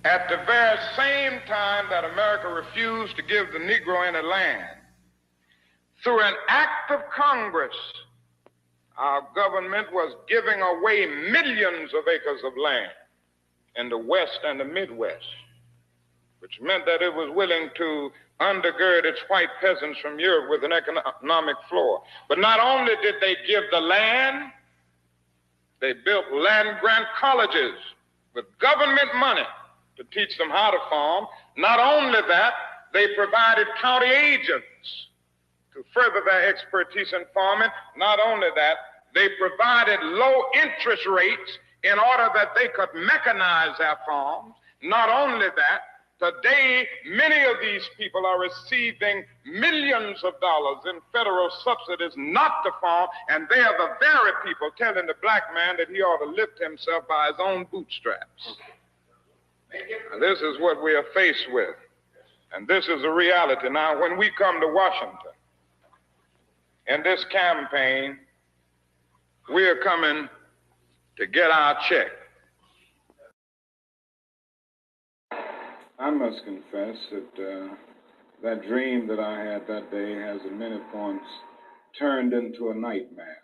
At the very same time that America refused to give the Negro any land, through an act of Congress, our government was giving away millions of acres of land in the West and the Midwest, which meant that it was willing to undergird its white peasants from Europe with an economic floor. But not only did they give the land, they built land-grant colleges with government money to teach them how to farm. Not only that, they provided county agents to further their expertise in farming. Not only that, they provided low interest rates in order that they could mechanize their farms. Not only that, today many of these people are receiving millions of dollars in federal subsidies not to farm, and they are the very people telling the black man that he ought to lift himself by his own bootstraps. Now, this is what we are faced with, and this is a reality. Now, when we come to Washington in this campaign, we are coming to get our check. I must confess that that dream that I had that day has at many points turned into a nightmare.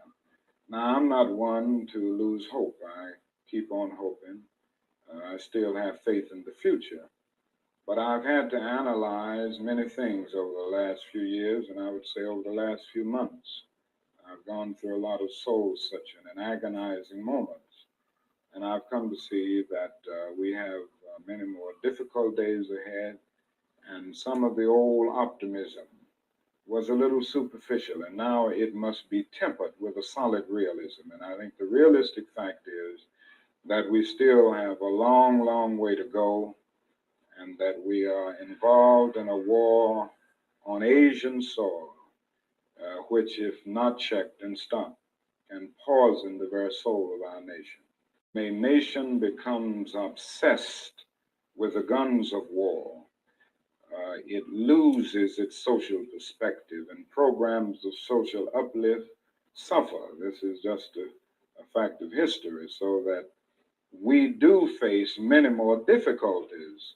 Now, I'm not one to lose hope. I keep on hoping. I still have faith in the future. But I've had to analyze many things over the last few years, and I would say over the last few months. I've gone through a lot of soul-searching and agonizing moments, and I've come to see that we have many more difficult days ahead, and some of the old optimism was a little superficial, and now it must be tempered with a solid realism. And I think the realistic fact is that we still have a long, long way to go, and that we are involved in a war on Asian soil, which, if not checked and stopped, can poison the very soul of our nation. A nation becomes obsessed with the guns of war. It loses its social perspective, and programs of social uplift suffer. This is just a fact of history, so that we do face many more difficulties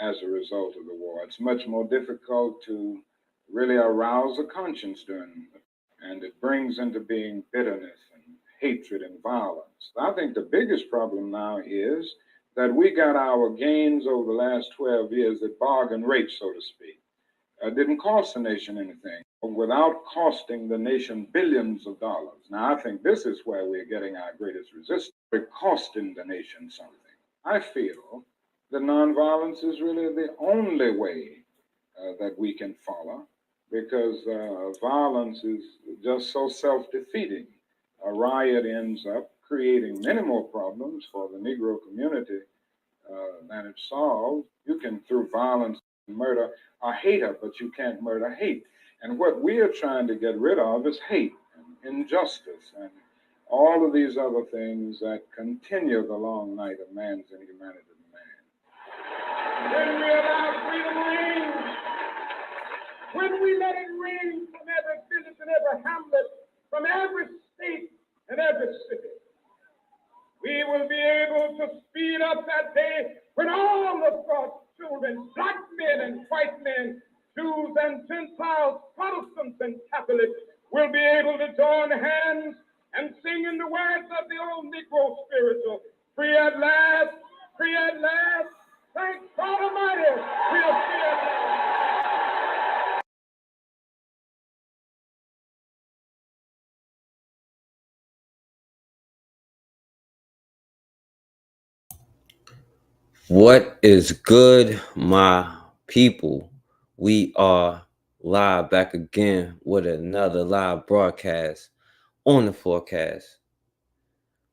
as a result of the war. It's much more difficult to really arouse a conscience during it, and it brings into being bitterness and hatred and violence. I think the biggest problem now is that we got our gains over the last 12 years at bargain rate, so to speak. It didn't cost the nation anything without costing the nation billions of dollars. Now, I think this is where we're getting our greatest resistance. We're costing the nation something. I feel that nonviolence is really the only way that we can follow, because violence is just so self-defeating. A riot ends up creating many more problems for the Negro community than it solves. You can, through violence, murder a hater, but you can't murder hate. And what we are trying to get rid of is hate and injustice and all of these other things that continue the long night of man's inhumanity to man. When we allow freedom reign, when we let it reign from every village and every hamlet, from every state and every city, we will be able to speed up that day when all of God's children, black men and white men, Jews and Gentiles, Protestants and Catholics, will be able to join hands and sing in the words of the old Negro spiritual, free at last, thank God Almighty, we are free at last. What is good, my people? We are live back again with another live broadcast on the forecast.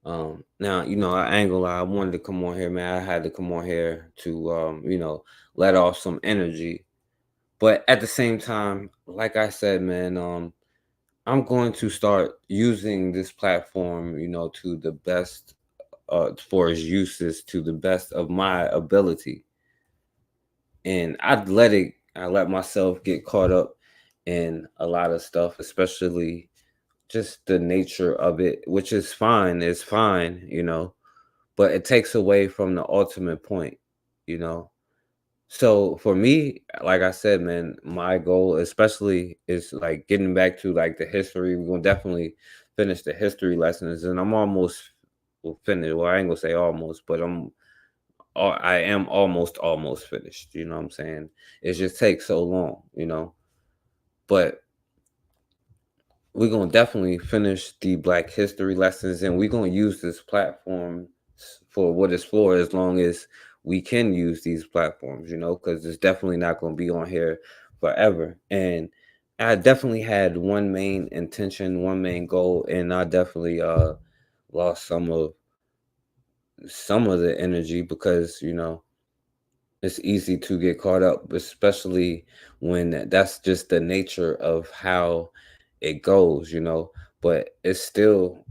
Now, I ain't gonna lie, I wanted to come on here, man. I had to come on here to, let off some energy. But at the same time, like I said, man, I'm going to start using this platform, to the best, for its uses to the best of my ability. And I let myself get caught up in a lot of stuff, especially just the nature of it, which is fine. It's fine, but it takes away from the ultimate point, you know. So for me, like I said, man, my goal especially is like getting back to like the history. We're gonna definitely finish the history lessons, and I'm almost finished. Well, I ain't gonna say almost, but I am almost finished. You know what I'm saying? It just takes so long, you know. But we're gonna definitely finish the Black History lessons, and we're gonna use this platform for what it's for, as long as we can use these platforms, you know, because it's definitely not gonna be on here forever. And I definitely had one main intention, one main goal, and I definitely lost some of the energy because, you know, it's easy to get caught up, especially when that's just the nature of how it goes, you know. But it's still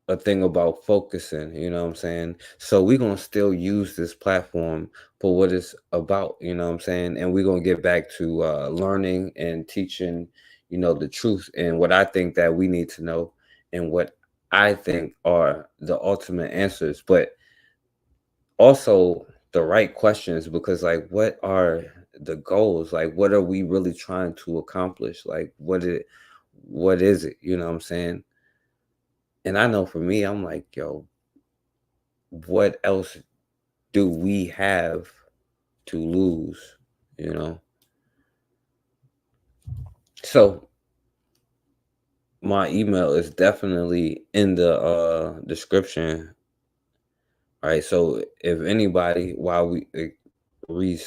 a thing about focusing, you know what I'm saying? So we're gonna still use this platform for what it's about, you know what I'm saying? And we're gonna get back to learning and teaching, you know, the truth and what I think that we need to know and what I think are the ultimate answers. But also the right questions, because like what are the goals, like what are we really trying to accomplish, like what is it, you know what I'm saying? And I know for me, I'm like, yo, what else do we have to lose, you know? So my email is definitely in the description. All right, so if anybody, while re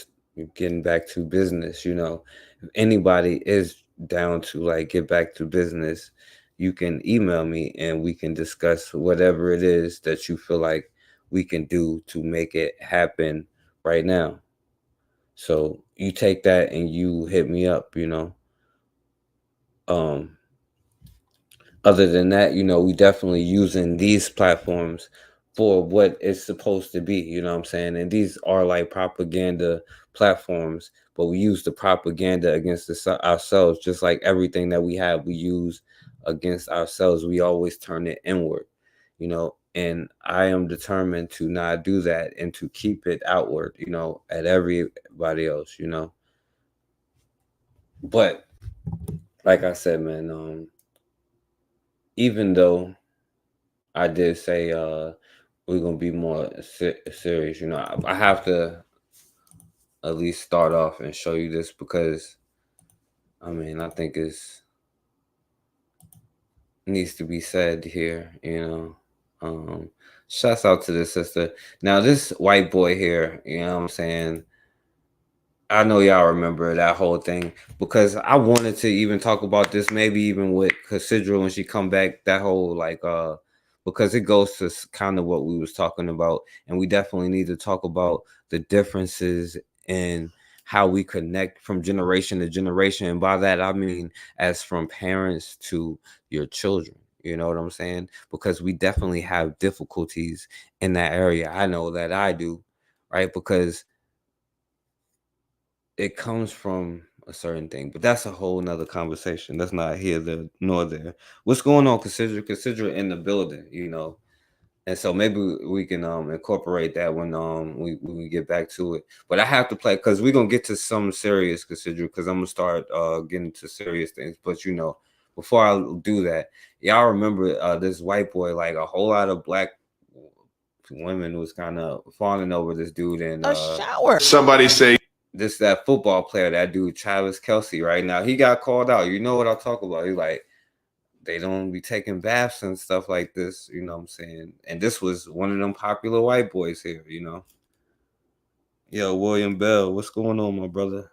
getting back to business, you know, if anybody is down to like get back to business, you can email me and we can discuss whatever it is that you feel like we can do to make it happen right now. So you take that and you hit me up, you know. Um, Other than that, you know, we definitely using these platforms for what it's supposed to be, you know what I'm saying? And these are like propaganda platforms, but we use the propaganda against ourselves, just like everything that we have, we use against ourselves. We always turn it inward, you know, and I am determined to not do that and to keep it outward, you know, at everybody else, you know. But like I said, man, even though I did say we're gonna be more serious. You know, I have to at least start off and show you this because I mean I think it's needs to be said here. You know, shouts out to this sister. Now this white boy here, you know what I'm saying? I know y'all remember that whole thing because I wanted to even talk about this, maybe even with Cassandra when she come back. That whole like, because it goes to kind of what we was talking about, and we definitely need to talk about the differences in how we connect from generation to generation, and by that I mean as from parents to your children. You know what I'm saying? Because we definitely have difficulties in that area. I know that I do, right? Because it comes from a certain thing, but that's a whole nother conversation. That's not here there nor there. What's going on? Consider in the building, you know. And so maybe we can incorporate that when we get back to it. But I have to play because we're gonna get to some serious consider because I'm gonna start getting to serious things. But you know, before I do that, y'all remember this white boy, like a whole lot of black women was kind of falling over this dude and Somebody say this that football player, that dude Travis Kelsey, right now he got called out. You know what I'll talk about? He's like, they don't be taking baths and stuff like this. You know what I'm saying? And this was one of them popular white boys here. You know, yo, William Bell, what's going on, my brother?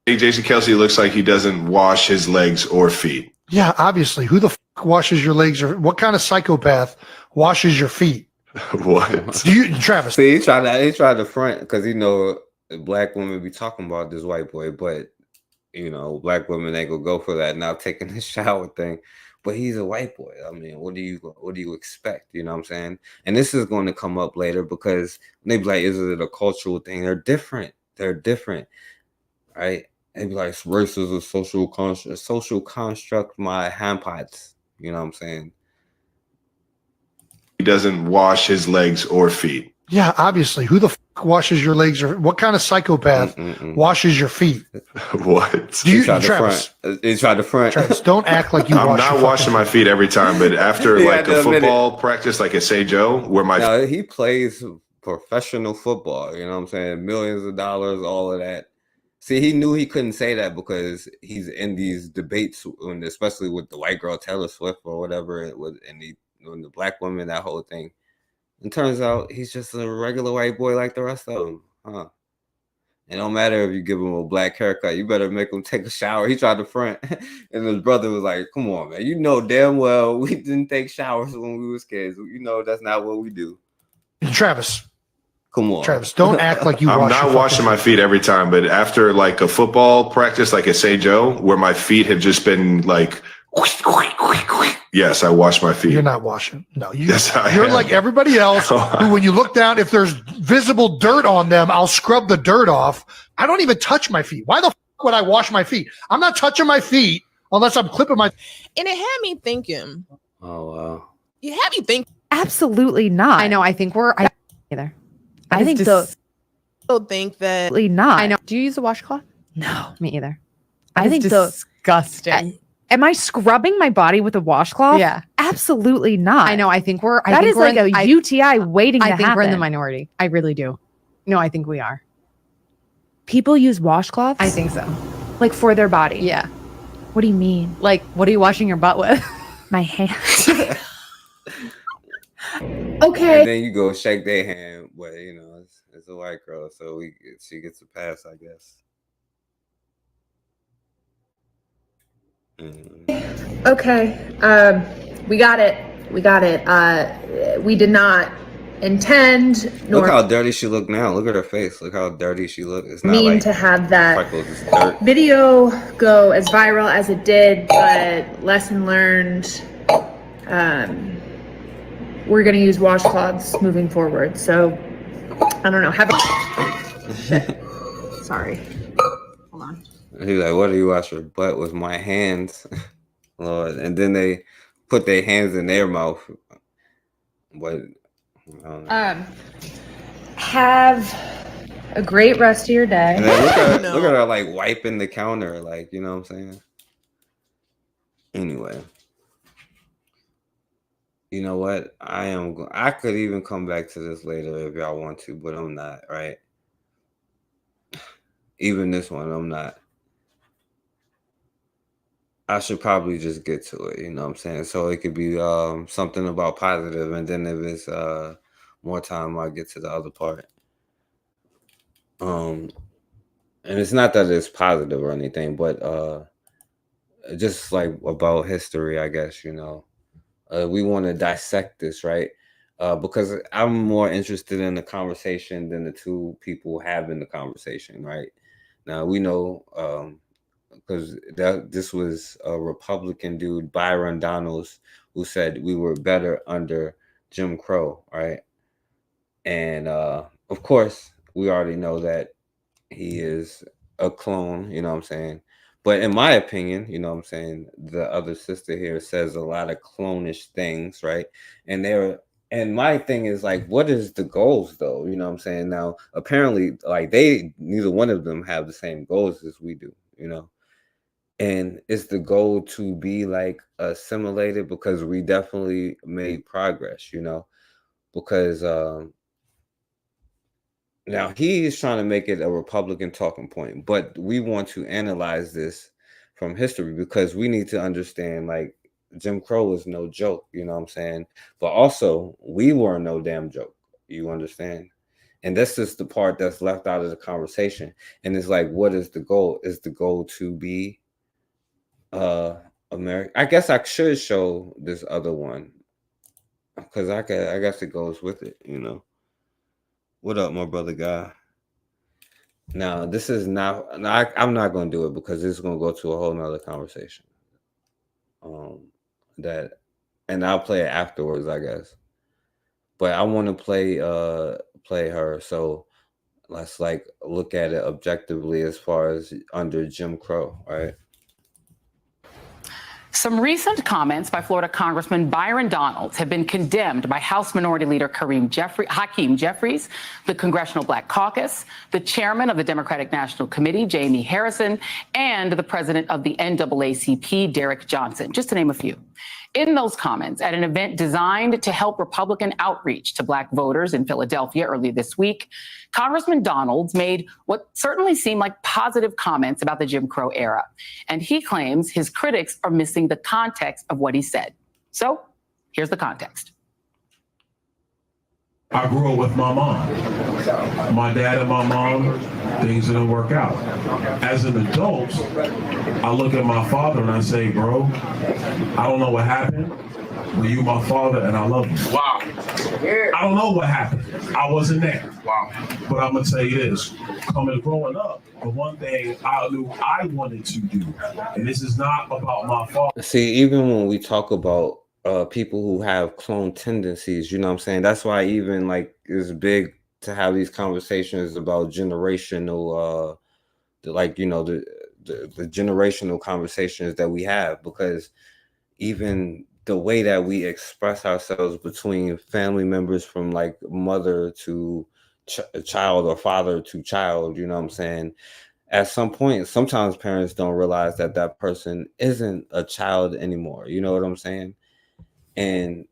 Jason Kelsey looks like he doesn't wash his legs or feet. Yeah, obviously. Who the fuck washes your legs, or what kind of psychopath washes your feet? What? Travis? See, he tried to front because you know black women be talking about this white boy, but you know black women ain't gonna go for that now taking the shower thing. But he's a white boy. I mean, what do you expect? You know what I'm saying? And this is going to come up later because they be like, is it a cultural thing? They're different. They're different, right? They be like, race is a social construct. My handpots. You know what I'm saying? He doesn't wash his legs or feet. Yeah, obviously. Who the washes your legs, or what kind of psychopath washes your feet? What? Do you, He tried to Travis? front. He tried to front. Travis, don't act like you I'm wash not your washing my feet every time, but after He like had to a admit football practice, like at St. Joe, where my No, he plays professional football. You know what I'm saying? Millions of dollars, all of that. See, he knew he couldn't say that because he's in these debates, and especially with the white girl Taylor Swift or whatever, and the black woman, that whole thing. It turns out he's just a regular white boy like the rest of them, huh? It don't matter if you give him a black haircut. You better make him take a shower. He tried to front, and his brother was like, "Come on, man. You know damn well we didn't take showers when we was kids. You know that's not what we do." Travis, Come on. Travis, don't act like you I'm wash not your washing my feet every time, but after like a football practice, like at St. Joe, where my feet have just been like, yes, I wash my feet. You're not washing. No, Yes, I you're am. like everybody else who, when you look down, if there's visible dirt on them, I'll scrub the dirt off. I don't even touch my feet. Why the would I wash my feet? I'm not touching my feet unless I'm clipping my. And it had me thinking. Oh wow. You had me think. Absolutely not. I know. I think we're either. I think so. Still think that. Absolutely not. I know. Do you use a washcloth? No, Me either. I think so. Disgusting. Am I scrubbing my body with a washcloth? Yeah. Absolutely not. I know. I think we're. That is like a UTI waiting to I think we're in the happen. minority. I really do. No, I think we are. People use washcloths? I think so. Like for their body. Yeah. What do you mean? Like, what are you washing your butt with? My hands. And Okay. then you go shake their hand, but you know it's a white girl, so she gets a pass, I guess. Okay. We got it. We got it. We did not intend nor Look how dirty she look now. Look at her face. Look how dirty she look. It's not mean like to have that freckles, it's dirt. video go as viral as it did, but lesson learned. We're going to use washcloths moving forward. So, I don't know. Sorry. Hold on. He's like, "What do you wash your butt with?" My hands, Lord. And then they put their hands in their mouth. But I don't know. Have a great rest of your day. And then No. look at her like wiping the counter, like, you know what I'm saying? Anyway. You know what? I could even come back to this later if y'all want to, but I'm not, right? Even this one, I'm not. I should probably just get to it, you know what I'm saying? So it could be something about positive, and then if it's more time, I'll get to the other part. And it's not that it's positive or anything, but just like about history, I guess, you know. We want to dissect this, right? Because I'm more interested in the conversation than the two people having the conversation, right? Now, we know because this was a Republican dude, Byron Donalds, who said we were better under Jim Crow, right? And of course, we already know that he is a clone, you know what I'm saying? But in my opinion, you know what I'm saying, the other sister here says a lot of clonish things, right? And my thing is like, what is the goals though? You know what I'm saying? Now, apparently, like neither one of them have the same goals as we do, you know? And is the goal to be like assimilated? Because we definitely made progress, you know? Because now he's trying to make it a Republican talking point, but we want to analyze this from history because we need to understand like Jim Crow is no joke, you know what I'm saying? But also we were no damn joke, you understand? And this is the part that's left out of the conversation. And it's like, what is the goal? Is the goal to be America? I guess I should show this other one because I guess it goes with it, you know. What up, my brother guy? Now, this is not, I'm not going to do it because this is going to go to a whole nother conversation. And I'll play it afterwards, I guess. But I want to play her. So let's like look at it objectively as far as under Jim Crow, right? Some recent comments by Florida Congressman Byron Donalds have been condemned by House Minority Leader Hakeem Jeffries, the Congressional Black Caucus, the chairman of the Democratic National Committee, Jamie Harrison, and the president of the NAACP, Derek Johnson, just to name a few. In those comments at an event designed to help Republican outreach to Black voters in Philadelphia earlier this week, Congressman Donalds made what certainly seemed like positive comments about the Jim Crow era. And he claims his critics are missing the context of what he said. So here's the context. I grew up with my mom. My dad and my mom, things didn't work out. As an adult, I look at my father and I say, bro, I don't know what happened, but you my father and I love you. Wow. I don't know what happened. I wasn't there. Wow. But I'm going to tell you this. Growing up, the one thing I knew I wanted to do, and this is not about my father. See, even when we talk about people who have clone tendencies, you know what I'm saying? That's why even like it's big to have these conversations about generational, the generational conversations that we have, because even the way that we express ourselves between family members from like mother to child or father to child, you know what I'm saying? At some point, sometimes parents don't realize that that person isn't a child anymore. You know what I'm saying? And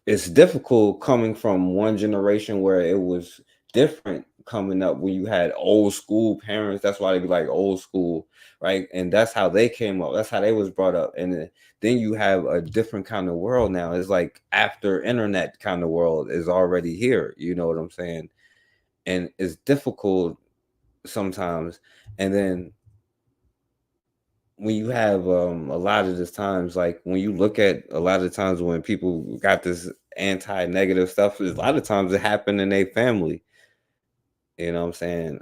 it's difficult coming from one generation where it was different coming up when you had old school parents. That's why they be like old school, right? And that's how they came up. That's how they was brought up. And then you have a different kind of world now. It's like after internet kind of world is already here. You know what I'm saying? And it's difficult sometimes. And then when you have a lot of this times, like when you look at a lot of times when people got this anti-negative stuff, a lot of times it happened in their family. You know what I'm saying?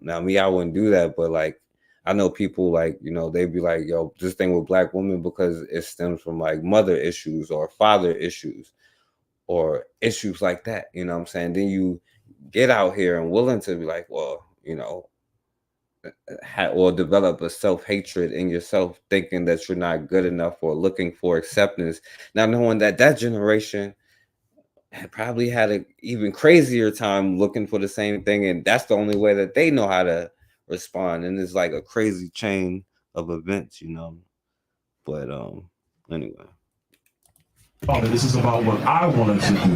Now me, I wouldn't do that, but like I know people like, you know, they'd be like, yo, this thing with Black women because it stems from like mother issues or father issues or issues like that. You know what I'm saying? Then you get out here and willing to be like, well, you know, or develop a self-hatred in yourself, thinking that you're not good enough or looking for acceptance, not knowing that that generation had probably had an even crazier time looking for the same thing, and that's the only way that they know how to respond. And it's like a crazy chain of events, you know. But anyway. This is about what I wanted to do.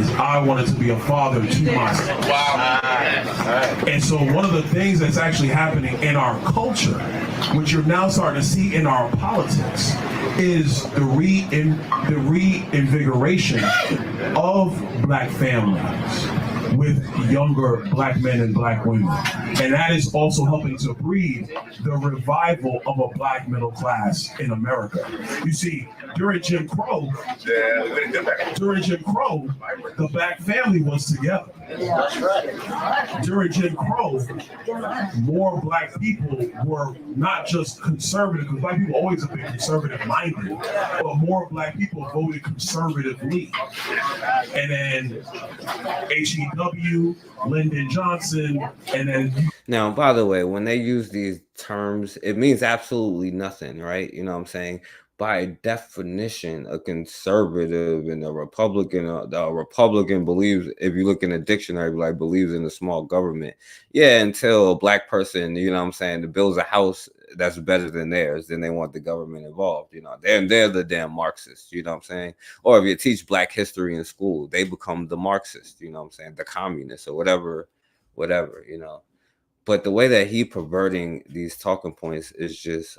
Is I wanted to be a father to myself. Wow. And so one of the things that's actually happening in our culture, which you're now starting to see in our politics, is the reinvigoration of Black families with younger Black men and Black women. And that is also helping to breed the revival of a Black middle class in America. You see, during Jim Crow, the Black family was together. That's right. During Jim Crow, more Black people were not just conservative, because Black people always have been conservative minded, but more Black people voted conservatively. And then HEW, Lyndon Johnson, and then... Now, by the way, when they use these terms, it means absolutely nothing, right? You know what I'm saying? By definition, a conservative and a Republican believes, if you look in a dictionary, like believes in a small government. Yeah, until a Black person, you know what I'm saying, builds a house that's better than theirs, then they want the government involved. You know, they're the damn Marxists, you know what I'm saying? Or if you teach Black history in school, they become the Marxists, you know what I'm saying, the communists or whatever, you know. But the way that he perverting these talking points is just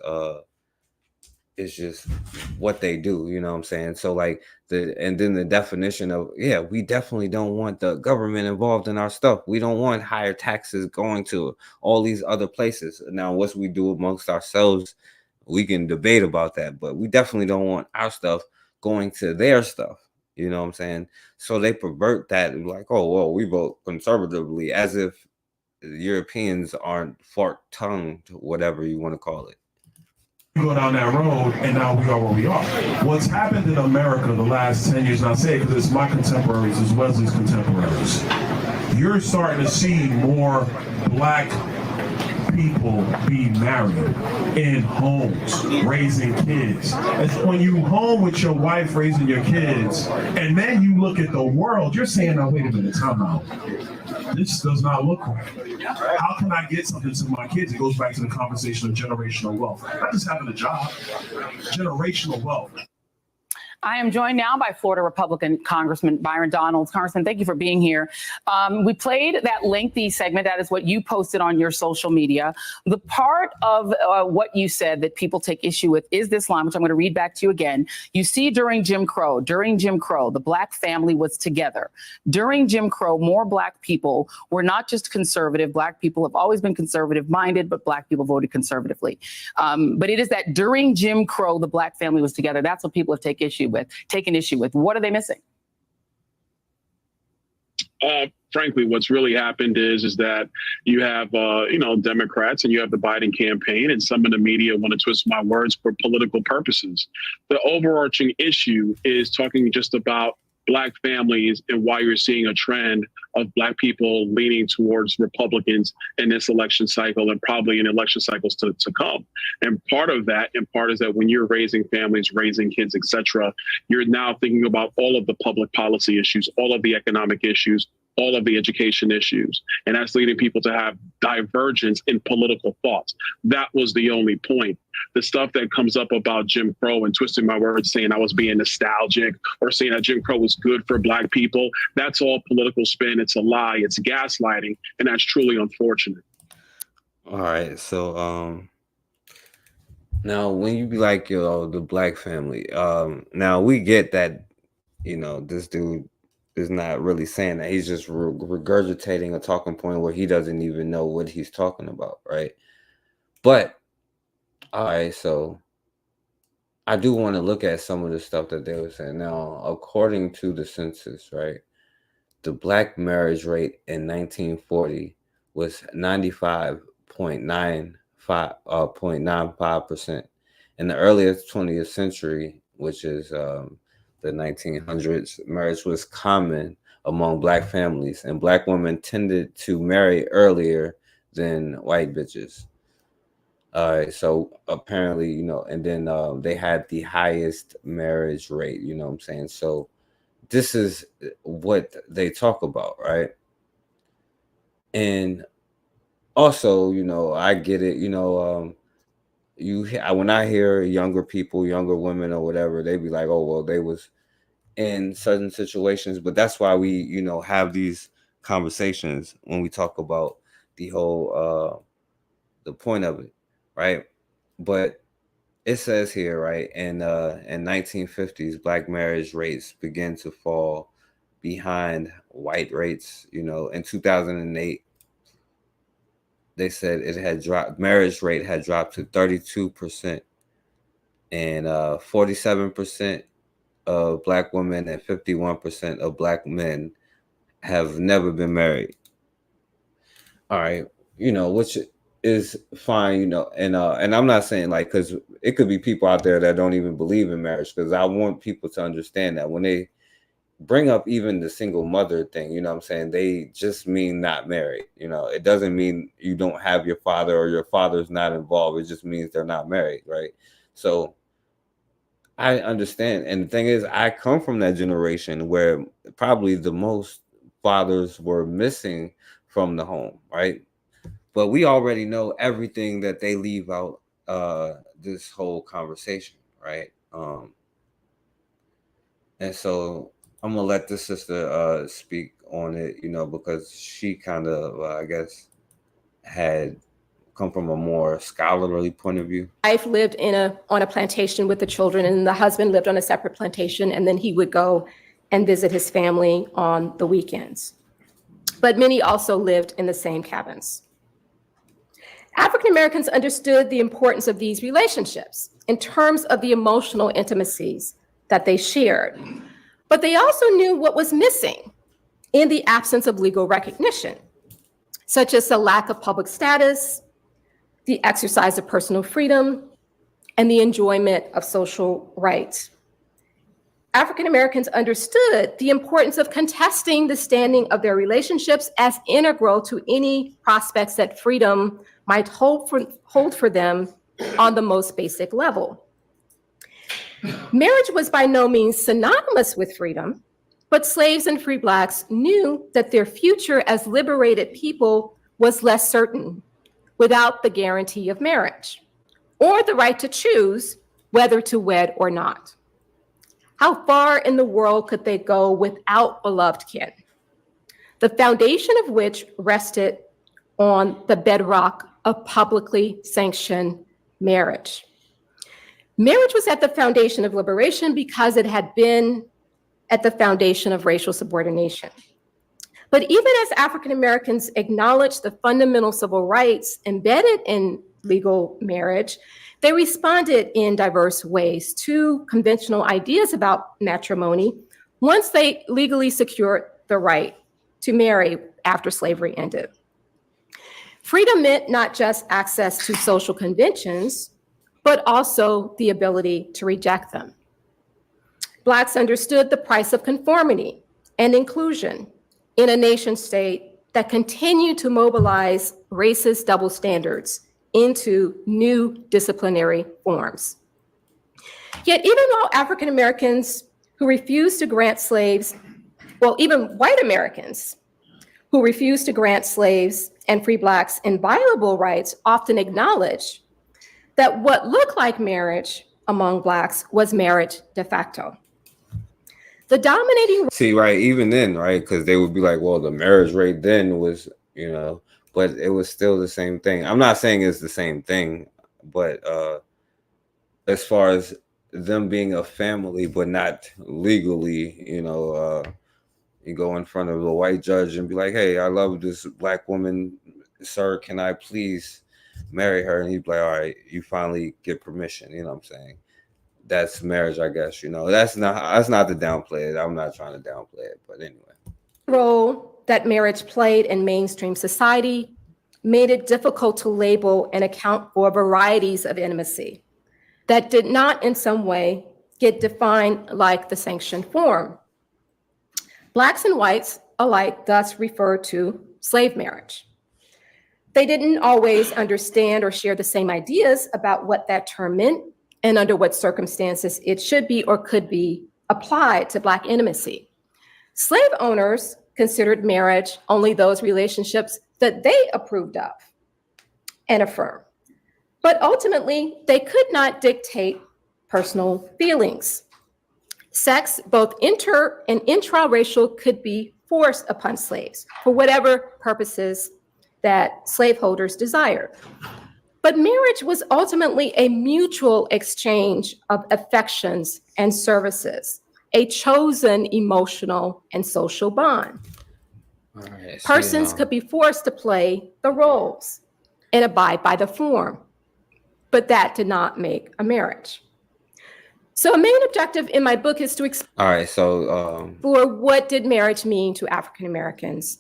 what they do, you know what I'm saying? So like and then the definition of, yeah, we definitely don't want the government involved in our stuff. We don't want higher taxes going to all these other places. Now, what we do amongst ourselves, we can debate about that, but we definitely don't want our stuff going to their stuff. You know what I'm saying? So they pervert that and like, oh, well, we vote conservatively, as if Europeans aren't fork-tongued, whatever you want to call it. Go down that road, and now we are where we are. What's happened in America the last 10 years, and I say it because it's my contemporaries as Wesley's contemporaries, you're starting to see more Black people be married in homes, raising kids. It's when you home with your wife raising your kids, and then you look at the world, you're saying, now wait a minute, time out. This does not look right. How can I get something to my kids? It goes back to the conversation of generational wealth. Not just having a job, generational wealth. I am joined now by Florida Republican Congressman Byron Donalds. Congressman, thank you for being here. We played that lengthy segment. That is what you posted on your social media. The part of what you said that people take issue with is this line, which I'm going to read back to you again. You see, during Jim Crow, the Black family was together. During Jim Crow, more Black people were not just conservative. Black people have always been conservative minded, but Black people voted conservatively. But it is that during Jim Crow, the Black family was together. That's what people have taken issue with. What are they missing? Frankly, what's really happened is that you have, Democrats and you have the Biden campaign, and some in the media want to twist my words for political purposes. The overarching issue is talking just about Black families and why you're seeing a trend of Black people leaning towards Republicans in this election cycle and probably in election cycles to come. And part of that, is that when you're raising families, raising kids, et cetera, you're now thinking about all of the public policy issues, all of the economic issues, all of the education issues. And that's leading people to have divergence in political thoughts. That was the only point. The stuff that comes up about Jim Crow and twisting my words, saying I was being nostalgic or saying that Jim Crow was good for Black people, that's all political spin. It's a lie. It's gaslighting. And that's truly unfortunate. All right. So now when you be like, the Black family, now we get that, this dude is not really saying that. He's just regurgitating a talking point where he doesn't even know what he's talking about, right? But all right, so I do want to look at some of the stuff that they were saying. Now, according to the census, right, the Black marriage rate in 1940 was 95.95%. In the earliest 20th century, which is the 1900s, marriage was common among Black families, and Black women tended to marry earlier than white bitches. All right, so apparently, and then they had the highest marriage rate, you know what I'm saying? So this is what they talk about, right? And also, I get it, when I hear younger people, younger women or whatever, they be like, oh, well, they was in certain situations, but that's why we, have these conversations when we talk about the whole, the point of it, right? But it says here, right, in 1950s, Black marriage rates began to fall behind white rates. In 2008, they said it had dropped. Marriage rate had dropped to 32%, and 47% of Black women and 51% of Black men have never been married. All right, which is fine, and I'm not saying like, because it could be people out there that don't even believe in marriage, because I want people to understand that when they bring up even the single mother thing, what I'm saying, they just mean not married. It doesn't mean you don't have your father or your father's not involved. It just means they're not married, right? So I understand. And the thing is, I come from that generation where probably the most fathers were missing from the home, right? But we already know everything that they leave out this whole conversation, right? And so I'm gonna let the sister speak on it, because she kind of, I guess, had come from a more scholarly point of view. Wife lived on a plantation with the children, and the husband lived on a separate plantation, and then he would go and visit his family on the weekends. But many also lived in the same cabins. African Americans understood the importance of these relationships in terms of the emotional intimacies that they shared. But they also knew what was missing in the absence of legal recognition, such as the lack of public status, the exercise of personal freedom, and the enjoyment of social rights. African Americans understood the importance of contesting the standing of their relationships as integral to any prospects that freedom might hold for them on the most basic level. Marriage was by no means synonymous with freedom, but slaves and free Blacks knew that their future as liberated people was less certain without the guarantee of marriage or the right to choose whether to wed or not. How far in the world could they go without beloved kin, the foundation of which rested on the bedrock of publicly sanctioned marriage? Marriage was at the foundation of liberation because it had been at the foundation of racial subordination. But even as African Americans acknowledged the fundamental civil rights embedded in legal marriage, they responded in diverse ways to conventional ideas about matrimony once they legally secured the right to marry after slavery ended. Freedom meant not just access to social conventions, but also the ability to reject them. Blacks understood the price of conformity and inclusion in a nation state that continued to mobilize racist double standards into new disciplinary forms. Yet even while African Americans who refused to grant slaves, well, even white Americans who refused to grant slaves and free Blacks inviolable rights often acknowledged that what looked like marriage among Blacks was marriage de facto. The dominating... See, right, even then, right, because they would be like, well, the marriage rate then was, you know, but it was still the same thing. I'm not saying it's the same thing, but as far as them being a family, but not legally, you know, you go in front of a white judge and be like, hey, I love this Black woman, sir, can I please marry her? And he'd be like, all right, you finally get permission. You know what I'm saying? That's marriage, I guess. You know, that's not to downplay it. I'm not trying to downplay it, but anyway. Role that marriage played in mainstream society made it difficult to label and account for varieties of intimacy that did not in some way get defined like the sanctioned form. Blacks and whites alike thus refer to slave marriage. They didn't always understand or share the same ideas about what that term meant and under what circumstances it should be or could be applied to Black intimacy. Slave owners considered marriage only those relationships that they approved of and affirmed. But ultimately, they could not dictate personal feelings. Sex, both inter and intra-racial, could be forced upon slaves for whatever purposes that slaveholders desired. But marriage was ultimately a mutual exchange of affections and services, a chosen emotional and social bond. Right, persons could be forced to play the roles and abide by the form, but that did not make a marriage. So a main objective in my book is to explore what did marriage mean to African Americans.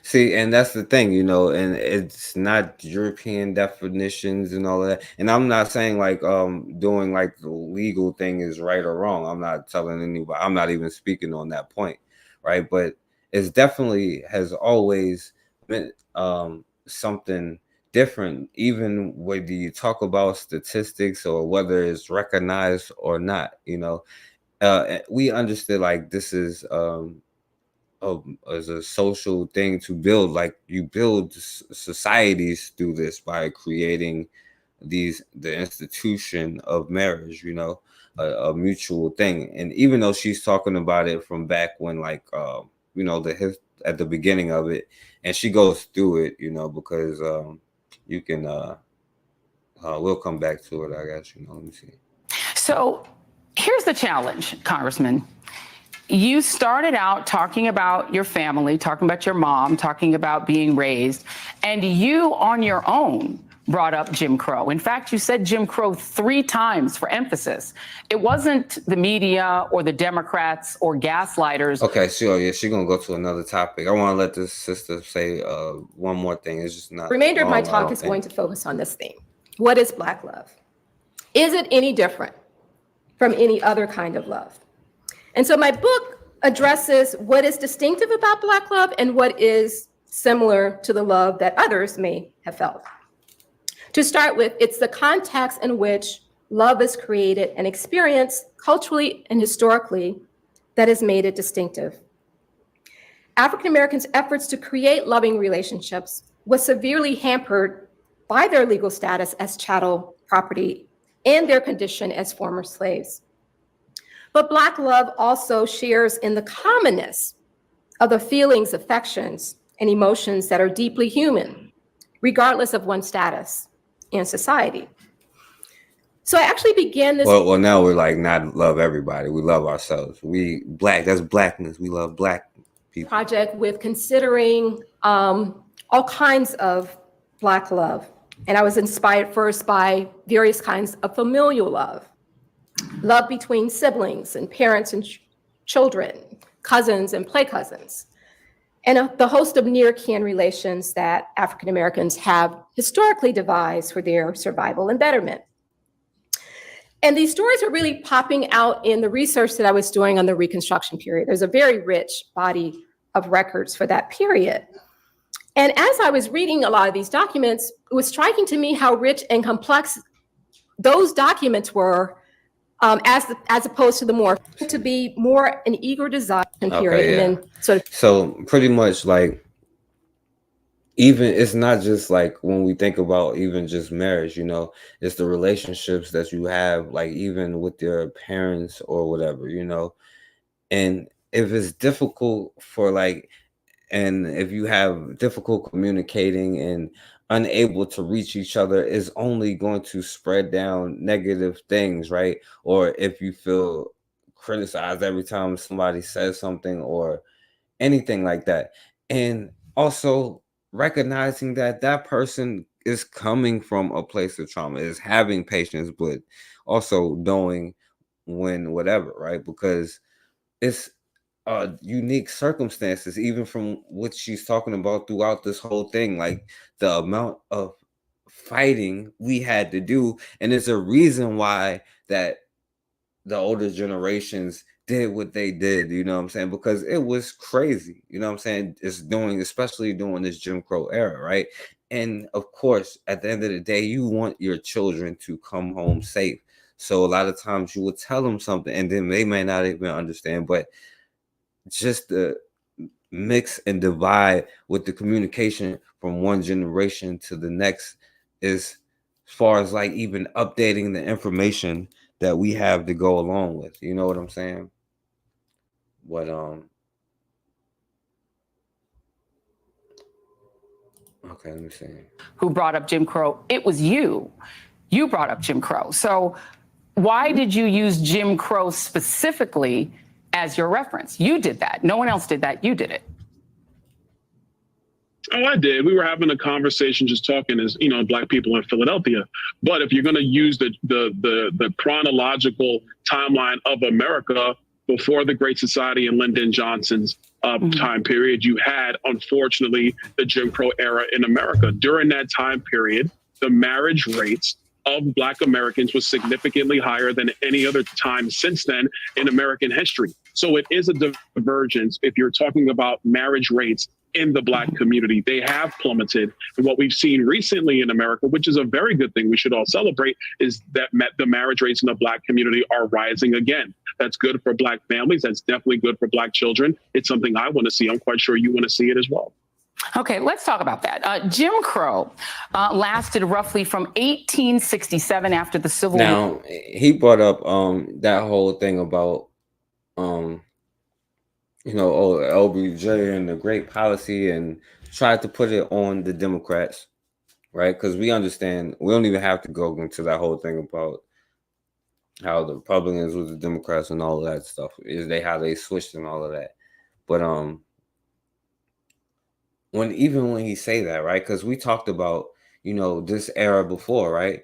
See, and that's the thing, you know, and it's not European definitions and all of that. And I'm not saying like doing like the legal thing is right or wrong. I'm not telling anybody, I'm not even speaking on that point, right? But it's definitely has always been something different, even whether you talk about statistics or whether it's recognized or not, you know. We understood like this is as a social thing to build, like you build societies through this by creating the institution of marriage, you know, a mutual thing. And even though she's talking about it from back when, like, you know, at the beginning of it, and she goes through it, you know, because you can we'll come back to it, I guess, you know. Let me see. So here's the challenge, Congressman. You started out talking about your family, talking about your mom, talking about being raised, and you on your own brought up Jim Crow. In fact, you said Jim Crow 3 times for emphasis. It wasn't the media or the Democrats or gaslighters. Okay, so yeah, she's gonna go to another topic. I want to let this sister say one more thing. It's just not. The remainder of my talk is going to focus on this theme. What is Black love? Is it any different from any other kind of love? And so my book addresses what is distinctive about Black love and what is similar to the love that others may have felt. To start with, it's the context in which love is created and experienced culturally and historically that has made it distinctive. African Americans' efforts to create loving relationships was severely hampered by their legal status as chattel property and their condition as former slaves. But Black love also shares in the commonness of the feelings, affections, and emotions that are deeply human, regardless of one's status in society. So I actually began this. Well, now we're like not love everybody. We love ourselves. We Black. That's Blackness. We love Black people. Project with considering all kinds of Black love. And I was inspired first by various kinds of familial love, love between siblings and parents and children, cousins and play cousins, and the host of near kin relations that African Americans have historically devised for their survival and betterment. And these stories are really popping out in the research that I was doing on the Reconstruction period. There's a very rich body of records for that period. And as I was reading a lot of these documents, it was striking to me how rich and complex those documents were, as opposed to the more to be more an eager desire period. Okay, yeah. And then sort of So pretty much like, even it's not just like when we think about even just marriage, you know, it's the relationships that you have, like even with your parents or whatever, you know. And if it's difficult for like, and if you have difficult communicating and unable to reach each other, is only going to spread down negative things, right? Or if you feel criticized every time somebody says something or anything like that. And also recognizing that that person is coming from a place of trauma, is having patience, but also knowing when whatever, right? Because it's unique circumstances, even from what she's talking about throughout this whole thing, like the amount of fighting we had to do. And it's a reason why that the older generations did what they did, you know what I'm saying? Because it was crazy, you know what I'm saying? Especially during this Jim Crow era, right? And of course, at the end of the day, you want your children to come home safe. So a lot of times you will tell them something and then they may not even understand, but just the mix and divide with the communication from one generation to the next is, as far as like even updating the information that we have to go along with, you know what I'm saying? But okay, let me see. Who brought up Jim Crow? It was you. You brought up Jim Crow. So why did you use Jim Crow specifically as your reference? You did that. No one else did that. You did it. Oh, I did. We were having a conversation, just talking as, you know, Black people in Philadelphia. But if you're going to use the chronological timeline of America before the Great Society and Lyndon Johnson's time period, you had, unfortunately, the Jim Crow era in America. During that time period, the marriage rates of Black Americans was significantly higher than any other time since then in American history. So it is a divergence if you're talking about marriage rates in the Black community. They have plummeted. And what we've seen recently in America, which is a very good thing we should all celebrate, is that the marriage rates in the Black community are rising again. That's good for Black families. That's definitely good for Black children. It's something I want to see. I'm quite sure you want to see it as well. Okay, let's talk about that. Jim Crow lasted roughly from 1867 after the Civil War. Now, he brought up that whole thing about you know, LBJ and the great policy, and tried to put it on the Democrats, right? Because we understand, we don't even have to go into that whole thing about how the Republicans with the Democrats and all of that stuff, how they switched and all of that. But when he say that, right? Because we talked about, you know, this era before, right?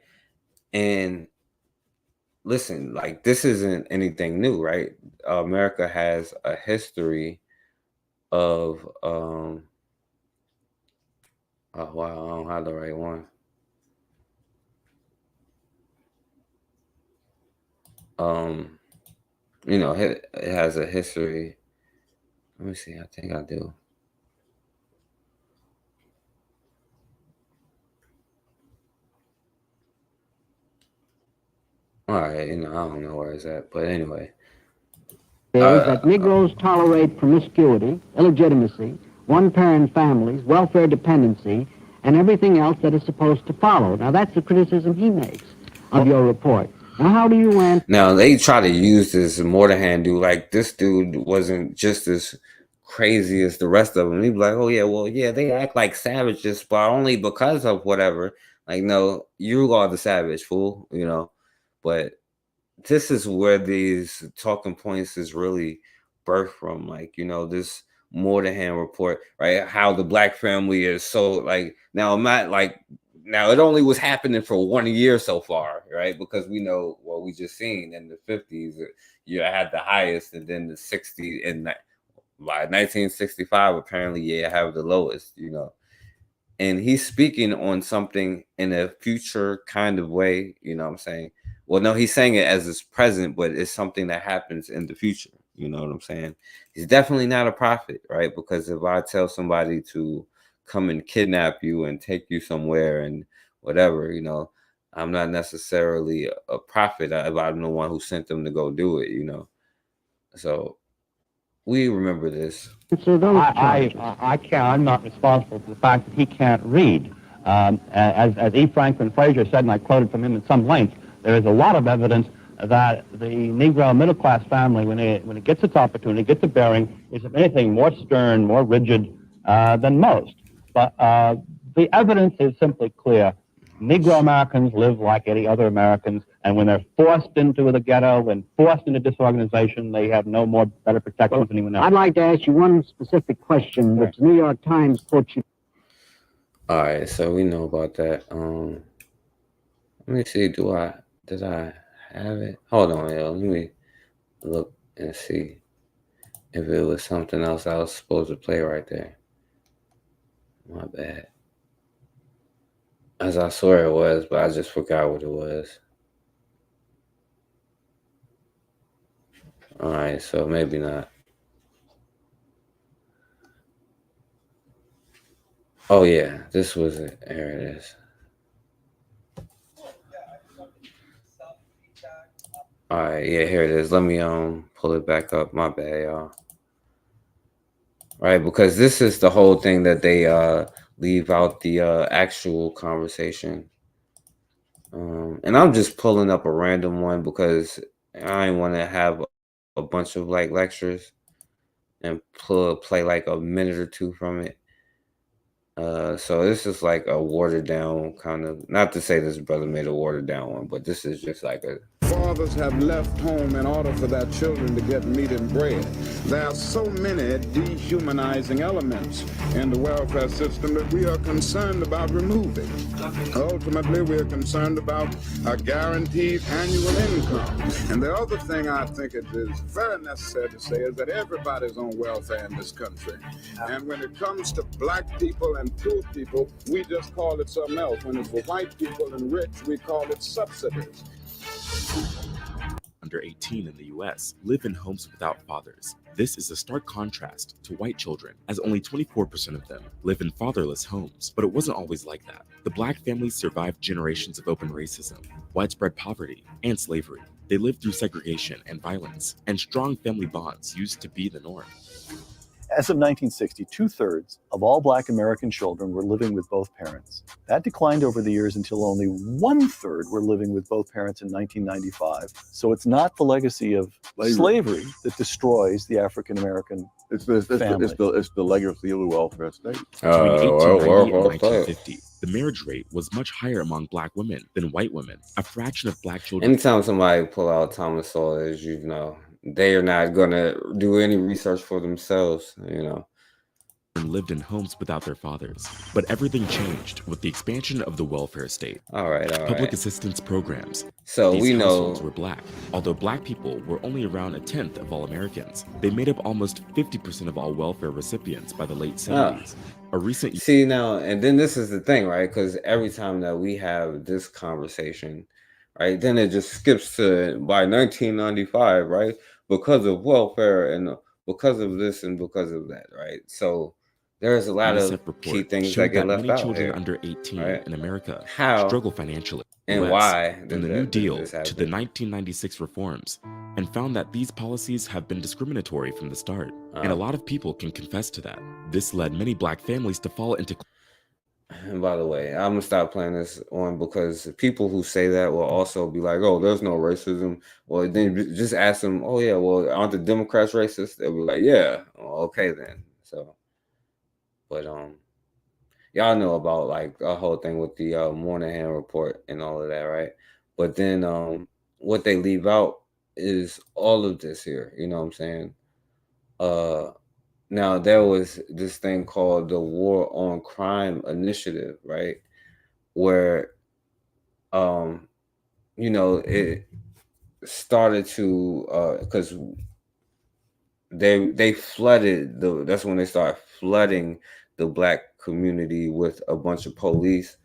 And listen, like, this isn't anything new, right? America has a history of oh wow, I don't have the right one. You know, it has a history. Let me see, I think I do. All right, I don't know where it's at, but anyway. Is that Negroes tolerate promiscuity, illegitimacy, one-parent families, welfare dependency, and everything else that is supposed to follow. Now, that's the criticism he makes of your report. Now, how do you answer? Now, they try to use this Mordahan dude, like, this dude wasn't just as crazy as the rest of them. He'd be like, oh, yeah, well, yeah, they act like savages, but only because of whatever. Like, no, you are the savage, fool, But this is where these talking points is really birthed from, like, this Mordahan report, right? How the black family is so, like, now I'm not like, now it only was happening for 1 year so far, right? Because we know what we just seen in the 50s, you had the highest, and then the 60s, and by 1965, apparently, have the lowest, And he's speaking on something in a future kind of way, you know what I'm saying? Well, no, he's saying it as it's present, but it's something that happens in the future. You know what I'm saying? He's definitely not a prophet, right? Because if I tell somebody to come and kidnap you and take you somewhere and whatever, I'm not necessarily a prophet. I'm the one who sent them to go do it, So we remember this. So those I can't. I'm not responsible for the fact that he can't read. As E. Franklin Frazier said, and I quoted from him at some length, there is a lot of evidence that the Negro middle-class family, when it gets its opportunity, gets a bearing, is, if anything, more stern, more rigid than most. But the evidence is simply clear. Negro Americans live like any other Americans, and when they're forced into the ghetto and forced into disorganization, they have no more better protection than anyone else. I'd like to ask you one specific question, which the New York Times quotes you. All right, so we know about that. Let me see. Did I have it? Hold on, yo. Let me look and see if it was something else I was supposed to play right there. My bad. As I swear it was, but I just forgot what it was. All right, so maybe not. Oh yeah, this was it. Here it is. All right, yeah, here it is. Let me pull it back up. My bad, y'all. Right, because this is the whole thing that they leave out the actual conversation. And I'm just pulling up a random one because I didn't want to have a bunch of like lectures and play like a minute or two from it. So this is like a watered down kind of, not to say this brother made a watered down one, but this is just like a. Fathers have left home in order for their children to get meat and bread. There are so many dehumanizing elements in the welfare system that we are concerned about removing. Ultimately, we are concerned about a guaranteed annual income. And the other thing I think it is very necessary to say is that everybody's on welfare in this country. And when it comes to black people and poor people, we just call it something else. When it's for white people and rich, we call it subsidies. Under 18 in the U.S. live in homes without fathers. This is a stark contrast to white children, as only 24% of them live in fatherless homes. But it wasn't always like that. The black families survived generations of open racism, widespread poverty, and slavery. They lived through segregation and violence, and strong family bonds used to be the norm. As of 1960, 2/3 of all black American children were living with both parents. That declined over the years until only 1/3 were living with both parents in 1995. So it's not the legacy of slavery that destroys the African American family. It's the legacy of the welfare state. Between 1890 and 1950, the marriage rate was much higher among black women than white women. A fraction of black children. Anytime somebody pull out Thomas Sowell, as you know, they are not going to do any research for themselves, lived in homes without their fathers. But everything changed with the expansion of the welfare state. All right. Public assistance programs. So These we know households were black. Although black people were only around 1/10 of all Americans, they made up almost 50% of all welfare recipients by the late 70s. A recent see now, and then this is the thing, right? Because every time that we have this conversation, right, then it just skips to by 1995, right? Because of welfare and because of this and because of that, right? So there's a lot of key things that get left many out children here, under 18 right? in America How struggle financially. And US, why from did the New Deal this to the happen? 1996 reforms, and found that these policies have been discriminatory from the start. And a lot of people can confess to that. This led many black families to fall into. And by the way, I'm gonna stop playing this on because people who say that will also be like, "Oh, there's no racism." Well, then just ask them, "Oh yeah, well, aren't the Democrats racist?" They'll be like, "Yeah, well, okay then." So, but y'all know about like the whole thing with the Moynihan report and all of that, right? But then what they leave out is all of this here. You know what I'm saying? Uh, Now there was this thing called the War on Crime Initiative, right? Where um it started to because they flooded that's when they started flooding the black community with a bunch of police,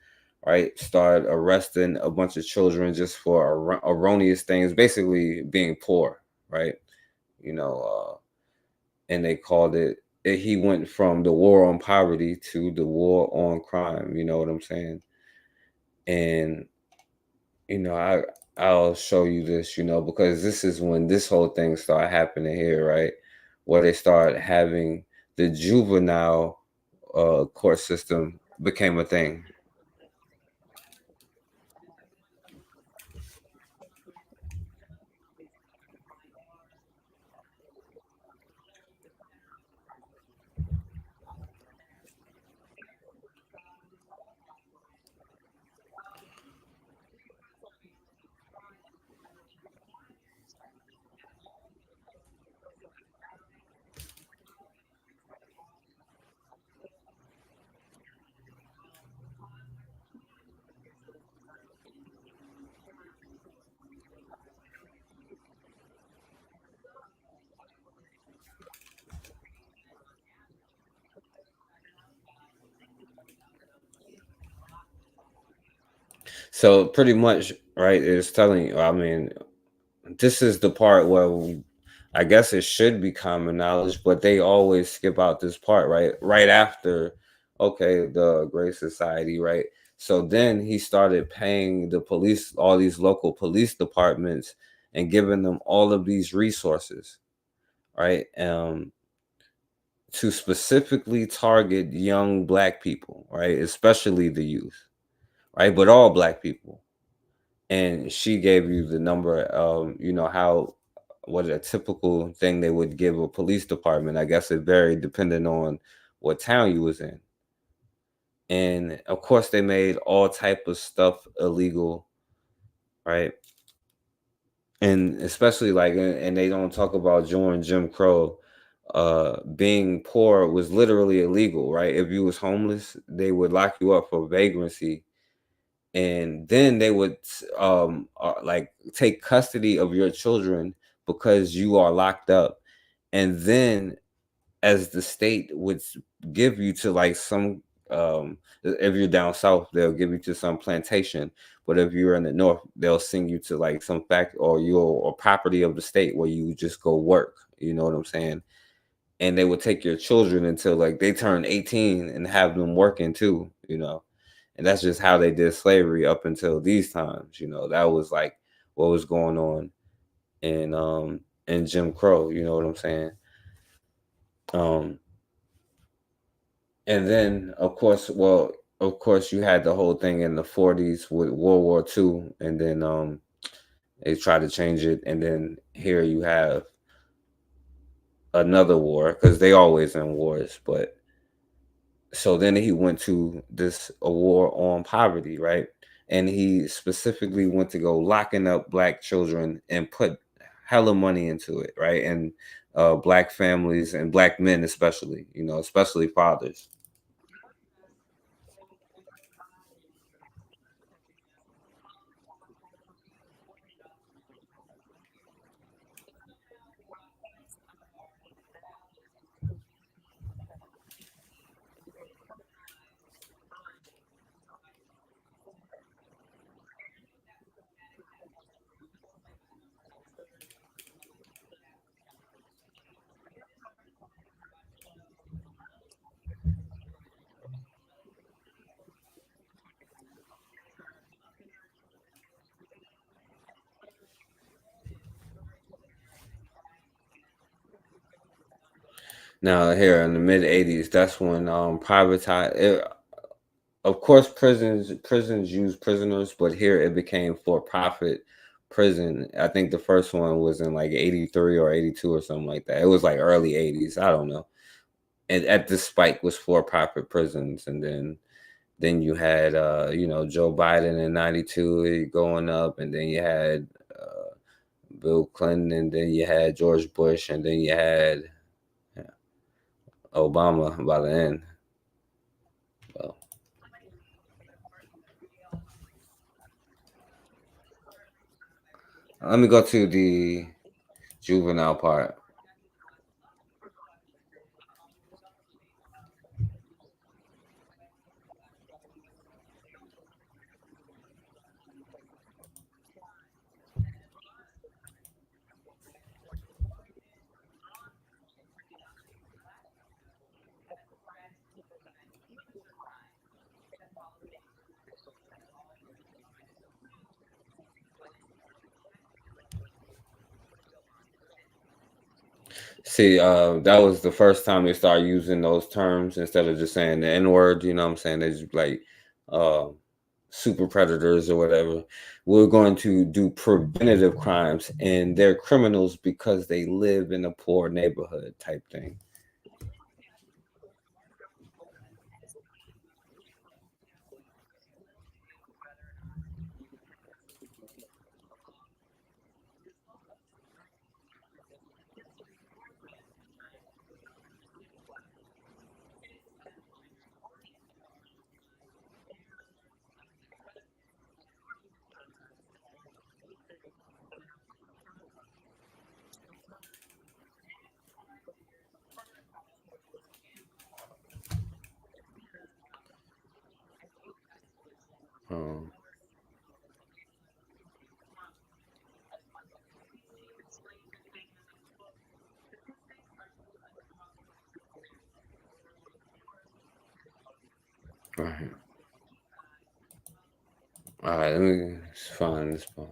right? Started arresting a bunch of children just for erroneous things, basically being poor, right? you know and they called he went from the war on poverty to the war on crime, you know what I'm saying? And I'll show you this, because this is when this whole thing started happening here, right? Where they started having the juvenile court system became a thing. So pretty much, right, it's telling you, I mean, this is the part where I guess it should be common knowledge, but they always skip out this part, right? Right after, okay, the Great Society, right? So then he started paying the police, all these local police departments, and giving them all of these resources, right? To specifically target young black people, right? Especially the youth, right? But all black people. And she gave you the number, how what a typical thing they would give a police department. I guess it varied depending on what town you was in. And of course they made all type of stuff illegal, right? And especially like and they don't talk about during Jim Crow, being poor was literally illegal, right? If you was homeless, they would lock you up for vagrancy, and then they would like take custody of your children because you are locked up, and then as the state would give you to like some if you're down south they'll give you to some plantation, but if you're in the north they'll send you to like some fact or your property of the state where you just go work, you know what I'm saying? And they would take your children until like they turn 18 and have them working too, and that's just how they did slavery up until these times. That was like what was going on in Jim Crow, you know what I'm saying? um and then of course you had the whole thing in the 40s with World War II, and then they tried to change it, and then here you have another war because they always in wars. But so then he went to this a war on poverty, right? And he specifically went to go locking up black children and put hella money into it, right? And black families and black men especially, especially fathers. Now here in the mid '80s, that's when privatized. Of course, prisons use prisoners, but here it became for profit prison. I think the first one was in like '83 or '82 or something like that. It was like early '80s. I don't know. And at this spike was for profit prisons, and then you had Joe Biden in '92 going up, and then you had Bill Clinton, and then you had George Bush, and then you had Obama by the end. Well, let me go to the juvenile part. See, that was the first time they started using those terms instead of just saying the N word. You know what I'm saying? They just like uh, super predators or whatever. We're going to do preventative crimes, and they're criminals because they live in a poor neighborhood type thing. Um, right. All right, let me find this part.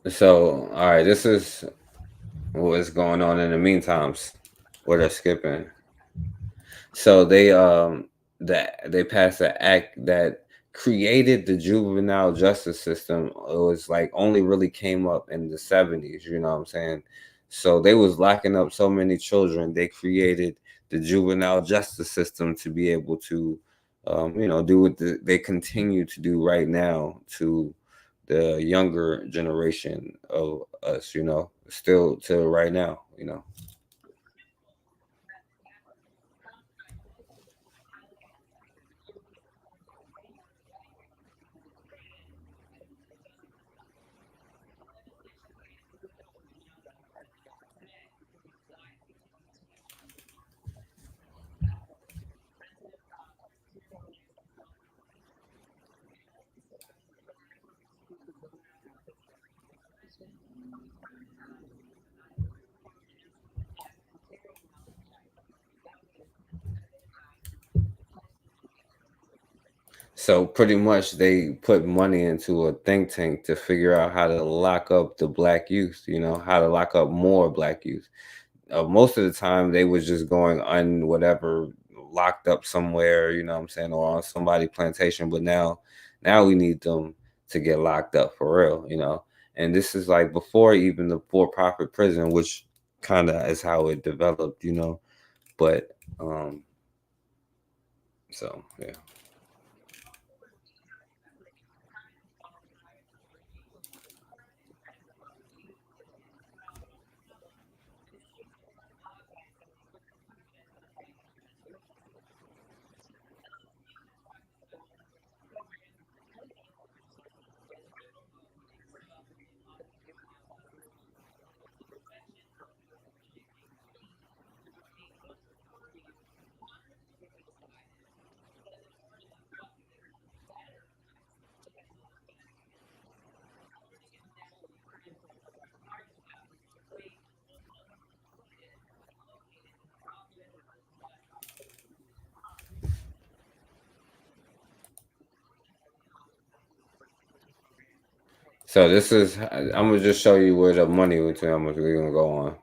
So, all right, this is what's going on in the meantimes where they're skipping. So they passed an act that created the juvenile justice system. It was like only really came up in the '70s, you know what I'm saying? So they was locking up so many children, they created the juvenile justice system to be able to do what they continue to do right now to the younger generation of us, still till right now. So pretty much they put money into a think tank to figure out how to lock up the black youth, how to lock up more black youth. Most of the time they was just going on whatever, locked up somewhere, you know what I'm saying, or on somebody plantation. But now we need them to get locked up for real. And this is like before even the for-profit prison, which kind of is how it developed. But so yeah. So this is, I'm gonna just show you where the money went to, how much we're gonna go on.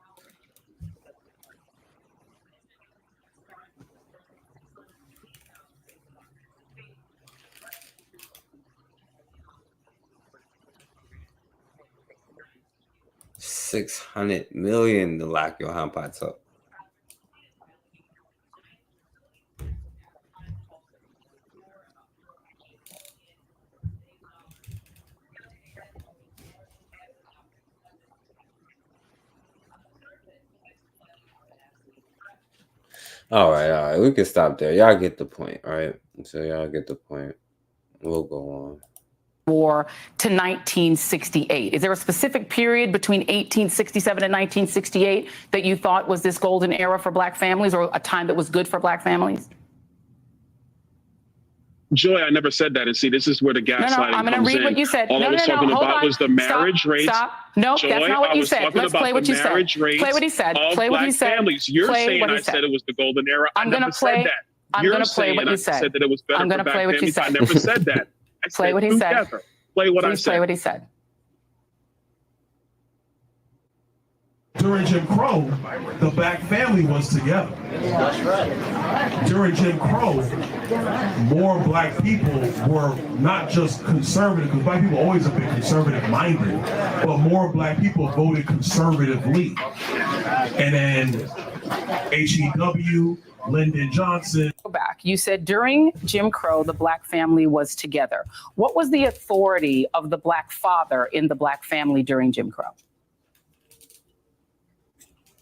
$600 million to lock your handpots up. All right. We can stop there. Y'all get the point, all right? So y'all get the point. We'll go on. War to 1968. Is there a specific period between 1867 and 1968 that you thought was this golden era for Black families, or a time that was good for Black families? Joy, I never said that. And see, this is where the gaslighting I'm going to comes read in. what you said. All I was talking about was the marriage rates. Stop. No, Joy, that's not what I you was said. talking Let's about play what the you said. marriage rates Play what he said. of Play what Black he said. families. You're Play saying what he I said it was the golden era. I never said that. I'm going to play what you said. I said that it was better I'm going for to Black play what you families. said. I never said that. I Play said what he said. together. Play what I Please said. play what he said. During Jim Crow, the Black family was together. That's right. During Jim Crow, more Black people were not just conservative, because Black people always have been conservative-minded, but more Black people voted conservatively. And then H.E.W., Lyndon Johnson. Go back. You said during Jim Crow, the Black family was together. What was the authority of the Black father in the Black family during Jim Crow?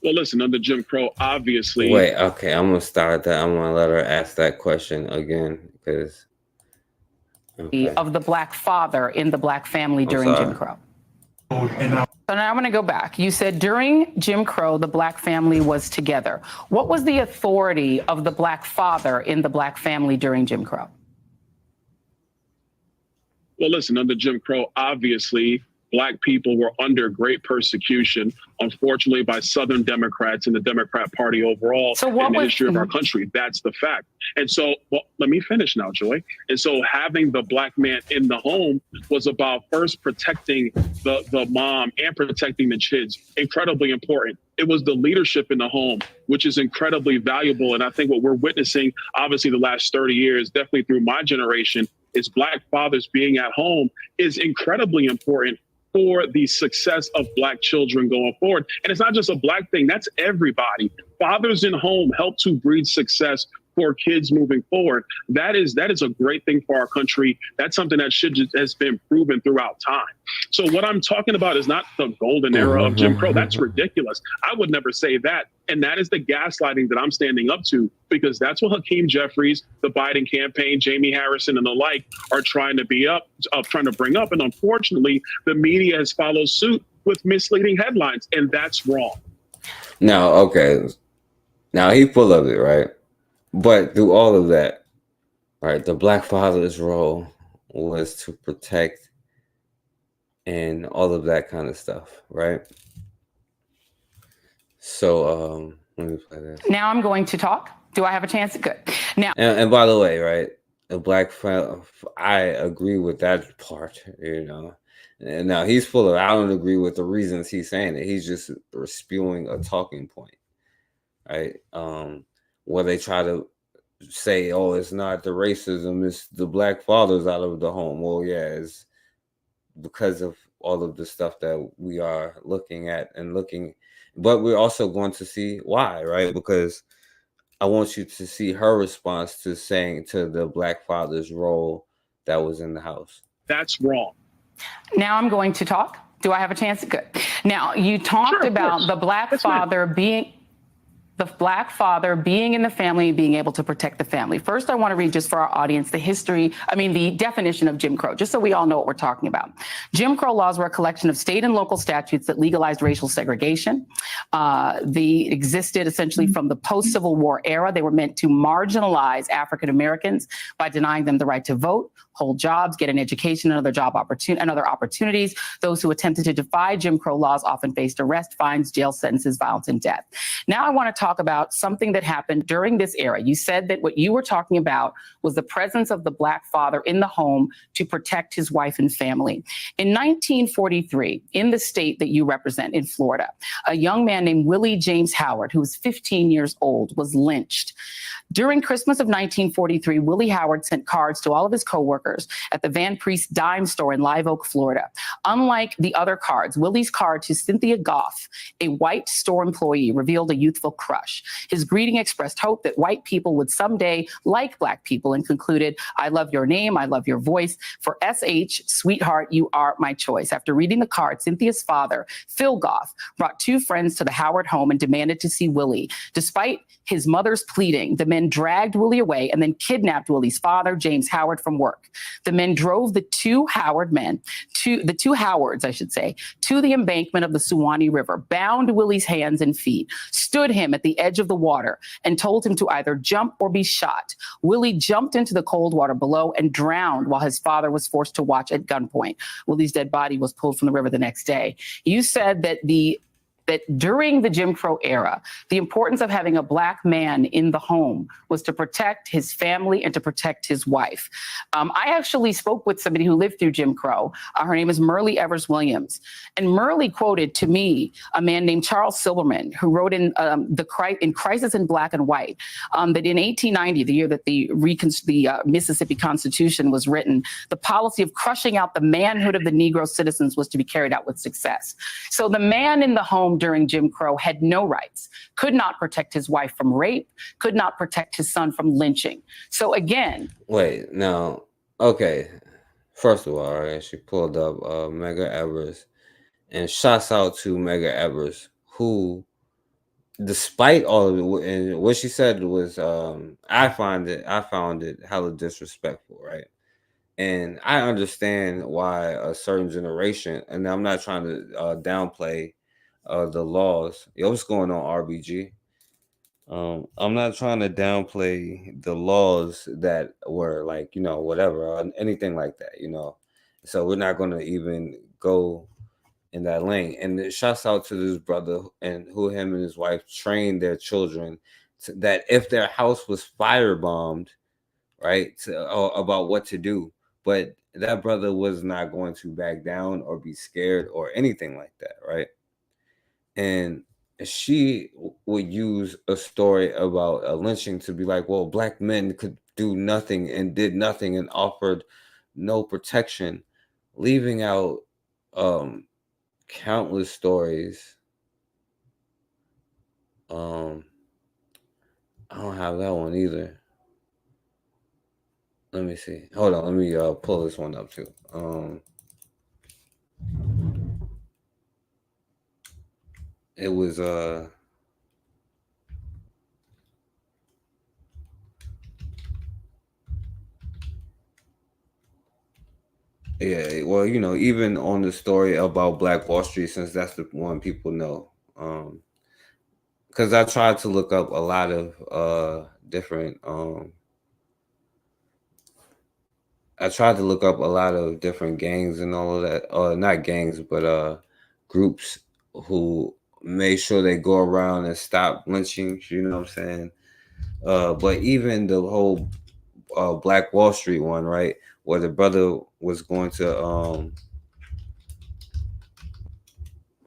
Well, listen, under Jim Crow, obviously. Wait, okay, I'm gonna start that. I'm gonna let her ask that question again, because of the Black father in the Black family during Jim Crow. So now I'm going to go back. You said during Jim Crow, the Black family was together. What was the authority of the Black father in the Black family during Jim Crow? Well, listen, under Jim Crow, obviously, Black people were under great persecution, unfortunately, by Southern Democrats and the Democrat Party overall in the history of our country. That's the fact. And so, well, let me finish now, Joy. And so having the Black man in the home was about first protecting the mom and protecting the kids. Incredibly important. It was the leadership in the home, which is incredibly valuable. And I think what we're witnessing, obviously, the last 30 years, definitely through my generation, is Black fathers being at home is incredibly important for the success of Black children going forward. And it's not just a Black thing, that's everybody. Fathers in home help to breed success for kids moving forward. That is a great thing for our country. That's something that has been proven throughout time. So what I'm talking about is not the golden era of Jim Crow. That's ridiculous. I would never say that. And that is the gaslighting that I'm standing up to, because that's what Hakeem Jeffries, the Biden campaign, Jamie Harrison, and the like are trying to trying to bring up. And unfortunately, the media has followed suit with misleading headlines, and that's wrong. Now, okay. Now he full of it, right? But through all of that, right, the Black father's role was to protect and all of that kind of stuff, right? So let me play this. Now I'm going to talk. Do I have a chance? Good. Now, and by the way, right, a Black I agree with that part, you know. And now he's full of, I don't agree with the reasons he's saying it. He's just spewing a talking point, right? Where they try to say, oh, it's not the racism, it's the Black fathers out of the home. Well, yeah, it's because of all of the stuff that we are looking at and but we're also going to see why, right? Because I want you to see her response to saying to the Black father's role that was in the house. That's wrong. Now I'm going to talk. Do I have a chance? Good. Now, you talked about the Black father being in the family, being able to protect the family. First, I want to read just for our audience the definition of Jim Crow, just so we all know what we're talking about. Jim Crow laws were a collection of state and local statutes that legalized racial segregation. They existed essentially from the post-Civil War era. They were meant to marginalize African Americans by denying them the right to vote, hold jobs, get an education, and other opportunities. Those who attempted to defy Jim Crow laws often faced arrest, fines, jail sentences, violence, and death. Now I want to talk about something that happened during this era. You said that what you were talking about was the presence of the Black father in the home to protect his wife and family. In 1943, in the state that you represent, in Florida, a young man named Willie James Howard, who was 15 years old, was lynched. During Christmas of 1943, Willie Howard sent cards to all of his coworkers at the Van Priest Dime Store in Live Oak, Florida. Unlike the other cards, Willie's card to Cynthia Goff, a white store employee, revealed a youthful crush. His greeting expressed hope that white people would someday like Black people and concluded, "I love your name, I love your voice. For SH, sweetheart, you are my choice." After reading the card, Cynthia's father, Phil Goff, brought two friends to the Howard home and demanded to see Willie. Despite his mother's pleading, the men dragged Willie away and then kidnapped Willie's father, James Howard, from work. The men drove the two Howards, I should say, to the embankment of the Suwannee River, bound Willie's hands and feet, stood him at the edge of the water, and told him to either jump or be shot. Willie jumped into the cold water below and drowned while his father was forced to watch at gunpoint. Willie's dead body was pulled from the river the next day. You said that during the Jim Crow era, the importance of having a Black man in the home was to protect his family and to protect his wife. I actually spoke with somebody who lived through Jim Crow. Her name is Merle Evers Williams. And Merle quoted to me a man named Charles Silverman, who wrote in Crisis in Black and White, that in 1890, the year that the Mississippi Constitution was written, the policy of crushing out the manhood of the Negro citizens was to be carried out with success. So the man in the home during Jim Crow had no rights, could not protect his wife from rape, could not protect his son from lynching. So again. Wait, now, okay. First of all, right, she pulled up Medgar Evers, and shouts out to Medgar Evers, who, despite all of it, and what she said was, I found it hella disrespectful, right? And I understand why a certain generation, and I'm not trying to downplay the laws. Yo, what's going on, RBG? I'm not trying to downplay the laws that were like, whatever, anything like that, So we're not going to even go in that lane. And it shouts out to this brother and who him and his wife trained their children that if their house was firebombed, right, about what to do. But that brother was not going to back down or be scared or anything like that, right? And she would use a story about a lynching to be like, well, Black men could do nothing and did nothing and offered no protection, leaving out countless stories. I don't have that one either. Let me see. Hold on. Let me pull this one up too. It was yeah, well, even on the story about Black Wall Street, since that's the one people know. Because I tried to look up a lot of different gangs and all of that. Not gangs, but groups who made sure they go around and stop lynching, you know what I'm saying? But even the whole Black Wall Street one, right, where the brother was going to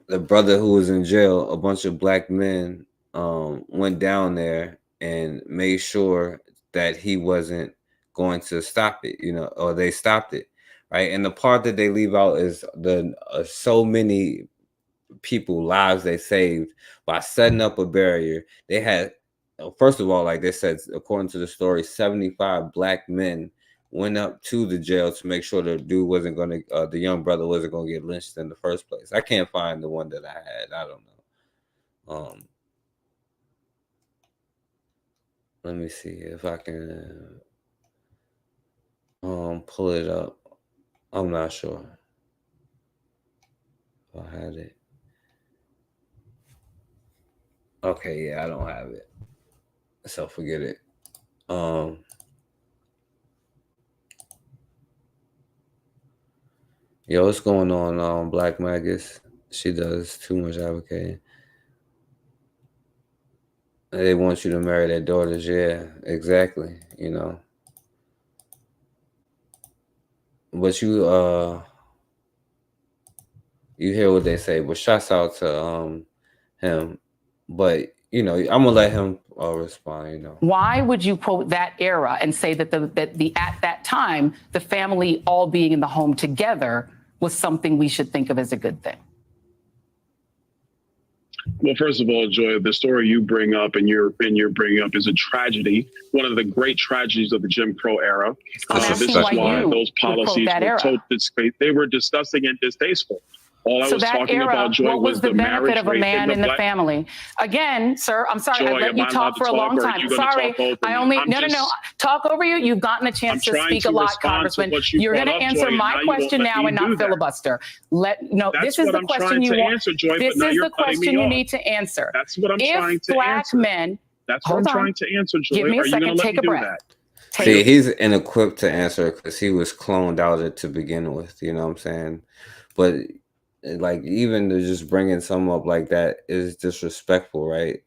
the brother who was in jail, a bunch of Black men went down there and made sure that he wasn't going to stop it, or they stopped it, right? And the part that they leave out is the so many people lives they saved by setting up a barrier. They had, first of all, like they said, according to the story, 75 Black men went up to the jail to make sure the dude wasn't going to, the young brother wasn't going to get lynched in the first place. I can't find the one that I had. I don't know. Let me see if I can pull it up. I'm not sure if I had it. Okay, yeah, I don't have it. So forget it. Yo, what's going on, Black Magus? She does too much advocating. They want you to marry their daughters. Yeah, exactly. You know, but you hear what they say. But shouts out to him. But you know, I'm gonna let him respond. You know, Why would you quote that era and say that at that time the family all being in the home together was something we should think of as a good thing? Well, first of all, Joy, the story you bring up and you're bringing up is a tragedy. One of the great tragedies of the Jim Crow era. This is why those policies were they were disgusting and distasteful. All I was talking about, Joy, was the benefit marriage of a rate man in the black family. Again, sir, I'm sorry, Joy, I let you talk for a long time. Sorry, I only no. Talk over you. You've gotten a chance to speak a lot, Congressman. You're going to answer my question now and not filibuster. This is the question you want. This is the question you need to answer. That's what I'm trying to answer. That's what I'm trying to answer, Joy. Give me a second. Take a breath. See, he's inequipped to answer because he was cloned out to begin with. You know what I'm saying? But like even to just bringing something up like that is disrespectful, right?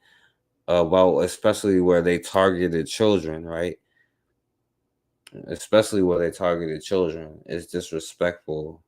About especially where they targeted children, right? Especially where they targeted children, it's disrespectful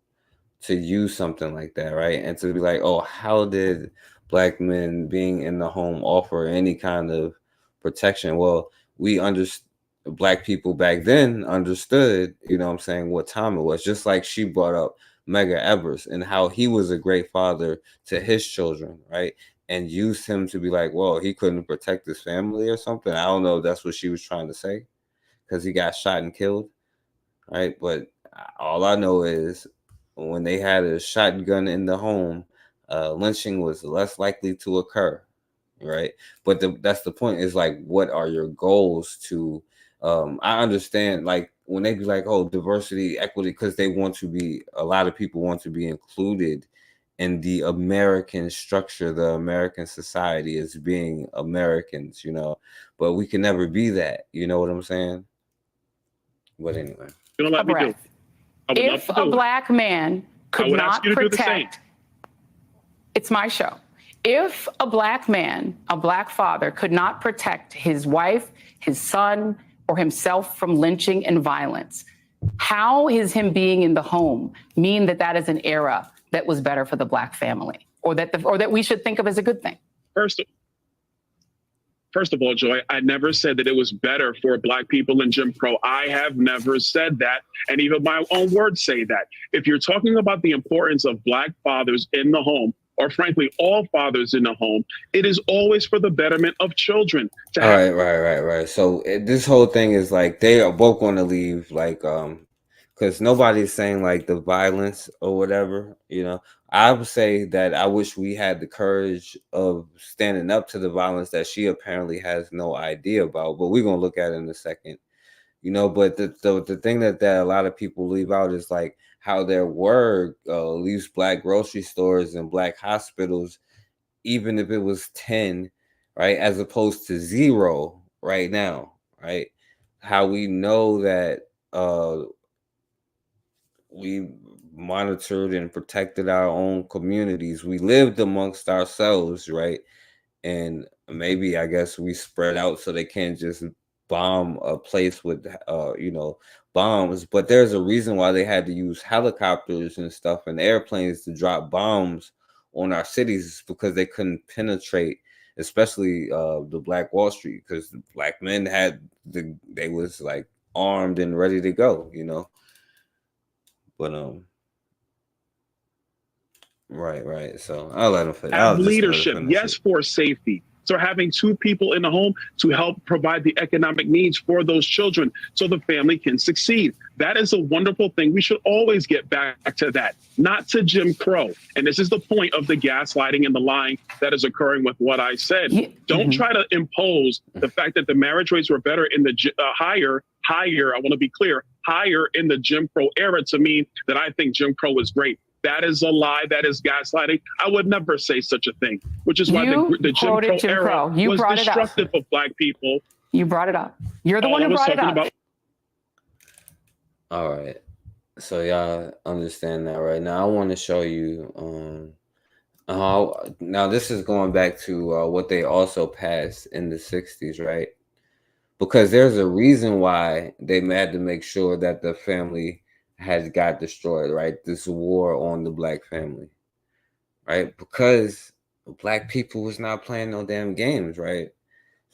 to use something like that, right? And to be like, oh, how did black men being in the home offer any kind of protection? Well, we understood. Black people back then understood, you know what I'm saying, what time it was. Just like she brought up Medgar Evers and how he was a great father to his children, right? And used him to be like, well, he couldn't protect his family or something. I don't know if that's what she was trying to say because he got shot and killed, right? But all I know is when they had a shotgun in the home, lynching was less likely to occur, right? But that's the point is like, what are your goals to I understand like when they be like, oh, diversity, equity, because they want to be, a lot of people want to be included in the American structure, the American society as being Americans, you know, but we can never be that. You know what I'm saying? But anyway. If a black man could not protect, it's my show. If a black man, a black father could not protect his wife, his son, or himself from lynching and violence, how is him being in the home mean that that is an era that was better for the black family, or that we should think of as a good thing? First of all, Joy, I never said that it was better for black people in Jim Crow. I have never said that. And even my own words say that. If you're talking about the importance of black fathers in the home, or frankly, all fathers in the home, it is always for the betterment of children. Right. So this whole thing is like, they are both going to leave like, because nobody's saying like the violence or whatever, you know. I would say that I wish we had the courage of standing up to the violence that she apparently has no idea about, but we're going to look at it in a second, you know. But the thing that a lot of people leave out is like how there were at least black grocery stores and black hospitals, even if it was 10, right, as opposed to 0 right now, right? How we know that we monitored and protected our own communities. We lived amongst ourselves, right? And maybe I guess we spread out so they can't just bomb a place with bombs. But there's a reason why they had to use helicopters and stuff and airplanes to drop bombs on our cities, because they couldn't penetrate, especially the Black Wall Street, because the black men they was like armed and ready to go, you know. But right. So I'll let him finish. Have leadership, yes, for safety. So having 2 people in the home to help provide the economic needs for those children so the family can succeed. That is a wonderful thing. We should always get back to that, not to Jim Crow. And this is the point of the gaslighting and the lying that is occurring with what I said. Don't try to impose the fact that the marriage rates were better in the higher, I want to be clear, higher in the Jim Crow era to mean that I think Jim Crow is great. That is a lie. That is gaslighting. I would never say such a thing, which is why the Jim Crow era was destructive of black people. You brought it up. You're the one who brought it up. All right. So y'all understand that right now. I want to show you Now this is going back to what they also passed in the 60s, right? Because there's a reason why they had to make sure that the family has got destroyed, right? This war on the black family, right? Because black people was not playing no damn games, right?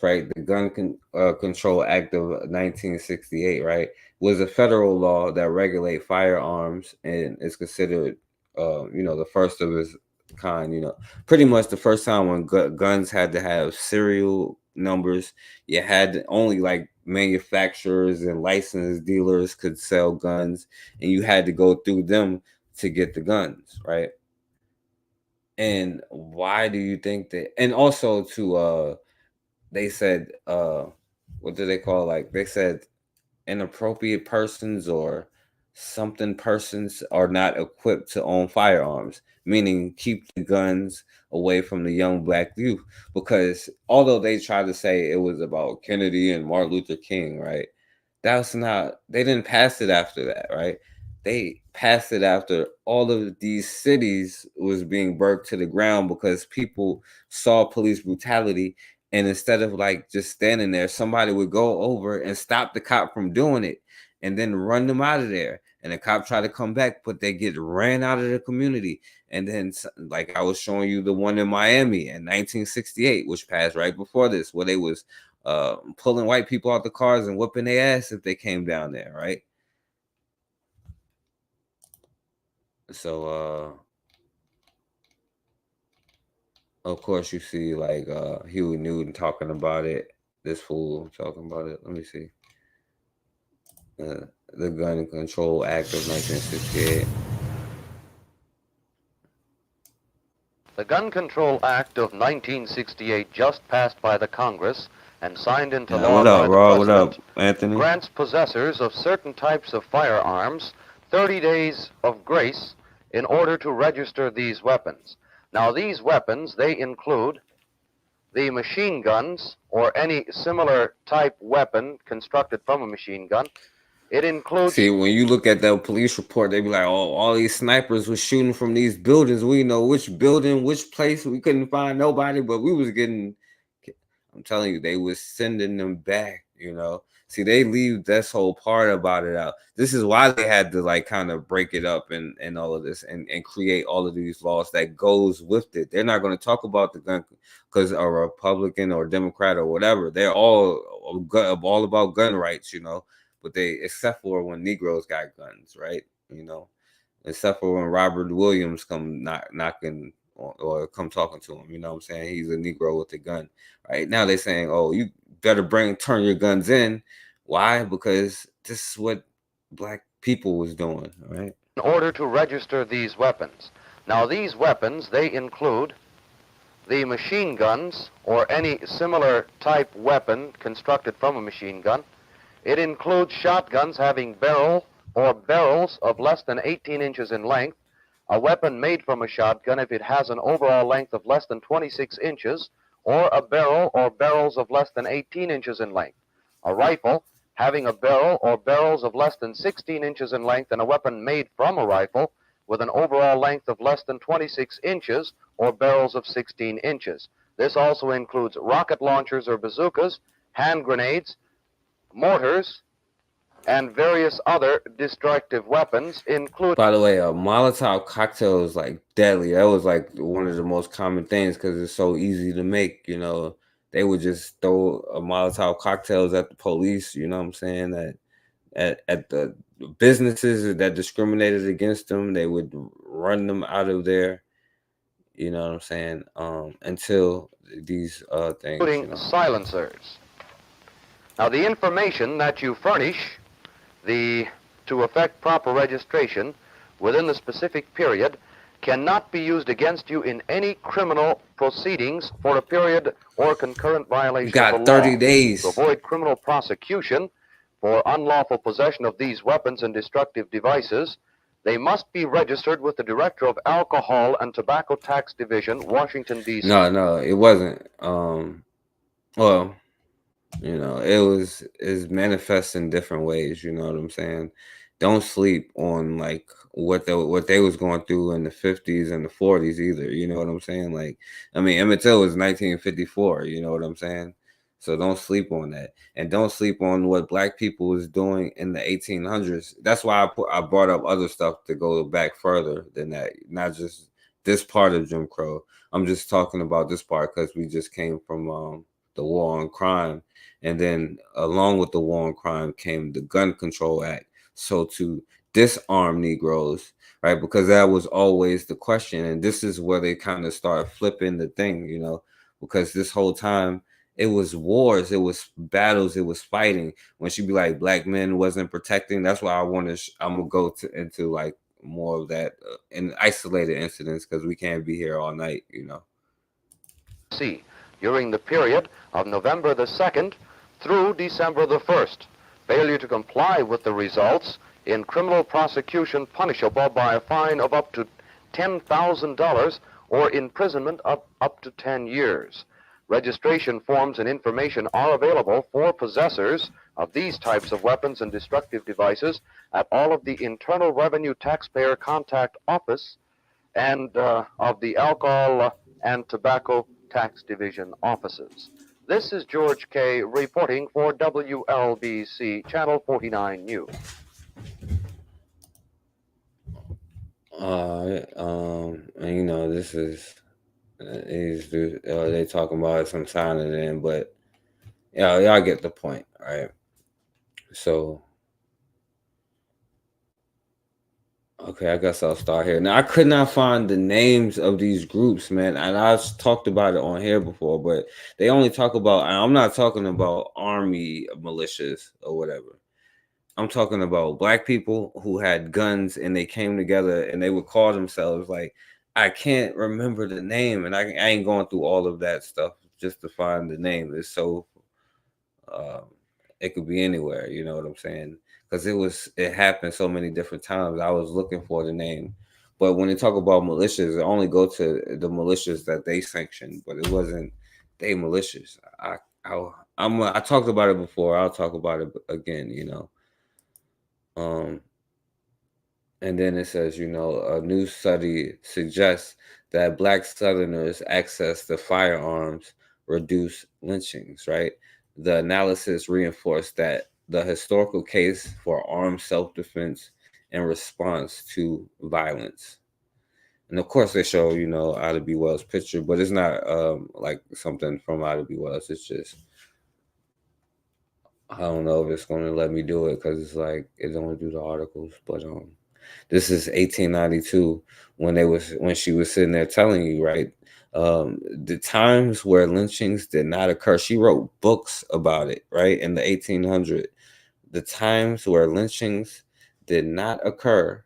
Right, the Control Act of 1968, right, was a federal law that regulate firearms and is considered, the first of its kind. Pretty much the first time when guns had to have serial numbers. You had only like manufacturers and licensed dealers could sell guns, and you had to go through them to get the guns, right? And why do you think that? And also to they said what do they call, like, they said inappropriate persons or something persons are not equipped to own firearms, meaning keep the guns away from the young black youth. Because although they tried to say it was about Kennedy and Martin Luther King, right, that's not, they didn't pass it after that, right? They passed it after all of these cities was being burnt to the ground because people saw police brutality, and instead of like just standing there, somebody would go over and stop the cop from doing it and then run them out of there. And the cop try to come back, but they get ran out of the community. And then, like I was showing you the one in Miami in 1968, which passed right before this, where they was pulling white people out the cars and whooping their ass if they came down there, right? So of course you see like Huey Newton talking about it. This fool talking about it. Let me see. The Gun Control Act of 1968. The Gun Control Act of 1968, just passed by the Congress and signed into law What up, by the Raw? What President, up, Anthony? grants possessors of certain types of firearms 30 days of grace in order to register these weapons. Now, these weapons, they include the machine guns or any similar type weapon constructed from a machine gun. It includes... See, when you look at the police report, they be like, "Oh, all these snipers was shooting from these buildings. We know which building, which place. We couldn't find nobody, but we was getting." I'm telling you, they was sending them back. See, they leave this whole part about it out. This is why they had to like kind of break it up and all of this and create all of these laws that goes with it. They're not going to talk about the gun because a Republican or Democrat or whatever. They're all about gun rights, but they, except for when Negroes got guns, right? Except for when Robert Williams come knocking or come talking to him. You know what I'm saying? He's a Negro with a gun. Right now they're saying, "Oh, you better turn your guns in." Why? Because this is what black people was doing, right? In order to register these weapons. Now, these weapons, they include the machine guns or any similar type weapon constructed from a machine gun. It includes shotguns having barrel or barrels of less than 18 inches in length, a weapon made from a shotgun if it has an overall length of less than 26 inches, or a barrel or barrels of less than 18 inches in length, a rifle having a barrel or barrels of less than 16 inches in length, and a weapon made from a rifle with an overall length of less than 26 inches or barrels of 16 inches. This also includes rocket launchers or bazookas, hand grenades, mortars, and various other destructive weapons, including... By the way, a Molotov cocktail is like deadly. That was like one of the most common things because it's so easy to make. They would just throw a Molotov cocktails at the police. You know what I'm saying? At the businesses that discriminated against them, they would run them out of there. You know what I'm saying? Until these things. Including silencers. Now, the information that you furnish to effect proper registration within the specific period cannot be used against you in any criminal proceedings for a period or concurrent violation of the 30 law. days. To avoid criminal prosecution for unlawful possession of these weapons and destructive devices, they must be registered with the Director of Alcohol and Tobacco Tax Division, Washington, D.C. No, it wasn't. Well, it is manifest in different ways. You know what I'm saying? don't sleep on like what they was going through in the 50s and the 40s either. You know what I'm saying? Like, I mean, Emmett Till was 1954. You know what I'm saying? So don't sleep on that, and don't sleep on what Black people was doing in the 1800s. That's why I brought up other stuff to go back further than that, not just this part of Jim Crow. I'm just talking about this part because we just came from the war on crime, and then along with the war on crime came the Gun Control Act. So to disarm Negroes, right? Because that was always the question, and this is where they kind of start flipping the thing, you know, because this whole time it was wars, it was battles, it was fighting. When she be like, Black men wasn't protecting, that's why I'm gonna go into like more of that in isolated incidents because we can't be here all night, you know. See, during the period of November the 2nd through December the 1st. Failure to comply with the results in criminal prosecution punishable by a fine of up to $10,000 or imprisonment of up to 10 years. Registration forms and information are available for possessors of these types of weapons and destructive devices at all of the Internal Revenue Taxpayer Contact Office and of the Alcohol and Tobacco Tax Division offices. This is George K. reporting for WLBC Channel 49 News. And you know, this is they talking about it some time and then, but yeah, y'all get the point, right? So, okay, I guess I'll start here. Now, I could not find the names of these groups, man, and I've talked about it on here before, but they only talk about. I'm not talking about army militias or whatever. I'm talking about Black people who had guns and they came together and they would call themselves like, I can't remember the name, and I ain't going through all of that stuff just to find the name. It's so it could be anywhere, you know what I'm saying? Because it happened so many different times. I was looking for the name, but when they talk about militias, it only go to the militias that they sanctioned, but it wasn't they militias. I talked about it before. I'll talk about it again, you know. And then it says, you know, a new study suggests that Black Southerners' access to firearms reduce lynchings, right? The analysis reinforced that the historical case for armed self-defense in response to violence. And of course they show, you know, Ida B. Wells' picture, but it's not like something from Ida B. Wells. It's just, I don't know if it's going to let me do it because it's like, it don't do the articles, but this is 1892 when she was sitting there telling you, right? The times where lynchings did not occur. She wrote books about it, right? In the 1800s. The times where lynchings did not occur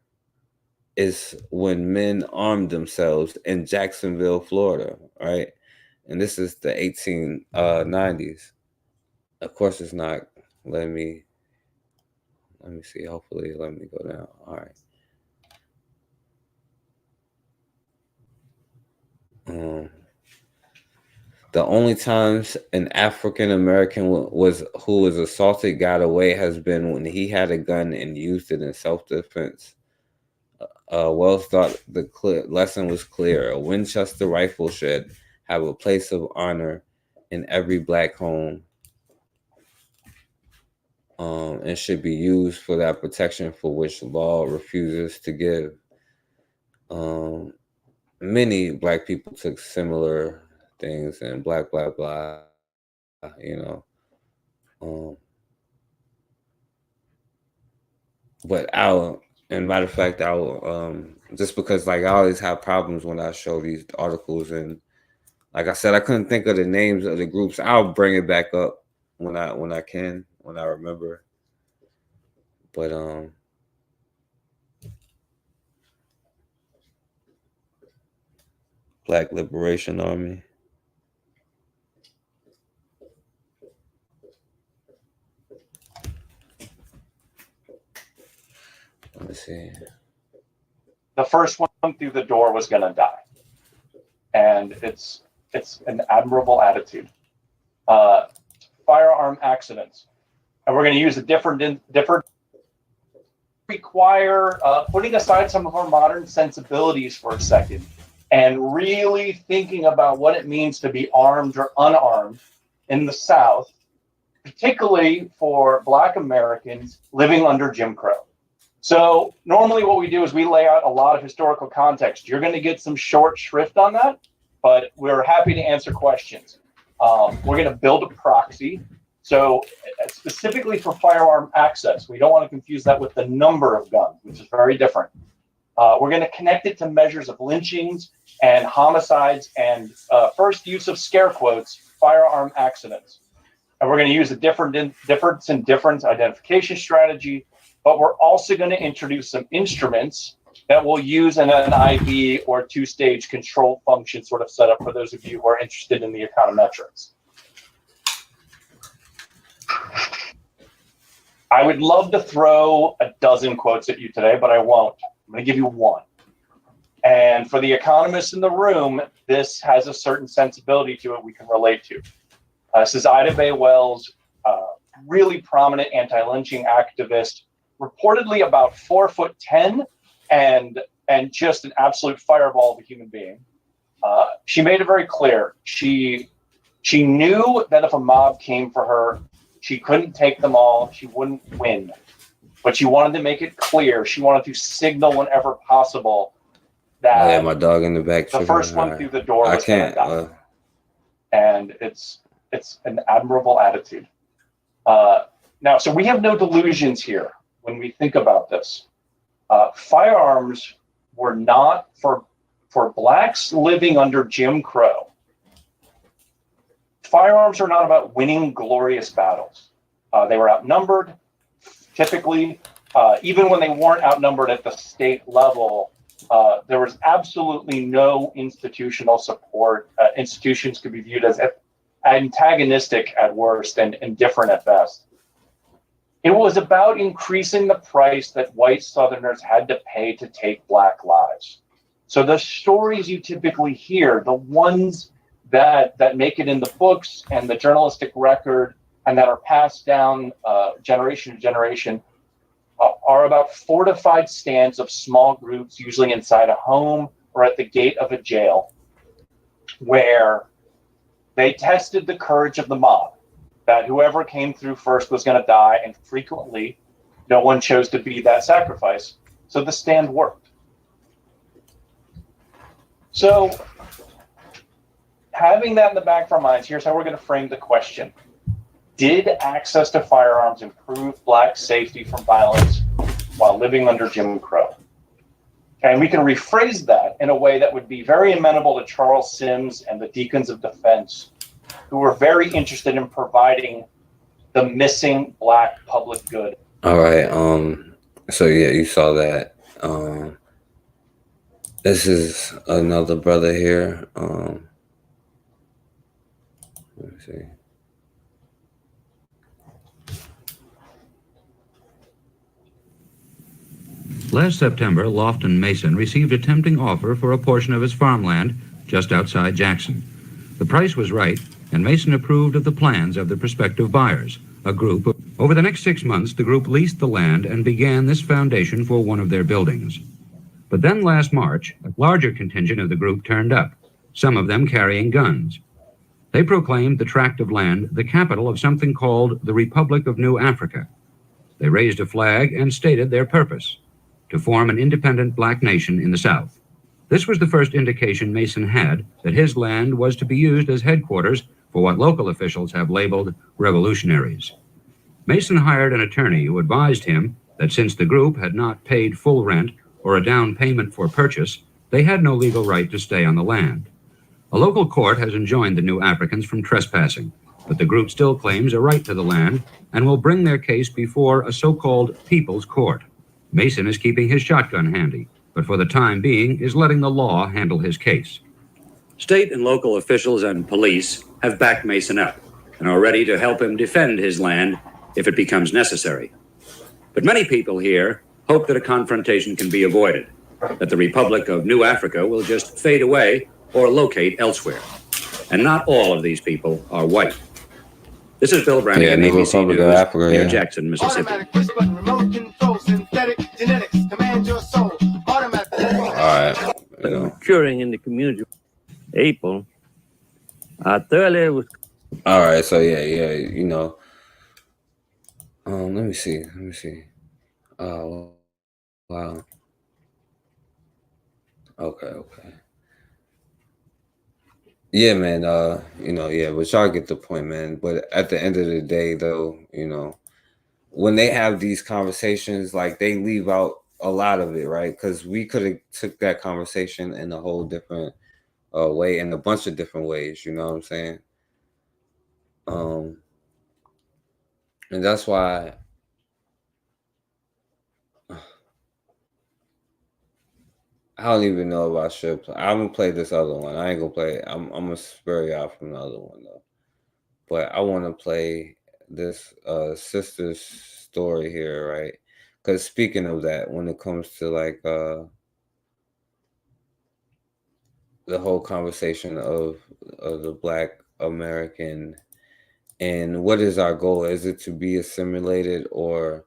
is when men armed themselves in Jacksonville, Florida, right? And this is the 1890s. Of course, it's not letting me. Let me see. Hopefully, let me go down. All right. The only times an African American who was assaulted got away has been when he had a gun and used it in self-defense. Wells thought the lesson was clear. A Winchester rifle should have a place of honor in every Black home, and should be used for that protection for which law refuses to give. Many Black people took similar things and blah, blah, you know. But and matter of fact, just because like I always have problems when I show these articles, and like I said, I couldn't think of the names of the groups. I'll bring it back up when I remember. But Black Liberation Army. Let's see. The first one through the door was going to die, and it's an admirable attitude. Firearm accidents, and we're going to use a different require putting aside some of our modern sensibilities for a second and really thinking about what it means to be armed or unarmed in the South, particularly for Black Americans living under Jim Crow. So normally what we do is we lay out a lot of historical context. You're going to get some short shrift on that, but we're happy to answer questions. We're going to build a proxy. So specifically for firearm access, we don't want to confuse that with the number of guns, which is very different. We're going to connect it to measures of lynchings and homicides and first use of scare quotes, firearm accidents. And we're going to use a difference in difference identification strategy, but we're also going to introduce some instruments that we'll use in an IV or two-stage control function sort of setup for those of you who are interested in the econometrics. I would love to throw a dozen quotes at you today, but I won't. I'm going to give you one. And for the economists in the room, this has a certain sensibility to it we can relate to. This is Ida Bay Wells, really prominent anti-lynching activist, reportedly about 4'10" and just an absolute fireball of a human being. She made it very clear. She knew that if a mob came for her, she couldn't take them all. She wouldn't win. But she wanted to make it clear. She wanted to signal whenever possible that I had my dog in the back. the first one through the door was going to die. And it's an admirable attitude. Now, so we have no delusions here when we think about this. Firearms were not for Blacks living under Jim Crow. Firearms are not about winning glorious battles. They were outnumbered, typically. Even when they weren't outnumbered at the state level, there was absolutely no institutional support. Institutions could be viewed as antagonistic at worst and indifferent at best. It was about increasing the price that white Southerners had to pay to take Black lives. So the stories you typically hear, the ones that make it in the books and the journalistic record and that are passed down generation to generation are about fortified stands of small groups, usually inside a home or at the gate of a jail, where they tested the courage of the mob, that whoever came through first was going to die, and frequently no one chose to be that sacrifice. So the stand worked. So having that in the back of our minds, here's how we're going to frame the question. Did access to firearms improve Black safety from violence while living under Jim Crow? And we can rephrase that in a way that would be very amenable to Charles Sims and the Deacons of Defense, who were very interested in providing the missing Black public good. All right. So yeah, you saw that. This is another brother here. Let me see. Last September, Lofton Mason received a tempting offer for a portion of his farmland just outside Jackson. The price was right, and Mason approved of the plans of the prospective buyers, a group of... Over the next 6 months, the group leased the land and began this foundation for one of their buildings. But then last March, a larger contingent of the group turned up, some of them carrying guns. They proclaimed the tract of land the capital of something called the Republic of New Africa. They raised a flag and stated their purpose: to form an independent Black nation in the South. This was the first indication Mason had that his land was to be used as headquarters for what local officials have labeled revolutionaries. Mason hired an attorney who advised him that since the group had not paid full rent or a down payment for purchase, they had no legal right to stay on the land. A local court has enjoined the New Africans from trespassing, but the group still claims a right to the land and will bring their case before a so-called People's Court. Mason is keeping his shotgun handy, but for the time being is letting the law handle his case. State and local officials and police have backed Mason up and are ready to help him defend his land if it becomes necessary. But many people here hope that a confrontation can be avoided, that the Republic of New Africa will just fade away or locate elsewhere. And not all of these people are white. This is Bill Brandy, New ABC Republic News, of Africa, near yeah. Jackson, Mississippi. Automatic push button, remote control, synthetic, genetic. right. Maturing in the community. April. Thoroughly was. All right. So yeah. You know. Let me see. Oh, wow. Okay. Yeah, man. You know, yeah, but y'all get the point, man. But at the end of the day, though, you know, when they have these conversations, like they leave out a lot of it, right? Because we could have took that conversation in a whole different way, in a bunch of different ways. You know what I'm saying? And that's why I don't even know if I should play. I'm gonna play this other one. I ain't gonna play it. I'm gonna spare y'all from the other one though. But I want to play this sister's story here, right? Because speaking of that, when it comes to like the whole conversation of the Black American and what is our goal? Is it to be assimilated or,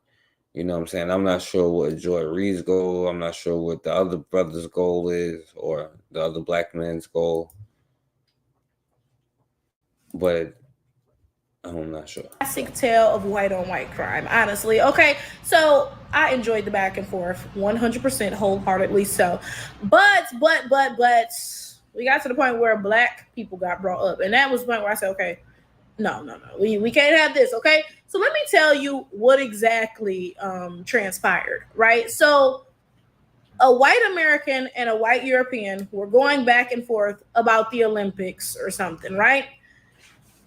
you know what I'm saying? I'm not sure what Joy Reid's goal. I'm not sure what the other brother's goal is or the other black man's goal. But I'm not sure. Classic tale of white on white crime, honestly. Okay, so I enjoyed the back and forth 100% wholeheartedly so. But we got to the point where black people got brought up. And that was the point where I said, okay, no. We can't have this, okay? So let me tell you what exactly transpired, right? So a white American and a white European were going back and forth about the Olympics or something, right?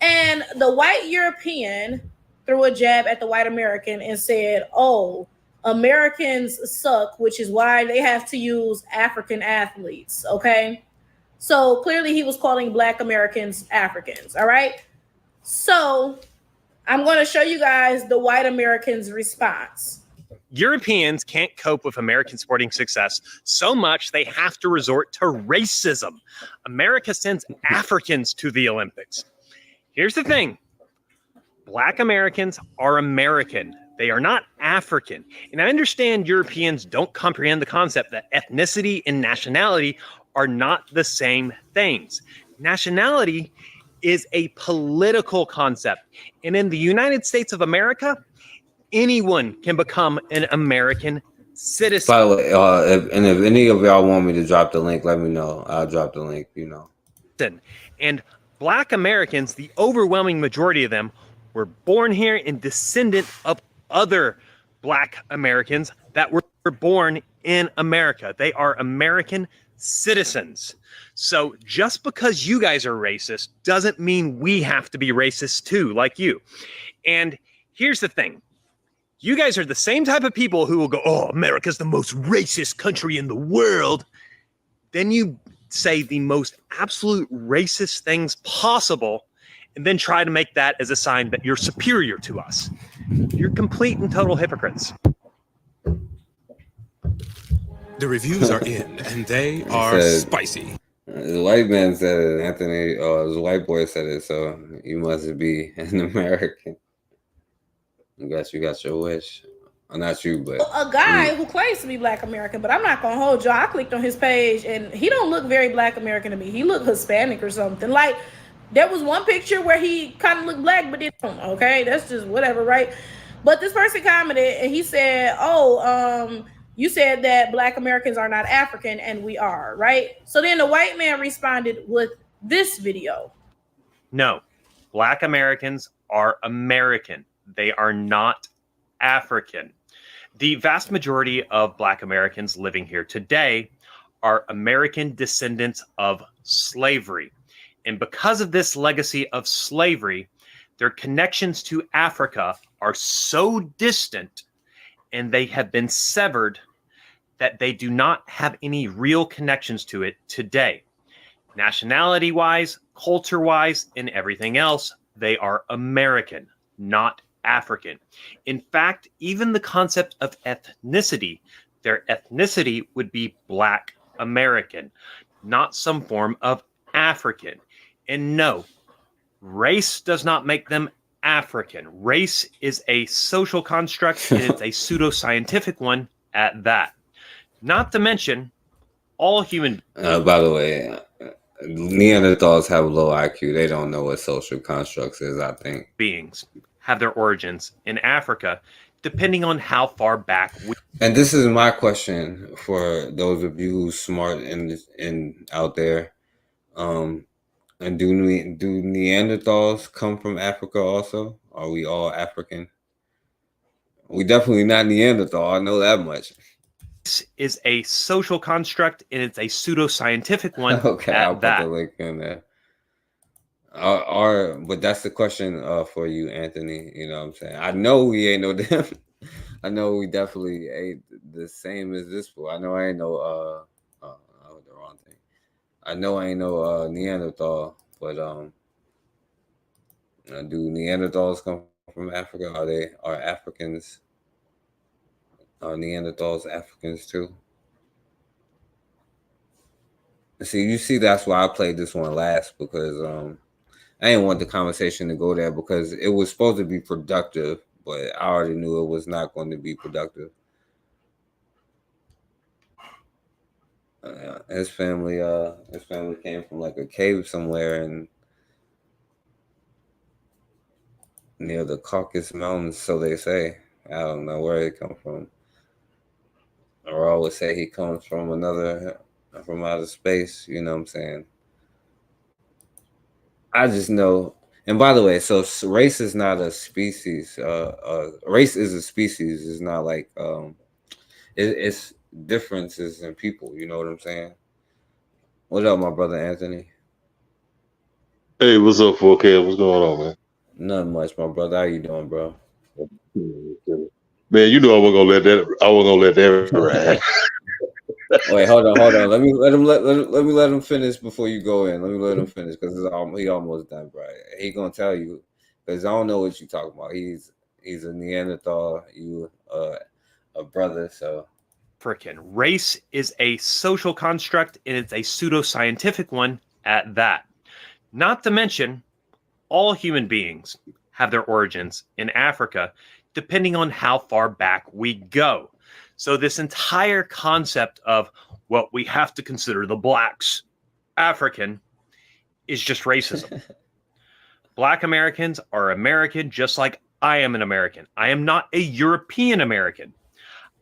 And the white European threw a jab at the white American and said, oh, Americans suck, which is why they have to use African athletes, okay? So clearly he was calling Black Americans Africans, all right? So I'm going to show you guys the white Americans' response. Europeans can't cope with American sporting success so much they have to resort to racism. America sends Africans to the Olympics. Here's the thing. Black Americans are American. They are not African. And I understand Europeans don't comprehend the concept that ethnicity and nationality are not the same things. Nationality is a political concept. And in the United States of America, anyone can become an American citizen. By the way, if any of y'all want me to drop the link, let me know. I'll drop the link, you know. And Black Americans, the overwhelming majority of them, were born here and descendant of other Black Americans that were born in America. They are American citizens. So just because you guys are racist doesn't mean we have to be racist too, like you. And here's the thing. You guys are the same type of people who will go, oh, America's the most racist country in the world. Then you say the most absolute racist things possible and then try to make that as a sign that you're superior to us. You're complete and total hypocrites. The reviews are in, and they are spicy. The white man said it, Anthony, the white boy said it, so you must be an American. You got your wish. Not you, but a guy who claims to be Black American, but I'm not gonna hold y'all. I clicked on his page and he don't look very Black American to me. He looked Hispanic or something. Like there was one picture where he kind of looked black, but it don't. Okay, that's just whatever, right? But this person commented and he said, "Oh, you said that Black Americans are not African, and we are, right?" So then the white man responded with this video. No, Black Americans are American. They are not African. The vast majority of Black Americans living here today are American descendants of slavery. And because of this legacy of slavery, their connections to Africa are so distant and they have been severed that they do not have any real connections to it today. Nationality-wise, culture-wise, and everything else, they are American, not African. In fact, even the concept of ethnicity, their ethnicity would be Black American, not some form of African. And no, race does not make them African. Race is a social construct and it's a pseudoscientific one at that. Not to mention all human. By the way, Neanderthals have a low IQ. They don't know what social constructs is, I think. Beings have their origins in Africa, depending on how far back we. And this is my question for those of you who's smart and out there. And do Neanderthals come from Africa also? Are we all African? We definitely not Neanderthal. I know that much. This is a social construct, and it's a pseudoscientific one. Okay, I'll put the link in there. But that's the question for you, Anthony. You know what I'm saying? I know we ain't no damn. I know we definitely ain't the same as this fool. I know I ain't no the wrong thing. I know I ain't no Neanderthal, but do Neanderthals come from Africa? Are Africans? Are Neanderthals Africans too? See, that's why I played this one last, because I didn't want the conversation to go there because it was supposed to be productive, but I already knew it was not going to be productive. His family came from like a cave somewhere near the Caucasus Mountains, so they say. I don't know where he come from. Or I would say he comes from from outer space, you know what I'm saying? I just know. And by the way, so race is not a species. Race is a species. It's not like it's differences in people. You know what I'm saying? What up, my brother Anthony? Hey, what's up, 4K? What's going on, man? Nothing much, my brother. How you doing, bro? Man, you know I wasn't gonna let that ride. Wait, hold on. Let me let him finish before you go in. Let me let him finish because he almost done, bro. He gonna tell you because I don't know what you talking about. He's a Neanderthal. You a brother, so. Frickin' race is a social construct, and it's a pseudoscientific one at that. Not to mention, all human beings have their origins in Africa, depending on how far back we go. So this entire concept of, well, we have to consider the blacks African is just racism. Black Americans are American just like I am an American. I am not a European American.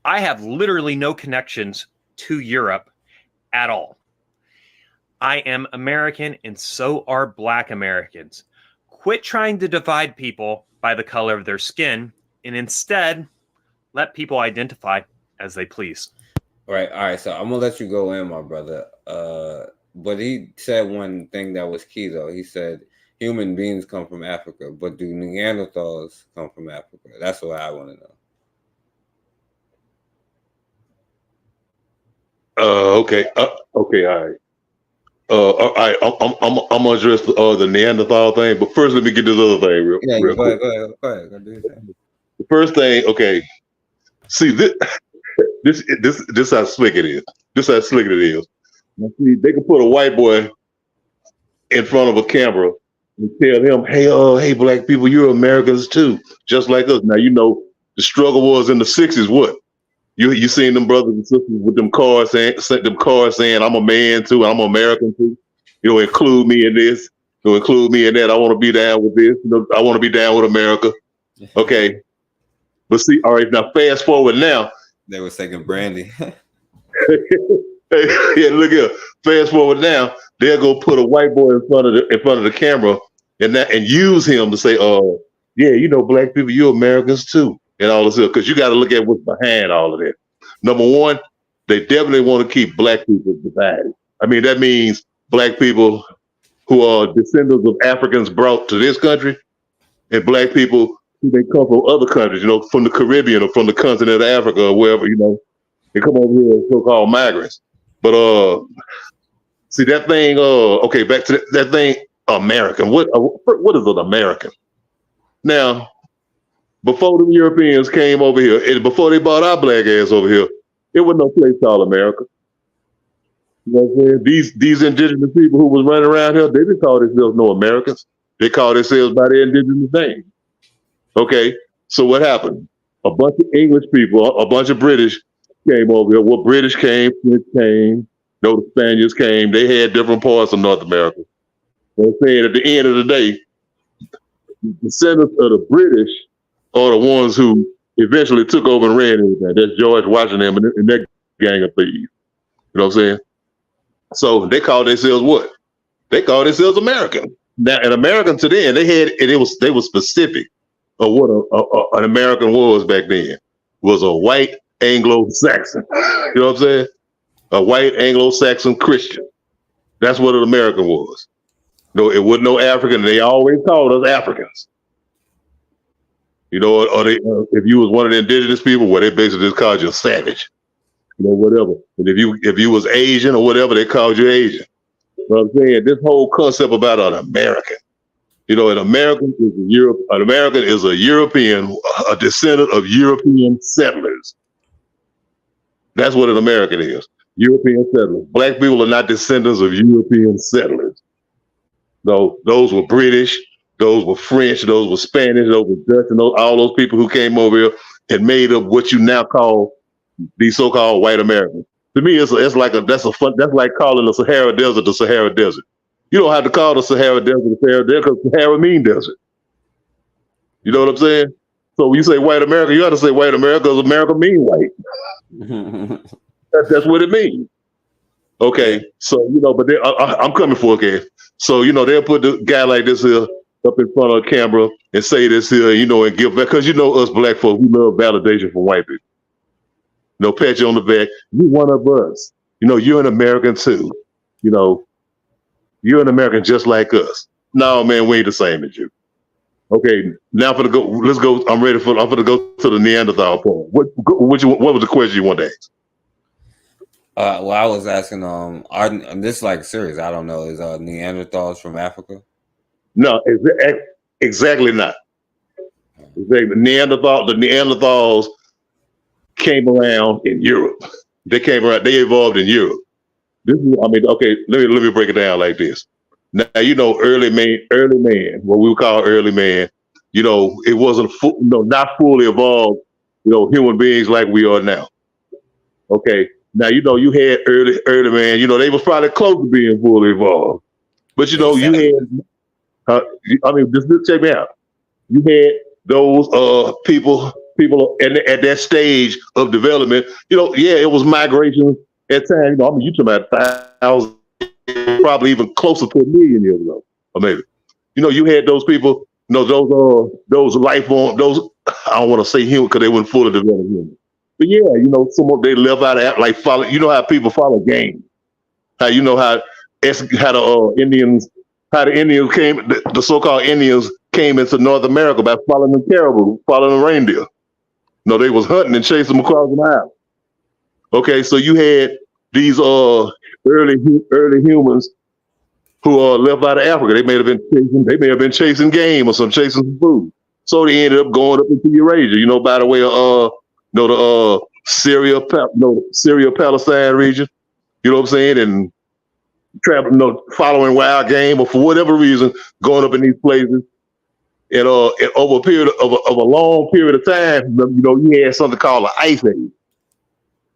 I have literally no connections to Europe at all. I am American, and so are Black Americans. Quit trying to divide people by the color of their skin, and instead let people identify as they please. Right. All right. So I'm gonna let you go in, my brother. But he said one thing that was key, though. He said human beings come from Africa, but do Neanderthals come from Africa? That's what I want to know. Okay. Okay. All right. All right. I'm gonna address the Neanderthal thing, but first let me get this other thing real quick. Go ahead. Go do your thing. The first thing, okay. See this how slick it is. This how slick it is. Now, see, they can put a white boy in front of a camera and tell him, hey, black people, you're Americans too, just like us. Now you know the struggle was in the '60s. What? You seen them brothers and sisters with them cards saying I'm a man too, I'm American too. You know, include me in this. You know, include me in that. I want to be down with this. You know, I want to be down with America. Okay. But see, all right, now fast forward now. They were taking brandy. Yeah, look here. Fast forward now, they'll go put a white boy in front of the camera and use him to say, yeah, you know, black people, you're Americans too. And all this stuff, because you got to look at what's behind all of that. Number one, they definitely want to keep black people divided. I mean, that means black people who are descendants of Africans brought to this country, and black people who they come from other countries, you know, from the Caribbean or from the continent of Africa or wherever, you know, they come over here as so-called migrants. But see that thing. Okay, back to that thing. American. What is an American? Now, before the Europeans came over here, and before they brought our black ass over here, it was no place called America. You know what I'm saying? These indigenous people who was running around here, they didn't call themselves no Americans. They called themselves by their indigenous name. Okay, so what happened? A bunch of English people, a bunch of British, came over here. Well, British came, French came, the Spaniards came. They had different parts of North America. They're saying at the end of the day, the descendants of the British are the ones who eventually took over and ran everything. That's George Washington and that gang of thieves. You know what I'm saying? So they called themselves what? They called themselves American. Now, an American to them, they were specific of what an American was back then. Was a white Anglo-Saxon. You know what I'm saying? A white Anglo-Saxon Christian. That's what an American was. No, it wasn't no African. They always called us Africans. You know, or they, if you was one of the indigenous people, well, they basically just called you a savage. You know, whatever. And if you was Asian or whatever, they called you Asian. You know what I'm saying? This whole concept about an American. You know, an American is a European, a descendant of European settlers. That's what an American is. European settlers. Black people are not descendants of European settlers. No, those were British, those were French, those were Spanish, those were Dutch, and all those people who came over here and made up what you now call these so-called white Americans. To me, that's like calling the Sahara Desert the Sahara Desert. You don't have to call the Sahara Desert the Sahara Desert because Sahara mean desert. You know what I'm saying? So when you say white America, you got to say white America because America mean white. That's what it means. Okay, so but I'm coming for it, okay. So they'll put the guy like this here up in front of a camera and say this here, and give back because us black folks, we love validation from white people. Pat you on the back. You one of us. You're an American too. You're an American just like us. No, man, we ain't the same as you. Okay, now let's go. I'm going to go to the Neanderthal part. What was the question you want to ask? Well, I was asking, this is like serious. I don't know. Is Neanderthals from Africa? No, exactly not. The Neanderthals came around in Europe. They came around. They evolved in Europe. Okay. Let me break it down like this. Now, early man, what we would call early man. It wasn't not fully evolved. Human beings like we are now. Okay. Now, you had early man, they was probably close to being fully evolved. But, you had, just check me out. You had those people at that stage of development, it was migration at times. You talking about 1,000, probably even closer to 1 million years ago, or maybe. You had those people, those life form, those, I don't want to say human because they weren't fully developed human. But yeah, some of they live out of like follow. How people follow game. How how the Indians came, the so-called Indians came into North America by following the caribou, following the reindeer. They was hunting and chasing them across the island. Okay, so you had these early humans who left out of Africa. They may have been chasing game or chasing some food. So they ended up going up into Eurasia. By the way of the Syria, Palestine region. You know what I'm saying? And traveling, following wild game, or for whatever reason, going up in these places. And over a period of a long period of time, you had something called the Ice Age.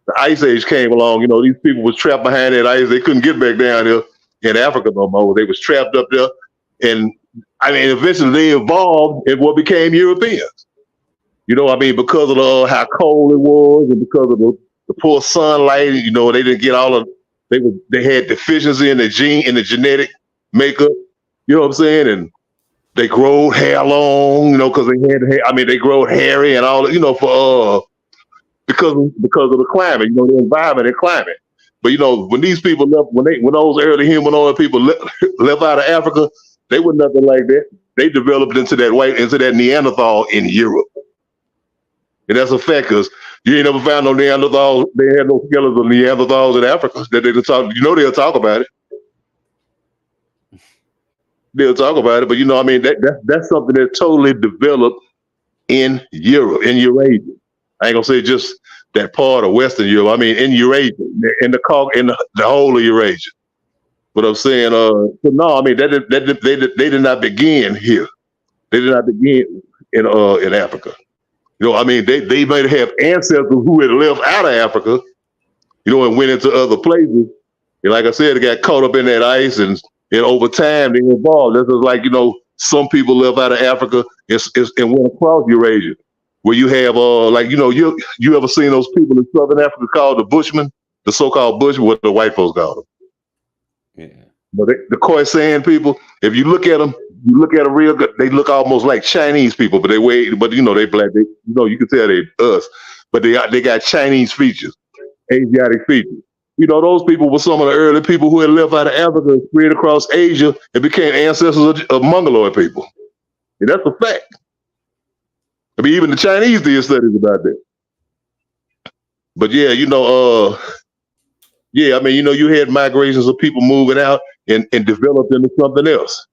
The Ice Age came along. These people was trapped behind that ice. They couldn't get back down there in Africa no more. They was trapped up there, and eventually they evolved in what became Europeans. Because of how cold it was, and because of the poor sunlight, they didn't get they had deficiency in the genetic makeup. You know what I'm saying? And they growed hair long, because they had hair. They growed hairy and all, for because of the climate, the environment and climate. But when these people left, when those early humanoid people left out of Africa, they were nothing like that. They developed into that Neanderthal in Europe. And that's a fact, because you ain't never found no Neanderthals. They had no skeletons of Neanderthals in Africa that they could talk. They'll talk about it. They'll talk about it, but that's something that totally developed in Europe, in Eurasia. I ain't gonna say just that part of Western Europe. In Eurasia, in the whole of Eurasia. But I'm saying, they did not begin here. They did not begin in Africa. You know, I mean, they might have ancestors who had left out of Africa, you know, and went into other places. And like I said, they got caught up in that ice, and over time they evolved. This is like, you know, some people left out of Africa and went across Eurasia, where you have like, you know, you ever seen those people in Southern Africa called the Bushmen, the so-called Bushmen, what the white folks call them. Yeah. But the Khoisan people, if you look at them real good, they look almost like Chinese people, but you know, they black. You know, you can tell they us, but they got Chinese features, Asiatic features. You know, those people were some of the early people who had left out of Africa and spread across Asia and became ancestors of Mongoloid people. And that's a fact. I mean, even the Chinese did studies about that. But yeah, you know, yeah, I mean, you know, you had migrations of people moving out and developed into something else.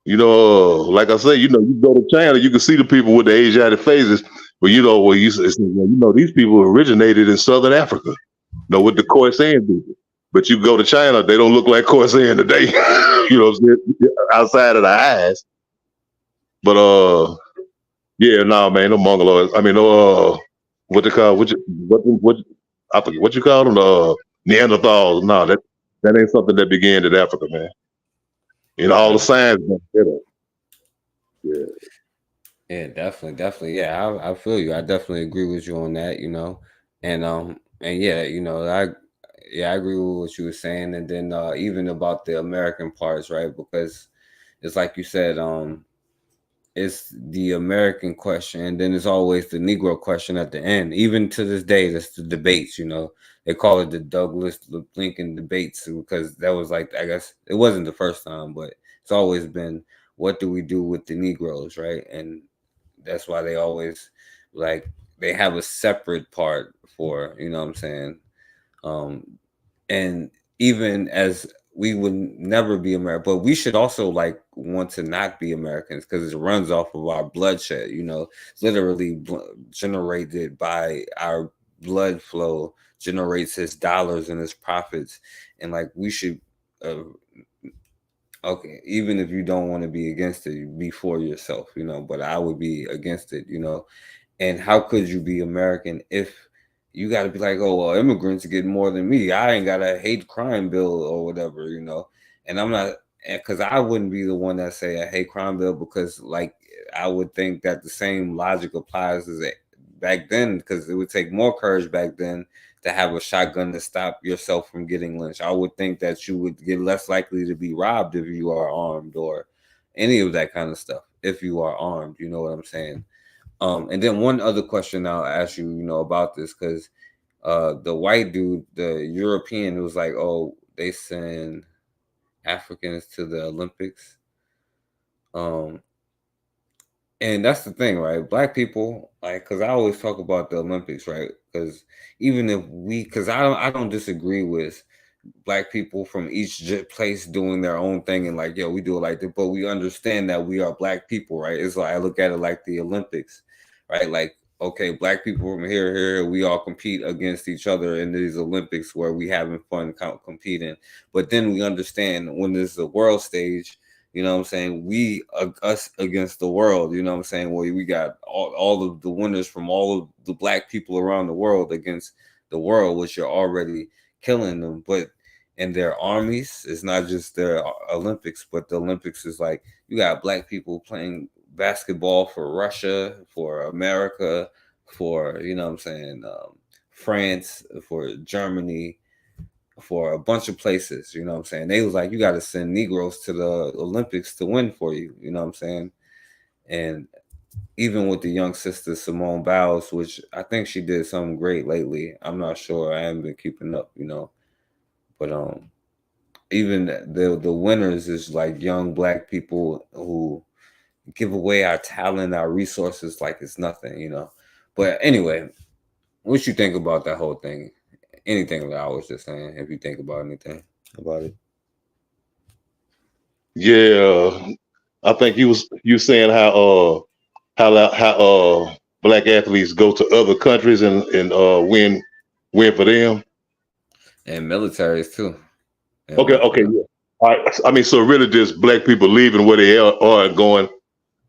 You know, like I say, you know, you go to China, you can see the people with the Asiatic faces, but you know, you know, these people originated in Southern Africa, you know, with the Khoisan people. But you go to China, they don't look like Khoisan today, you know, outside of the eyes. But yeah, nah, man, no Mongoloids. I mean, what they call what I forget what you call them, Neanderthals. No, that ain't something that began in Africa, man. You know, all the signs. Yeah. Yeah, definitely. Yeah, I feel you. I definitely agree with you on that, you know. And yeah, you know, I agree with what you were saying. And then even about the American parts, right? Because it's like you said, it's the American question, and then it's always the Negro question at the end. Even to this day, that's the debates, you know. They call it the Douglas Lincoln debates because that was like, I guess it wasn't the first time, but it's always been, what do we do with the Negroes, right? And that's why they always, like, they have a separate part for, you know what I'm saying? And even as we would never be American, but we should also like want to not be Americans because it runs off of our bloodshed, you know. It's literally generated by our blood flow, generates his dollars and his profits. And like, we should, okay, even if you don't want to be against it, be for yourself, you know, but I would be against it, you know. And how could you be American if you got to be like, oh, well, immigrants get more than me. I ain't got a hate crime bill or whatever, you know. And I'm not, because I wouldn't be the one that say a hate crime bill, because like, I would think that the same logic applies as back then, because it would take more courage back then to have a shotgun to stop yourself from getting lynched. I would think that you would get less likely to be robbed if you are armed, or any of that kind of stuff if you are armed. You know what I'm saying? And then one other question I'll ask you, you know, about this, because the white dude, the European, was like, oh, they send Africans to the Olympics. And that's the thing, right? Black people, like, because I always talk about the Olympics, right? Because even if because I don't disagree with Black people from each place doing their own thing and like, yo, we do it like that, but we understand that we are Black people, right? It's like, I look at it like the Olympics, right? Like, okay, Black people from here, we all compete against each other in these Olympics where we having fun competing. But then we understand when there's a world stage, you know what I'm saying, us against the world, you know what I'm saying, where we got all of the winners from all of the Black people around the world against the world, which are already killing them. But in their armies, it's not just their Olympics, but the Olympics is like, you got Black people playing basketball for Russia, for America, for, you know what I'm saying, France, for Germany, for a bunch of places, you know what I'm saying. They was like, you got to send Negroes to the Olympics to win for you, you know what I'm saying. And even with the young sister Simone Biles, which I think she did something great lately. I'm not sure, I haven't been keeping up, you know. But even the winners is like young Black people who give away our talent, our resources like it's nothing, you know. But anyway, what you think about that whole thing? Anything that I was just saying, if you think about anything about it. Yeah, I think you saying how Black athletes go to other countries and win for them, and militaries too. Yeah, okay, yeah. All right. I mean, so really, just Black people leaving where they are and going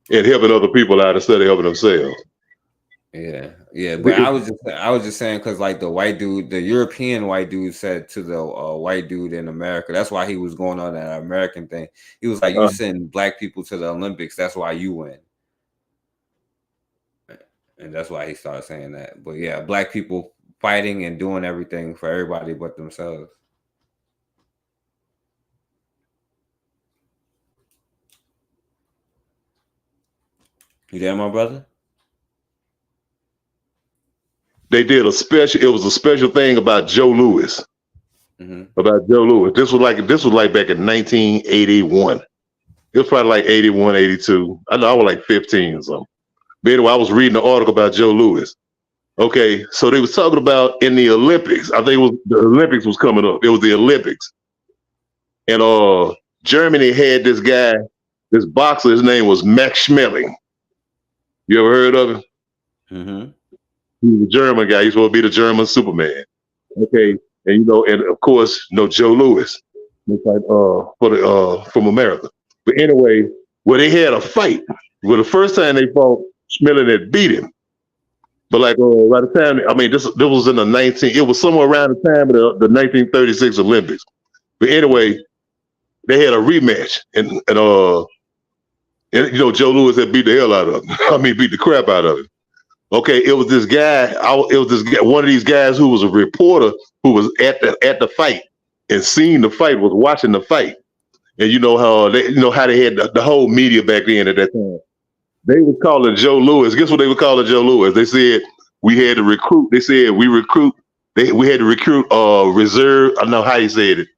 and helping other people out instead of helping themselves. Yeah, but I was just saying because like the white dude, the European white dude said to the white dude in America, that's why he was going on that American thing. He was like, "You send black people to the Olympics, that's why you win," and that's why he started saying that. But yeah, black people fighting and doing everything for everybody but themselves. You there, my brother? They did a special. It was a special thing about Joe Louis. About Joe Louis. This was like back in 1981. It was probably like 81, 82. I know I was like 15 or something. But anyway, I was reading an article about Joe Louis. Okay, so they was talking about in the Olympics. I think it was the Olympics was coming up. It was the Olympics, and Germany had this guy, this boxer. His name was Max Schmeling. You ever heard of him? He was a German guy. He's supposed to be the German Superman. Okay, and of course, Joe Louis, from America. But anyway, they had a fight. Well, the first time they fought, Schmeling had beat him. But like by the time, this was in it was somewhere around the time of the 1936 Olympics. But anyway, they had a rematch, and Joe Louis had beat the hell out of him. Beat the crap out of him. Okay, it was this guy. One of these guys who was a reporter who was at the fight and seen the fight, was watching the fight. And you know how they had the whole media back then at that time. They would call it Joe Louis. Guess what they would call it Joe Louis? They said we had to recruit. They said we had to recruit reserve. I don't know how he said it.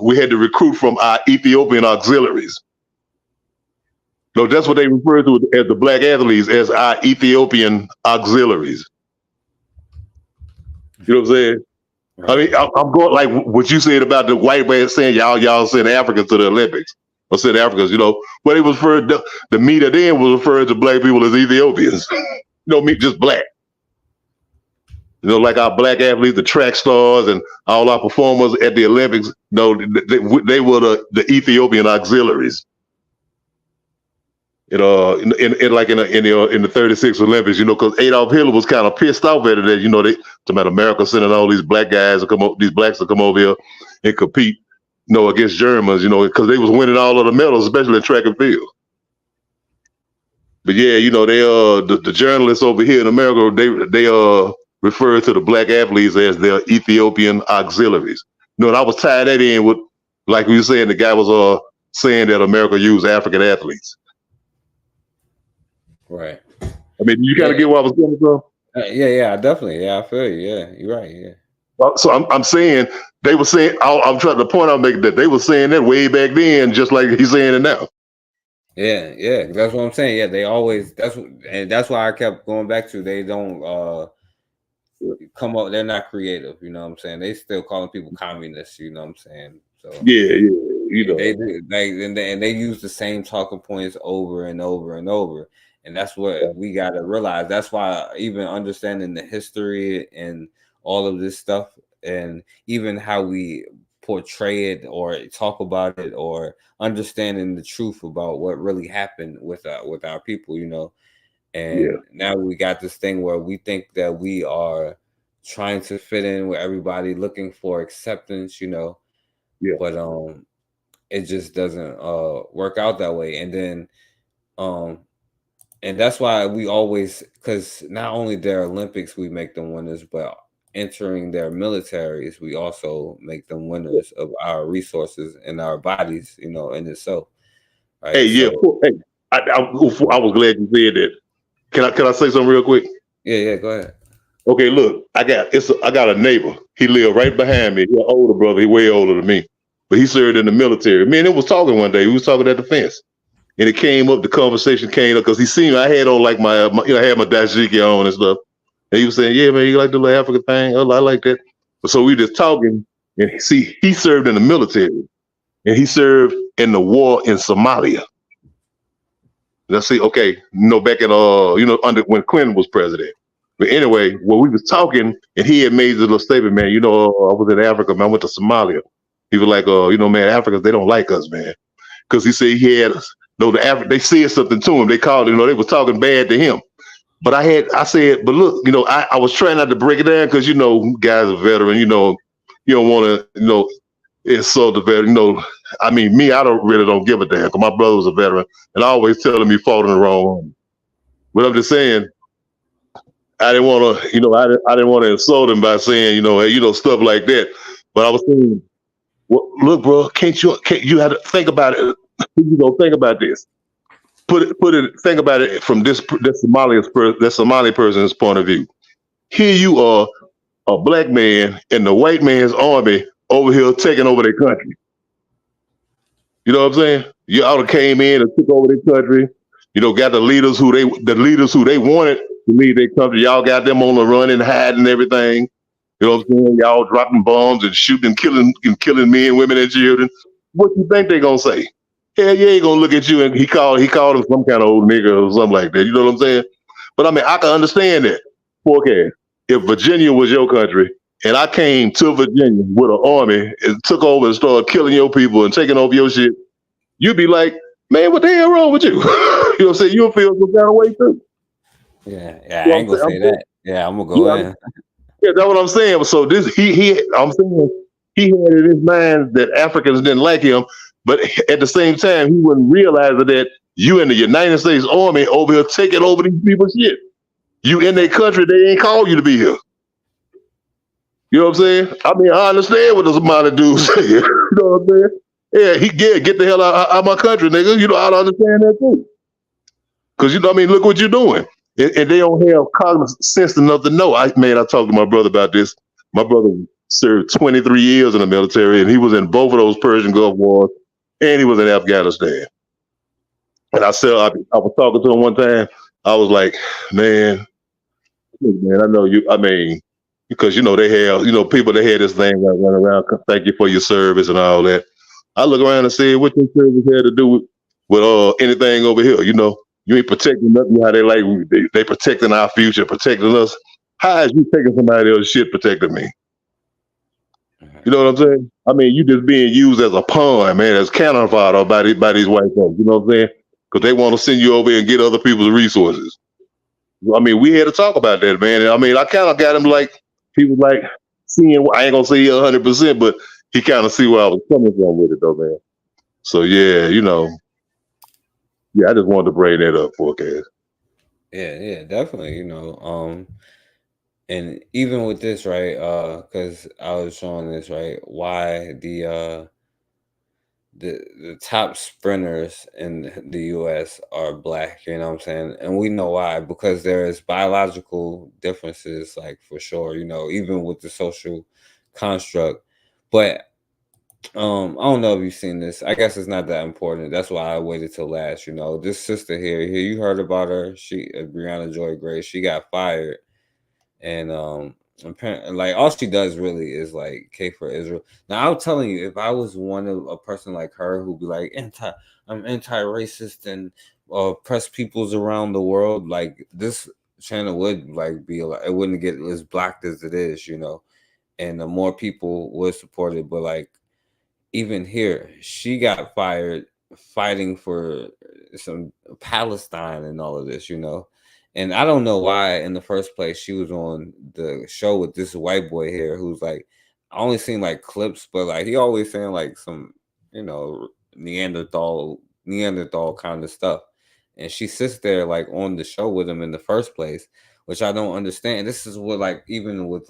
We had to recruit from our Ethiopian auxiliaries. No, that's what they refer to as the black athletes, as our Ethiopian auxiliaries. You know what I'm saying? Right. I'm going like what you said about the white man saying y'all send Africans to the Olympics. Or send Africans, but it was the media then was referring to black people as Ethiopians. Just black. Like our black athletes, the track stars, and all our performers at the Olympics. They were the Ethiopian auxiliaries. In the 36 Olympics, because Adolf Hitler was kind of pissed off at it that they talking about America sending all these black guys these blacks to come over here and compete. Against Germans, because they was winning all of the medals, especially in track and field. But yeah, the journalists over here in America, they refer to the black athletes as their Ethiopian auxiliaries. And I was tied that in with, like we were saying, the guy was saying that America used African athletes. Right. You kind of get where I was coming from. Yeah, definitely. Yeah, I feel you. Yeah, you're right. Yeah. So I'm saying they were saying I'm trying to point out that they were saying that way back then, just like he's saying it now. Yeah, that's what I'm saying. Yeah, they always that's why I kept going back to they don't come up. They're not creative. You know what I'm saying? They still calling people communists. You know what I'm saying? So yeah, they do. And they use the same talking points over and over and over. And that's what we got to realize. That's why even understanding the history and all of this stuff, and even how we portray it or talk about it, or understanding the truth about what really happened with our people, and now we got this thing where we think that we are trying to fit in with everybody, looking for acceptance, but it just doesn't work out that way. And then and that's why we always, because not only their Olympics we make them winners, but entering their militaries, we also make them winners of our resources and our bodies, in itself. Right? Hey, I was glad you said that. Can I say something real quick? Yeah, go ahead. Okay, look, I got a neighbor. He lived right behind me. He's an older brother. He's way older than me, but he served in the military. Me and him was talking one day. We was talking at the fence, and it came up. The conversation came up because he seen I had on like my I had my dashiki on and stuff. And he was saying, "Yeah, man, you like the little African thing? Oh, I like that." So we just talking, and he served in the military, and he served in the war in Somalia. Let's see, okay, back in under when Clinton was president. But anyway, we was talking, and he had made this little statement, man. I was in Africa, man. I went to Somalia. He was like, man, Africans, they don't like us, man, because he said he had they said something to him. They called, they was talking bad to him. But I said, but look, I was trying not to break it down because, guys are veteran, you don't want to, insult the veteran. I mean, me, I don't give a damn because my brother was a veteran and always telling me fought in the wrong army. But I'm just saying, I didn't want to, I didn't want to insult him by saying, hey, stuff like that. But I was saying, well, look, bro, can't you have to think about it? You gonna think about this? Think about it from this Somali person's point of view. Here you are, a black man in the white man's army over here taking over their country. You know what I'm saying? You ought to came in and took over their country. Got the leaders who they wanted to lead their country. Y'all got them on the run and hiding and everything. You know what I'm saying? Y'all dropping bombs and shooting, killing men, women, and children. What you think they gonna say? Hell yeah, he gonna look at you and he called him some kind of old nigga or something like that. You know what I'm saying? But I mean, I can understand that. Okay, if Virginia was your country and I came to Virginia with an army and took over and started killing your people and taking over your shit, you'd be like, man, what the hell wrong with you? You know what I'm saying? You'll feel some kind of way too. Yeah, I ain't gonna say that. Yeah, I'm gonna go in. Yeah, that's what I'm saying. So I'm saying he had in his mind that Africans didn't like him, but at the same time, he wouldn't realize that you in the United States Army over here taking over these people's shit. You in their country, they ain't called you to be here. You know what I'm saying? I mean, I understand what the Somali dude saying. You know what I'm saying? Yeah, get the hell out of my country, nigga. I understand that too. Because look what you're doing. And they don't have cognizant sense enough to know. I talked to my brother about this. My brother served 23 years in the military, and he was in both of those Persian Gulf Wars, and he was in Afghanistan. And I was talking to him one time. I was like, man, I know you. I mean, because they have, people that had this thing like run around, thank you for your service and all that. I look around and say, what your service had to do with anything over here? You ain't protecting nothing. How they protecting our future, protecting us. How is you taking somebody else's shit protecting me? You know what I'm saying? I mean, you just being used as a pawn, man, as cannon fodder by these white folks. You know what I'm saying? Because they want to send you over here and get other people's resources. I mean, we had to talk about that, man. I mean, I kind of got him people seeing. I ain't gonna say 100%, but he kind of see where I was coming from with it, though, man. So yeah, I just wanted to bring that up, forecast. Yeah, definitely. And even with this, right? Because I was showing this, right? Why the top sprinters in the U.S. are black. You know what I'm saying? And we know why, because there's biological differences, like for sure. Even with the social construct, but. I don't know if you've seen this. I guess it's not that important. That's why I waited till last. This sister here, you heard about her. She, Brianna Joy Gray, she got fired, and apparently, like all she does really is like K for Israel. Now I'm telling you, if I was a person like her who'd be like I'm anti-racist and oppress peoples around the world, like this channel would be like it wouldn't get as blocked as it is, and the more people would support it, but even here, she got fired fighting for some Palestine and all of this, And I don't know why in the first place she was on the show with this white boy here who's I only seen clips, but he always saying some, Neanderthal kind of stuff. And she sits there on the show with him in the first place, which I don't understand. This is what even with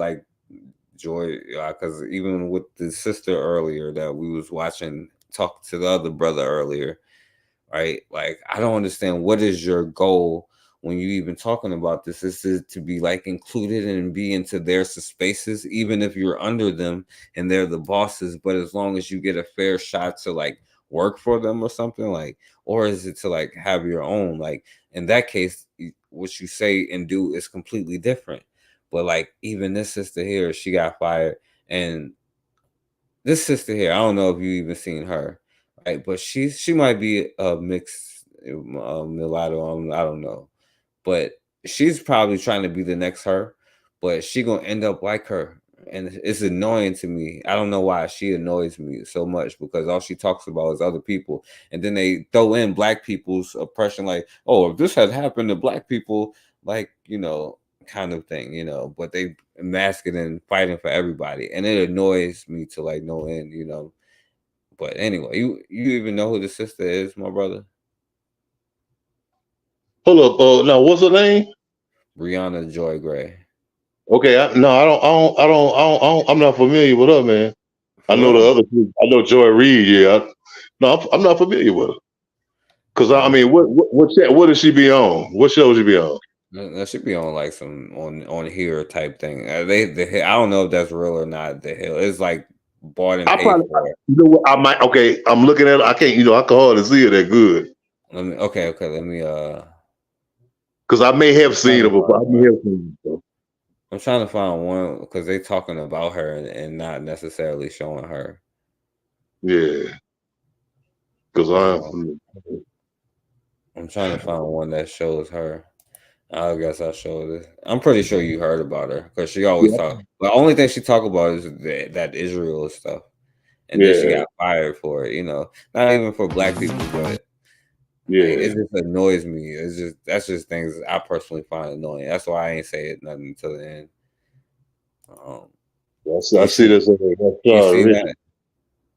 Joy, because even with the sister earlier that we was watching talk to the other brother earlier, right? I don't understand, what is your goal when you even talking about this? This is to be included and be into their spaces, even if you're under them and they're the bosses, but as long as you get a fair shot to work for them or something, or is it to have your own? In that case, what you say and do is completely different. But even this sister here, she got fired, and this sister here, I don't know if you even seen her, right? But she might be a mixed mulatto. I don't know, but she's probably trying to be the next her, but she gonna end up like her. and it's annoying to me. I don't know why she annoys me so much, because all she talks about is other people, and then they throw in black people's oppression, like, oh, if this had happened to black people, like, kind of thing, but they mask it in fighting for everybody, and it annoys me to like no end, But anyway, you even know who the sister is, my brother? Hold up. Now what's her name? Brianna Joy Gray. Okay. I'm not familiar with her, man. I know the other. I know Joy Reid. Yeah. I'm not familiar with her. Cause I mean, what does she be on? What show she be on? That should be on like some on here type thing. I don't know if that's real or not. The Hill, it's like bought and I paid probably, for. you know what? I might. Okay, I'm looking at it. I can't. I can hardly see it that good. Okay. Let me. Because I may have seen her before. I'm trying to find one because they talking about her and not necessarily showing her. Yeah. Because I'm trying to find one that shows her. I guess I'll show this. I'm pretty sure you heard about her because she always talk. The only thing she talk about is that Israel stuff, and then she got fired for it. Not even for black people, but it just annoys me. That's just things I personally find annoying. That's why I ain't say it nothing until the end. I see this.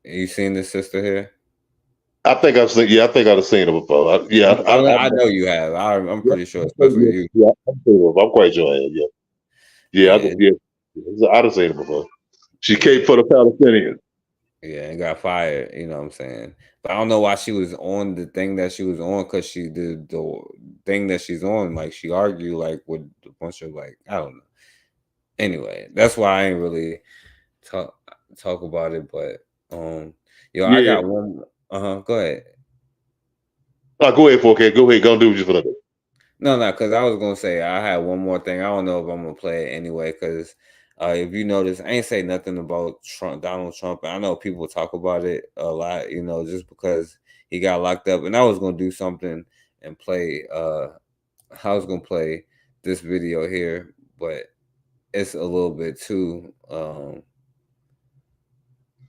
You seen this sister here? I think I've seen. Yeah, I think I've seen her before. I know you have. I'm pretty sure, especially you. Yeah, I'm quite sure I have. Yeah. I've seen her before. She came for the Palestinians. Yeah, and got fired. You know what I'm saying? But I don't know why she was on the thing that she was on, because she did the thing that she's on. Like, she argued like with a bunch of like, I don't know. Anyway, that's why I ain't really talk about it. But I got one. Go ahead. Go ahead, 4K. Go ahead. Go do what you for that. No, because I was gonna say I had one more thing. I don't know if I'm gonna play it anyway, because if you notice, I ain't say nothing about Donald Trump. I know people talk about it a lot, just because he got locked up. And I was gonna do something and play. I was gonna play this video here, but it's a little bit too.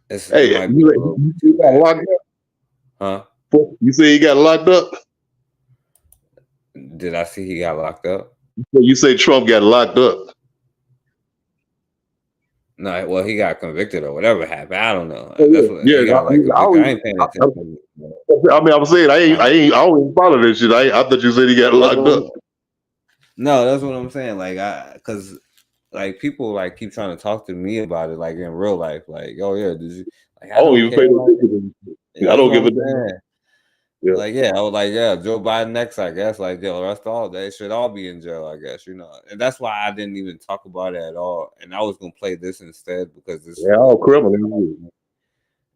Hey, you got locked up? Huh? You say he got locked up? Did I see he got locked up? You say Trump got locked up? No, well, he got convicted or whatever happened. I don't know. That's what he got like convicted. I ain't paying attention. I mean, I'm saying I always follow this shit. I thought you said he got locked up. No, that's what I'm saying. Like, because like people like keep trying to talk to me about it, like in real life. Like, oh yeah, did you? Like, I don't even pay attention. I don't give a damn. Yeah. Like, I was like, Joe Biden next, I guess. Like, the rest all they should all be in jail, I guess, And that's why I didn't even talk about it at all. And I was gonna play this instead because this all criminals.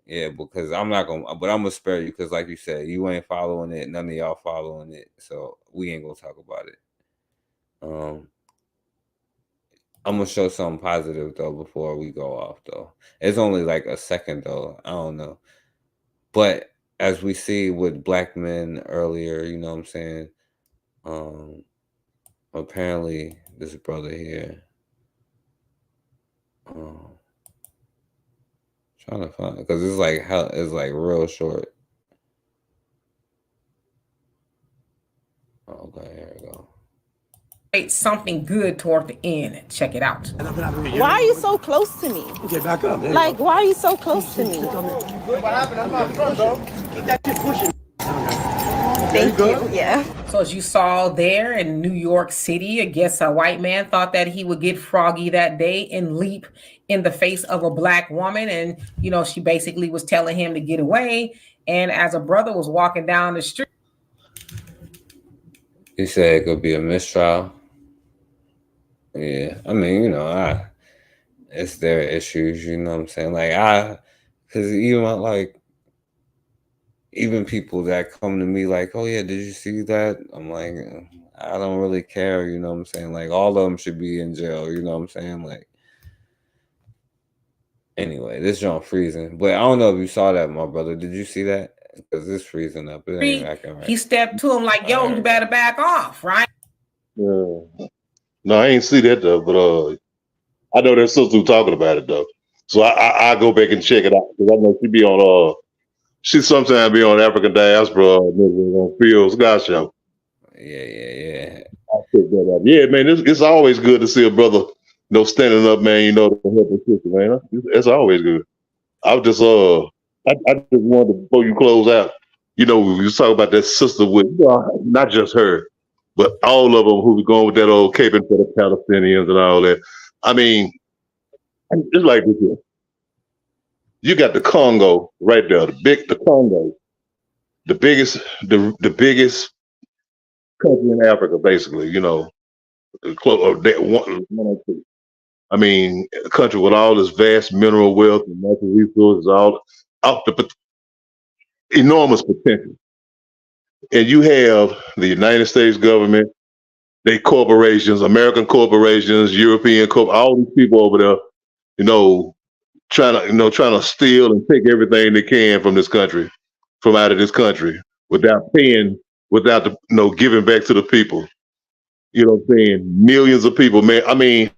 Yeah, because I'm not gonna, but I'm gonna spare you because, like you said, you ain't following it. None of y'all following it, so we ain't gonna talk about it. I'm gonna show something positive though before we go off. Though it's only like a second though. I don't know, but as we see with black men earlier, you know what I'm saying? Apparently this brother here, trying to find, because it's like real short. Okay, here we go. Something good toward the end. Check it out. Why are you so close to me? Get back up. Like, why are you so close to me? What happened? I'm not front, though. Keep that shit pushing. Thank you. Yeah. So as you saw there in New York City, I guess a white man thought that he would get froggy that day and leap in the face of a black woman. And, she basically was telling him to get away. And as a brother was walking down the street. He said it could be a mistrial. Yeah. I mean, it's their issues, you know what I'm saying? Like, because even people that come to me like, oh yeah, did you see that? I'm like, I don't really care, you know what I'm saying? Like, all of them should be in jail, you know what I'm saying? Like, anyway, this joint freezing. But I don't know if you saw that, my brother. Did you see that? Because it's freezing up. It ain't acting right. He stepped to him like, yo, you better back off, right? Yeah. No, I ain't see that though, but I know there's sister who talking about it though. So I go back and check it out because I know she be on she sometimes be on African Diaspora on Phil Scott show. Yeah. I'll check that out. Yeah, man, it's always good to see a brother, standing up, man, to help his sister, man. It's always good. I was just I just wanted to, before you close out, we was talking about that sister with not just her, but all of them who was going with that old caping for the Palestinians and all that. I mean, it's like this here. You got the Congo right there, the Congo, the biggest country in Africa, basically. One or two. I mean, a country with all this vast mineral wealth and natural resources, all out the enormous potential. And you have the United States government, they corporations, American corporations, European all these people over there, trying to steal and take everything they can from this country, from out of this country, without giving back to the people. You know what I'm saying? Millions of people, man. I mean,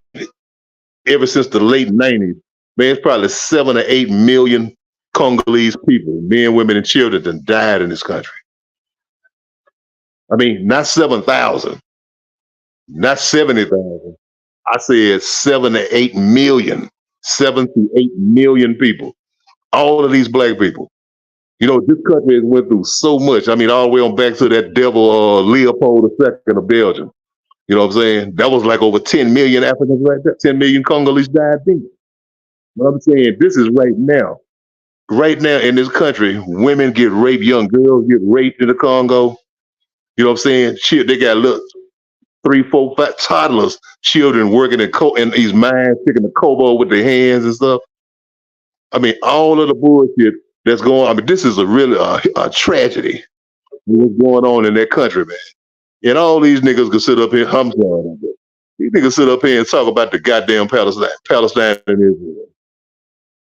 ever since the late 90s, man, it's probably 7 or 8 million Congolese people, men, women, and children that died in this country. I mean, not 7,000, not 70,000. I said 7 to 8 million, 7 to 8 million people. All of these black people. This country has went through so much. I mean, all the way on back to that devil Leopold II of Belgium. You know what I'm saying? That was like over 10 million Africans right there. 10 million Congolese died then. But I'm saying this is right now. Right now in this country, women get raped, young girls get raped in the Congo. You know what I'm saying? Shit, they got little 3, 4, 5 toddlers, children working in these mines, picking the cobalt with their hands and stuff. I mean, all of the bullshit that's going on. I mean, this is a really a tragedy. What's going on in that country, man? And all these niggas can sit up here. I'm sorry. These niggas sit up here and talk about the goddamn Palestine and Israel.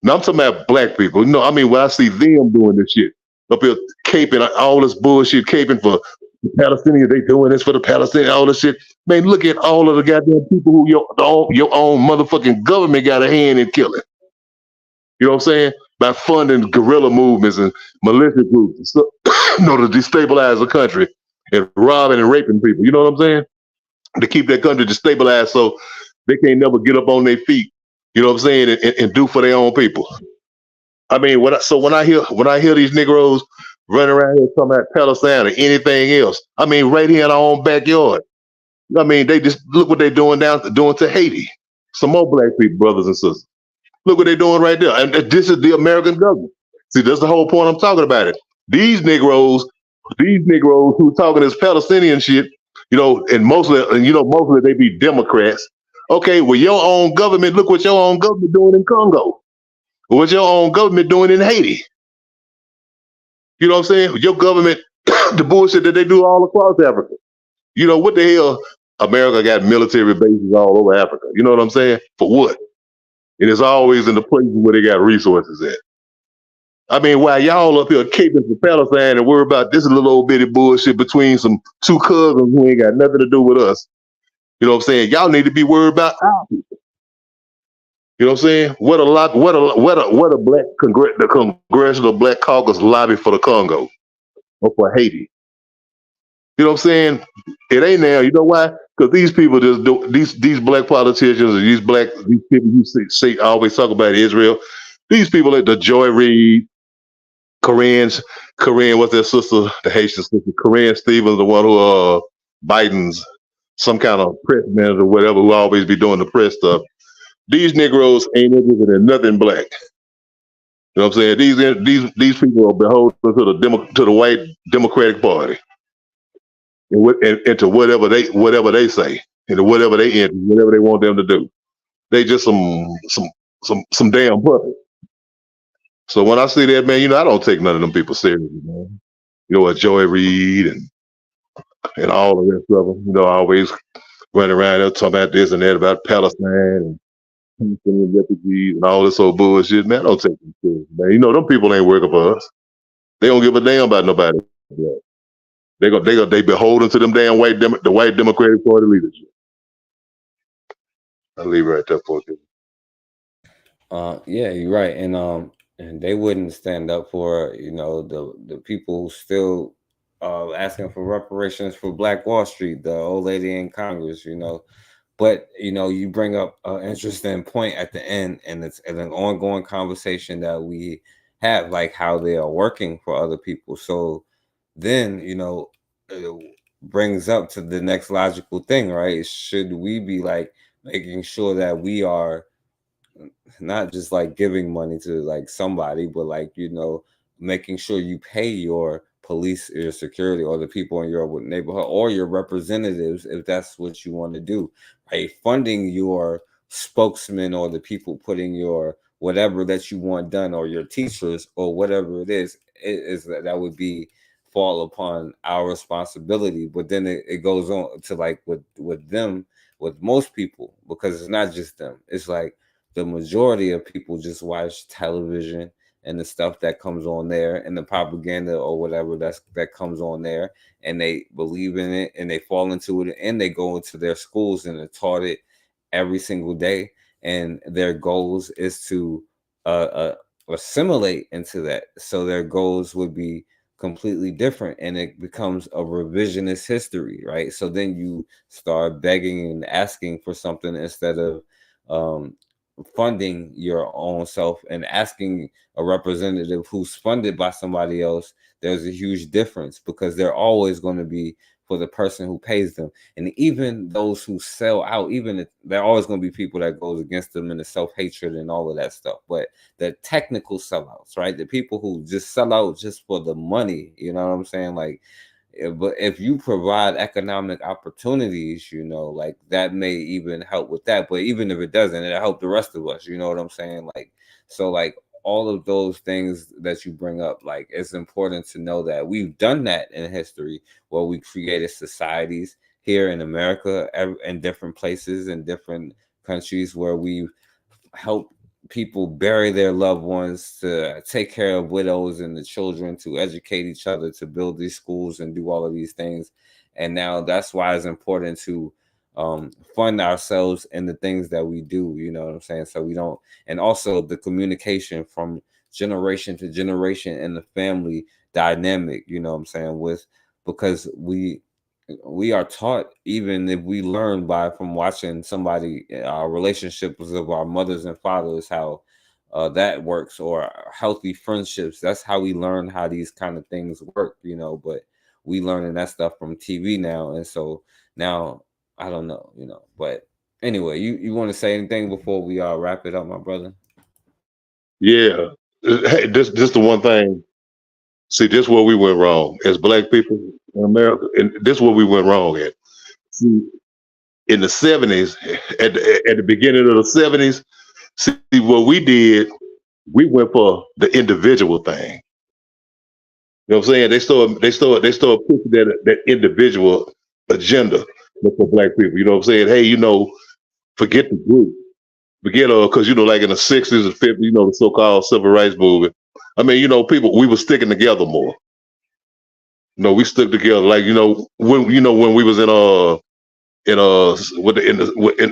Now I'm talking about black people. I mean, when I see them doing this shit, up here caping all this bullshit, caping for the Palestinians, they doing this for the Palestinians, all this shit. Man, look at all of the goddamn people who your own motherfucking government got a hand in killing. You know what I'm saying? By funding guerrilla movements and militia groups and stuff, to destabilize the country and robbing and raping people. You know what I'm saying? To keep that country destabilized so they can't never get up on their feet. You know what I'm saying? And do for their own people. I mean, when I hear these Negroes running around here talking about Palestine or anything else, I mean, right here in our own backyard. I mean, they just look what they're doing to Haiti. Some more black people, brothers and sisters. Look what they're doing right there. And this is the American government. See, that's the whole point I'm talking about it. These Negroes who talking this Palestinian shit, and mostly they be Democrats. Okay, well, your own government, look what your own government doing in Congo. What your own government doing in Haiti. You know what I'm saying? Your government, the bullshit that they do all across Africa. What the hell? America got military bases all over Africa. You know what I'm saying? For what? And it's always in the places where they got resources at. I mean, while y'all up here caping for Palestine and worry about this little old bitty bullshit between some two cousins who ain't got nothing to do with us. You know what I'm saying? Y'all need to be worried about our people. You know what I'm saying? What a the Congressional Black Caucus lobby for the Congo or for Haiti. You know what I'm saying? It ain't now. You know why? Because these people just do these black politicians and these people you see always talk about Israel. These people like the Joy Reid, Corinne, what's their sister, the Haitian sister, Corinne Stevens, the one who Biden's some kind of press manager or whatever, who always be doing the press stuff. These Negroes ain't interested in nothing black. You know what I'm saying? These people are beholden to the white Democratic Party. And to whatever they say, and to whatever they want them to do. They just some damn puppets. So when I see that, man, I don't take none of them people seriously, man. A Joy Reid and all the rest of them, always running around there talking about this and that, about Palestine and refugees and all this old bullshit, man. I don't take them seriously, man. Them people ain't working for us. They don't give a damn about nobody. They beholden to them damn the white Democratic Party leadership. I'll leave right there for you. Yeah, you're right, and they wouldn't stand up for the people who still asking for reparations for Black Wall Street, the old lady in Congress, But you bring up an interesting point at the end, and it's an ongoing conversation that we have, like how they are working for other people. So then it brings up to the next logical thing, right? Should we be like making sure that we are not just like giving money to like somebody, but like making sure you pay your police, your security, or the people in your neighborhood, or your representatives, if that's what you want to do, right? Funding your spokesman or the people putting your whatever that you want done, or your teachers, or whatever it is that would be fall upon our responsibility. But then it goes on to like with them, with most people, because it's not just them. It's like the majority of people just watch television and the stuff that comes on there, and the propaganda or whatever that comes on there, and they believe in it, and they fall into it, and they go into their schools and are taught it every single day, and their goals is to assimilate into that. So their goals would be completely different, and it becomes a revisionist history, right? So then you start begging and asking for something instead of um, funding your own self and asking a representative who's funded by somebody else. There's a huge difference, because they're always going to be for the person who pays them. And even those who sell out, even if there are always going to be people that goes against them, and the self-hatred and all of that stuff. But the technical sellouts, right? The people who just sell out just for the money, you know what I'm saying? Like, but if you provide economic opportunities, like that may even help with that. But even if it doesn't, it'll help the rest of us. You know what I'm saying? Like, so like all of those things that you bring up, like it's important to know that we've done that in history, where we created societies here in America, in different places, in different countries, where we've helped people bury their loved ones, to take care of widows and the children, to educate each other, to build these schools and do all of these things. And now that's why it's important to fund ourselves in the things that we do, you know what I'm saying? So we don't, and also the communication from generation to generation in the family dynamic, you know what I'm saying, with, because we are taught, even if we learn by from watching somebody, our relationships of our mothers and fathers, how that works, or healthy friendships. That's how we learn how these kind of things work, but we learning that stuff from TV now. And so now I don't know, but anyway, you want to say anything before we wrap it up, my brother? Yeah. Hey, this the one thing. See, this is where we went wrong as Black people in America, and this is where we went wrong at. See, in the '70s, at the beginning of the '70s, see what we did. We went for the individual thing. You know what I'm saying? They started pushing that individual agenda for Black people. You know what I'm saying? Hey, forget the group. Forget because like in the '60s and '50s, the so-called civil rights movement. I mean, people, we were sticking together more. We stuck together. Like, when we was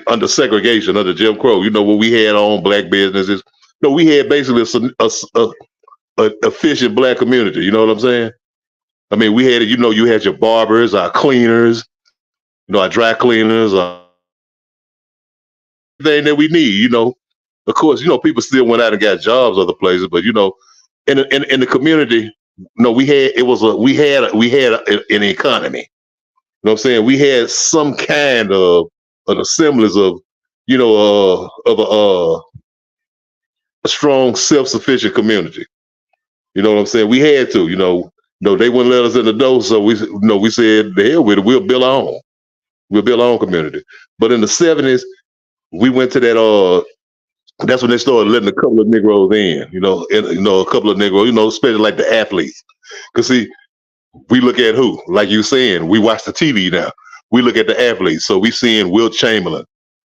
under segregation, under Jim Crow, when we had our own Black businesses. We had basically a efficient Black community. You know what I'm saying? I mean, we had it. You had your barbers, our cleaners, our dry cleaners, everything that we need. Of course, people still went out and got jobs other places, but in the community, an economy. You know what I'm saying? We had some kind of an semblance of, a strong, self-sufficient community. You know what I'm saying? We had to, they wouldn't let us in the door, so we said, the hell with it, we'll build our own. We'll build our own community. But in the '70s, we went to that. That's when they started letting a couple of Negroes in. A couple of Negroes. Especially like the athletes. Because see, we look at who, like you saying, we watch the TV now. We look at the athletes. So we seeing Wilt Chamberlain.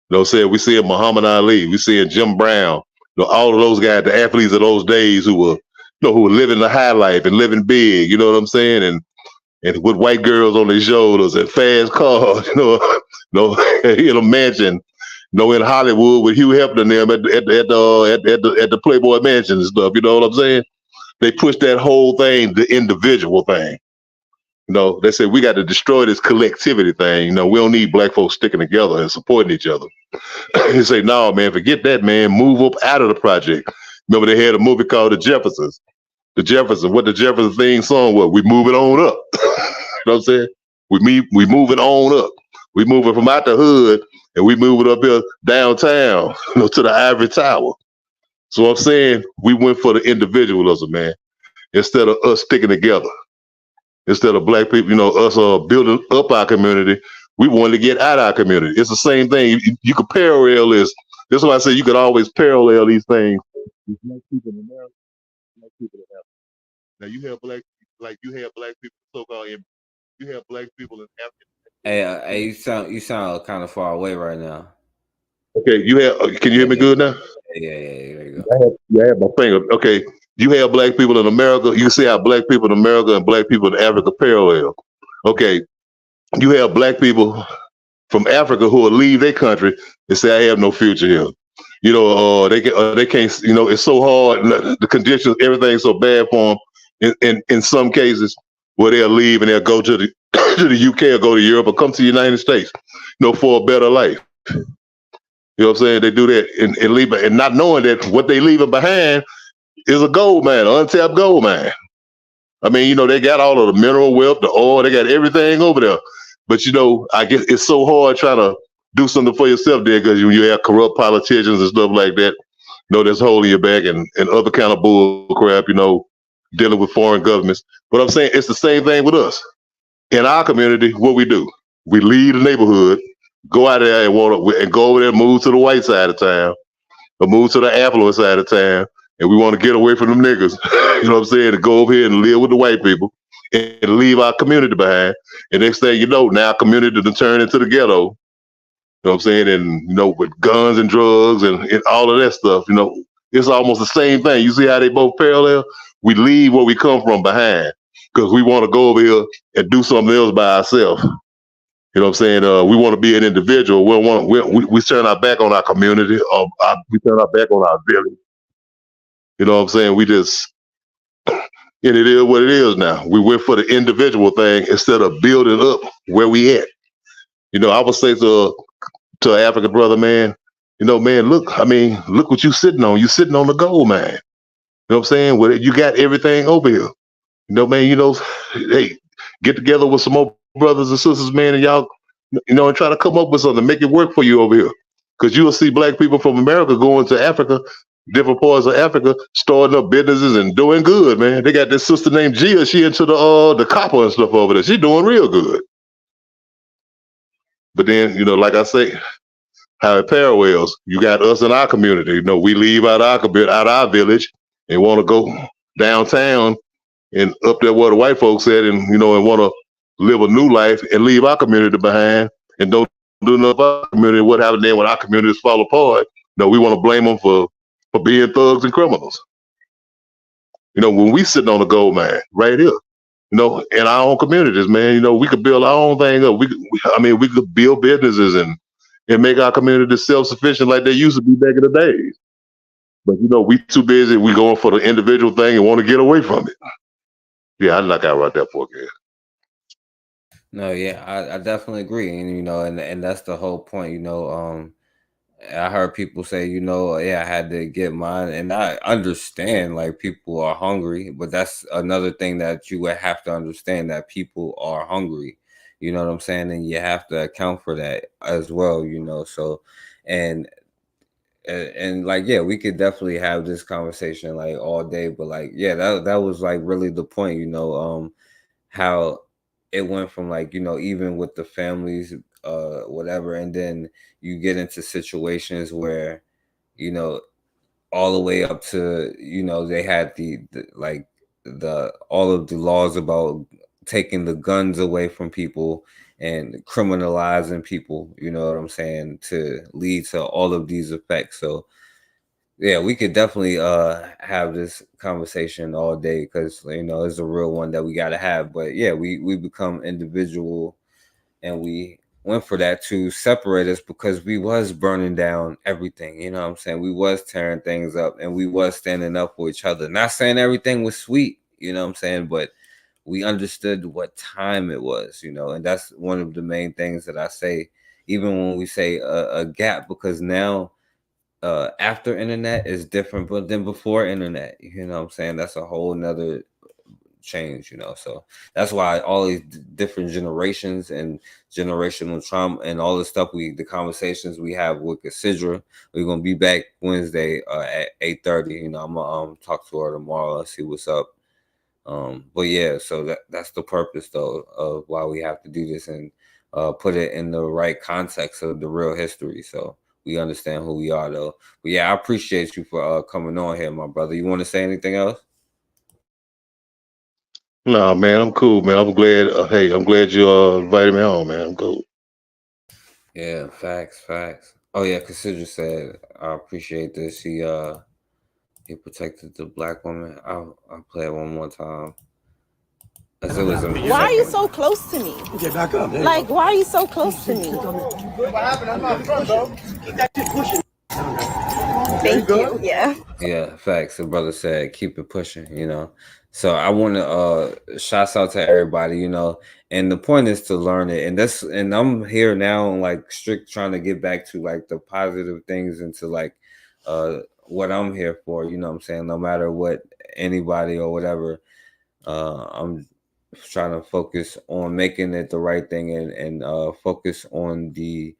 You know what I'm saying? We seeing Muhammad Ali. We seeing Jim Brown. All of those guys, the athletes of those days who were living the high life and living big. You know what I'm saying? And with white girls on their shoulders and fast cars. In a mansion. in Hollywood with Hugh Hefner and them at the Playboy Mansion and stuff. You know what I'm saying? They push that whole thing, the individual thing. They said we got to destroy this collectivity thing. We don't need black folks sticking together and supporting each other. They say, no, man, forget that, man. Move up out of the project. Remember they had a movie called The Jeffersons. What the Jefferson theme song was? We moving on up. You know what I'm saying? We moving on up. We moving from out the hood and we moving up here downtown, to the Ivory Tower. So I'm saying we went for the individualism, man, instead of us sticking together. Instead of black people, us building up our community, we wanted to get out our community. It's the same thing. You could parallel this. That's why I say you could always parallel these things. Black people in America, black people in Africa. Now you have black people, so-called. You have black people in Africa. Hey, you sound kind of far away right now. Okay, can you hear me good now? Yeah, there you go. I have my finger. Okay, you have black people in America. You see how black people in America and black people in Africa parallel. Okay, you have black people from Africa who will leave their country and say, I have no future here. They can't, it's so hard, the conditions, everything's so bad for them in some cases where they'll leave and they'll go to the to the UK or go to Europe or come to the United States, for a better life. You know what I'm saying? They do that and leave, and not knowing that what they leaving behind is a gold mine, an untapped gold mine. I mean, they got all of the mineral wealth, the oil, they got everything over there. But I guess it's so hard trying to do something for yourself there because you have corrupt politicians and stuff like that, that's holding you back and other kind of bull crap, dealing with foreign governments. But I'm saying it's the same thing with us. In our community, what we do, we leave the neighborhood, go out there and go over there and move to the white side of town or move to the affluent side of town. And we want to get away from them niggas, you know what I'm saying, to go over here and live with the white people and leave our community behind. And next thing you know, now our community to turn into the ghetto, you know what I'm saying, and, with guns and drugs and all of that stuff, it's almost the same thing. You see how they both parallel? We leave where we come from behind because we want to go over here and do something else by ourselves. You know what I'm saying? We want to be an individual. We turn our back on our community. We turn our back on our village. You know what I'm saying? And it is what it is now. We went for the individual thing instead of building up where we at. I would say to an African brother, man, man, look what you sitting on. You sitting on the gold mine. You know what I'm saying? Well, you got everything over here. Man, hey, get together with some more brothers and sisters, man, and y'all, and try to come up with something, make it work for you over here. Because you will see black people from America going to Africa, different parts of Africa, starting up businesses and doing good, man. They got this sister named Gia. She into the copper and stuff over there. She doing real good. But then, like I say, how it parallels. You got us in our community. We leave out our village and want to go downtown and up there where the white folks at, and and want to live a new life and leave our community behind and don't do nothing for our community. What happened then when our communities fall apart? We want to blame them for being thugs and criminals. When we sitting on the gold mine right here, in our own communities, man, we could build our own thing up. We could build businesses and make our community self-sufficient like they used to be back in the days. But we too busy. We going for the individual thing and want to get away from it. Yeah, I'd knock out right there for you. No, yeah, I definitely agree, and that's the whole point. I heard people say, I had to get mine, and I understand like people are hungry, but that's another thing that you would have to understand, that people are hungry. You know what I'm saying? And you have to account for that as well. So, and like, yeah, we could definitely have this conversation like all day, but like, yeah, that was like really the point. How it went from like, even with the families, whatever, and then you get into situations where, all the way up to, they had the all of the laws about taking the guns away from people and criminalizing people, you know what I'm saying, to lead to all of these effects. So yeah, we could definitely have this conversation all day because it's a real one that we got to have. But yeah, we become individual and we went for that to separate us because we was burning down everything. You know what I'm saying? We was tearing things up and we was standing up for each other. Not saying everything was sweet, you know what I'm saying? But we understood what time it was, you know, and that's one of the main things that I say, even when we say a gap, because now after internet is different but than before internet, you know what I'm saying? That's a whole nother change, you know. So that's why all these different generations and generational trauma and all the stuff the conversations we have with Cassandra, we're gonna be back Wednesday at 8:30. You know, I'm gonna talk to her tomorrow and see what's up. But yeah, so that's the purpose though of why we have to do this and put it in the right context of the real history, so we understand who we are though. But yeah, I appreciate you for coming on here, my brother. You want to say anything else? No, man, I'm cool, man. I'm glad. Hey, I'm glad you invited me on, man. I'm cool. Yeah, facts. Oh yeah, Cassandra said, I appreciate this. He protected the black woman. I'll play it one more time. As it was Why are you so close to me? Get back up. Like, why are you so close to me? What happened? I'm not front, bro. Keep that shit pushing. Thank you. Yeah. Yeah, facts. The brother said, keep it pushing, you know. So I want to shouts out to everybody, you know, and the point is to learn it. And I'm here now like strict trying to get back to like the positive things and to like what I'm here for, you know what I'm saying? No matter what anybody or whatever, I'm trying to focus on making it the right thing and focus on the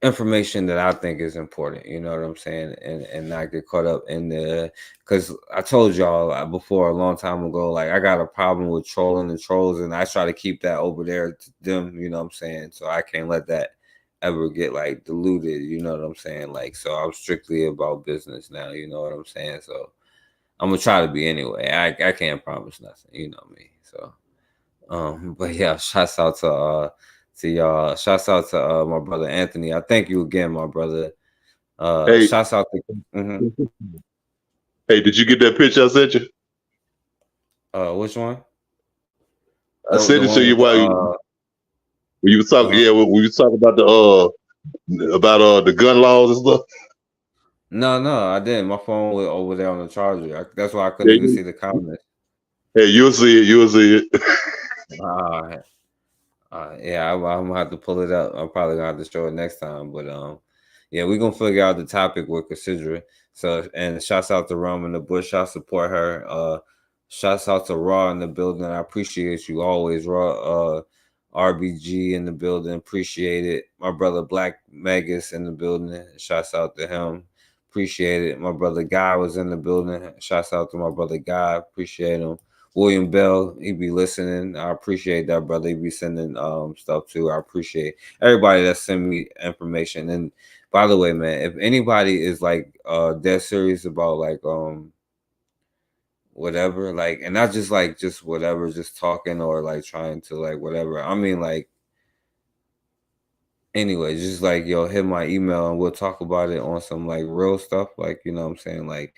information that I think is important, you know what I'm saying, and not get caught up in the, because I told y'all before a long time ago, like I got a problem with trolling the trolls, and I try to keep that over there to them, you know what I'm saying, so I can't let that ever get like diluted, you know what I'm saying, like, so I'm strictly about business now, you know what I'm saying, so I'm gonna try to be anyway. I can't promise nothing, you know me, so but yeah, shouts out to y'all. Shouts out to my brother Anthony. I thank you again, my brother. Hey, Shouts out to hey, did you get that picture I sent you? Which one? I sent The it to one you with while you was talking. Yeah, when we was talking about the gun laws and stuff. No, I didn't. My phone was over there on the charger. That's why I couldn't Yeah, even see the comments. hey, you'll see it. You'll see it. Yeah, I'm gonna have to pull it up. I'm probably gonna have to show it next time. But yeah, we're gonna figure out the topic with Cassandra. So, and shouts out to Rum in the Bush. I support her. Shouts out to Raw in the building. I appreciate you always, Raw. RBG in the building. Appreciate it. My brother Black Megas in the building. Shouts out to him. Appreciate it. My brother Guy was in the building. Shouts out to my brother Guy. Appreciate him. William Bell, he be listening. I appreciate that, brother. He be sending stuff too. I appreciate everybody that send me information. And by the way, man, if anybody is like dead serious about like whatever, like, and not just like just whatever, just talking or like trying to like whatever. I mean like anyway, just like yo, hit my email and we'll talk about it on some like real stuff, like you know what I'm saying, like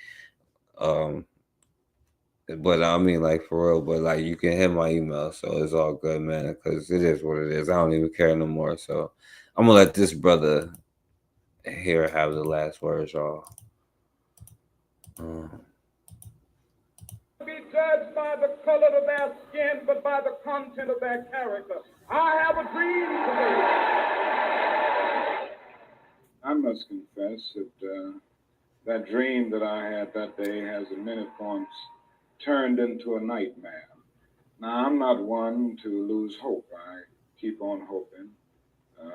but I mean, like for real, but like you can hit my email, so it's all good, man. Because it is what it is. I don't even care no more. So I'm gonna let this brother here have the last words, y'all. Be judged by the color of their skin, but by the content of their character. I have a dream today. I must confess that that dream that I had that day has at many points turned into a nightmare. Now, I'm not one to lose hope. I keep on hoping.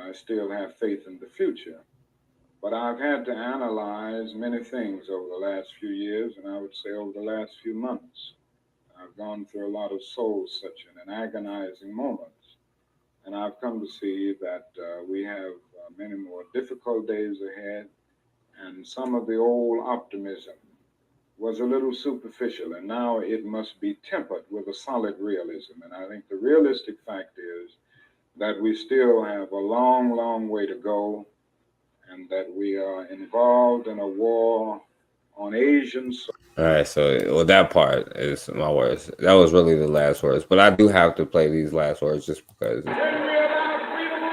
I still have faith in the future. But I've had to analyze many things over the last few years, and I would say over the last few months. I've gone through a lot of soul-searching and agonizing moments. And I've come to see that we have many more difficult days ahead, and some of the old optimism was a little superficial, and now it must be tempered with a solid realism. And I think the realistic fact is that we still have a long, long way to go, and that we are involved in a war on Asian soil. All right, so well, that part is my words. That was really the last words, but I do have to play these last words just because. When we allow freedom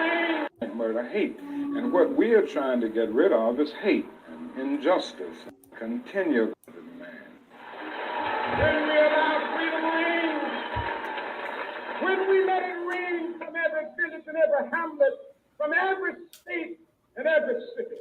word of hate. And what we are trying to get rid of is hate and injustice. Continue, man. When we allow freedom reign, when we let it reign from every village and every hamlet, from every state and every city,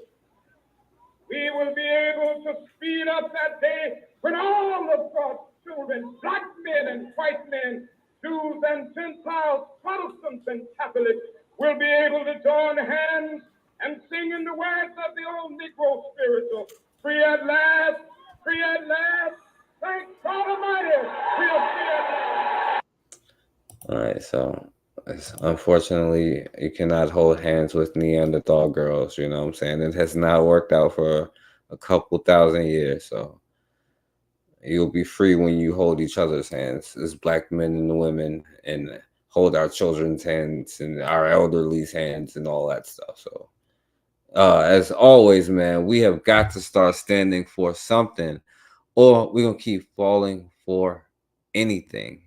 we will be able to speed up that day when all of God's children, black men and white men, Jews and Gentiles, Protestants and Catholics, will be able to join hands and sing in the words of the old Negro spiritual, free at last, free at last, thank God Almighty, we are free at last. All right, so unfortunately, you cannot hold hands with Neanderthal girls. You know what I'm saying? It has not worked out for a couple thousand years. So you'll be free when you hold each other's hands as black men and women, and hold our children's hands and our elderly's hands and all that stuff. So as always, man, we have got to start standing for something, or we're going to keep falling for anything.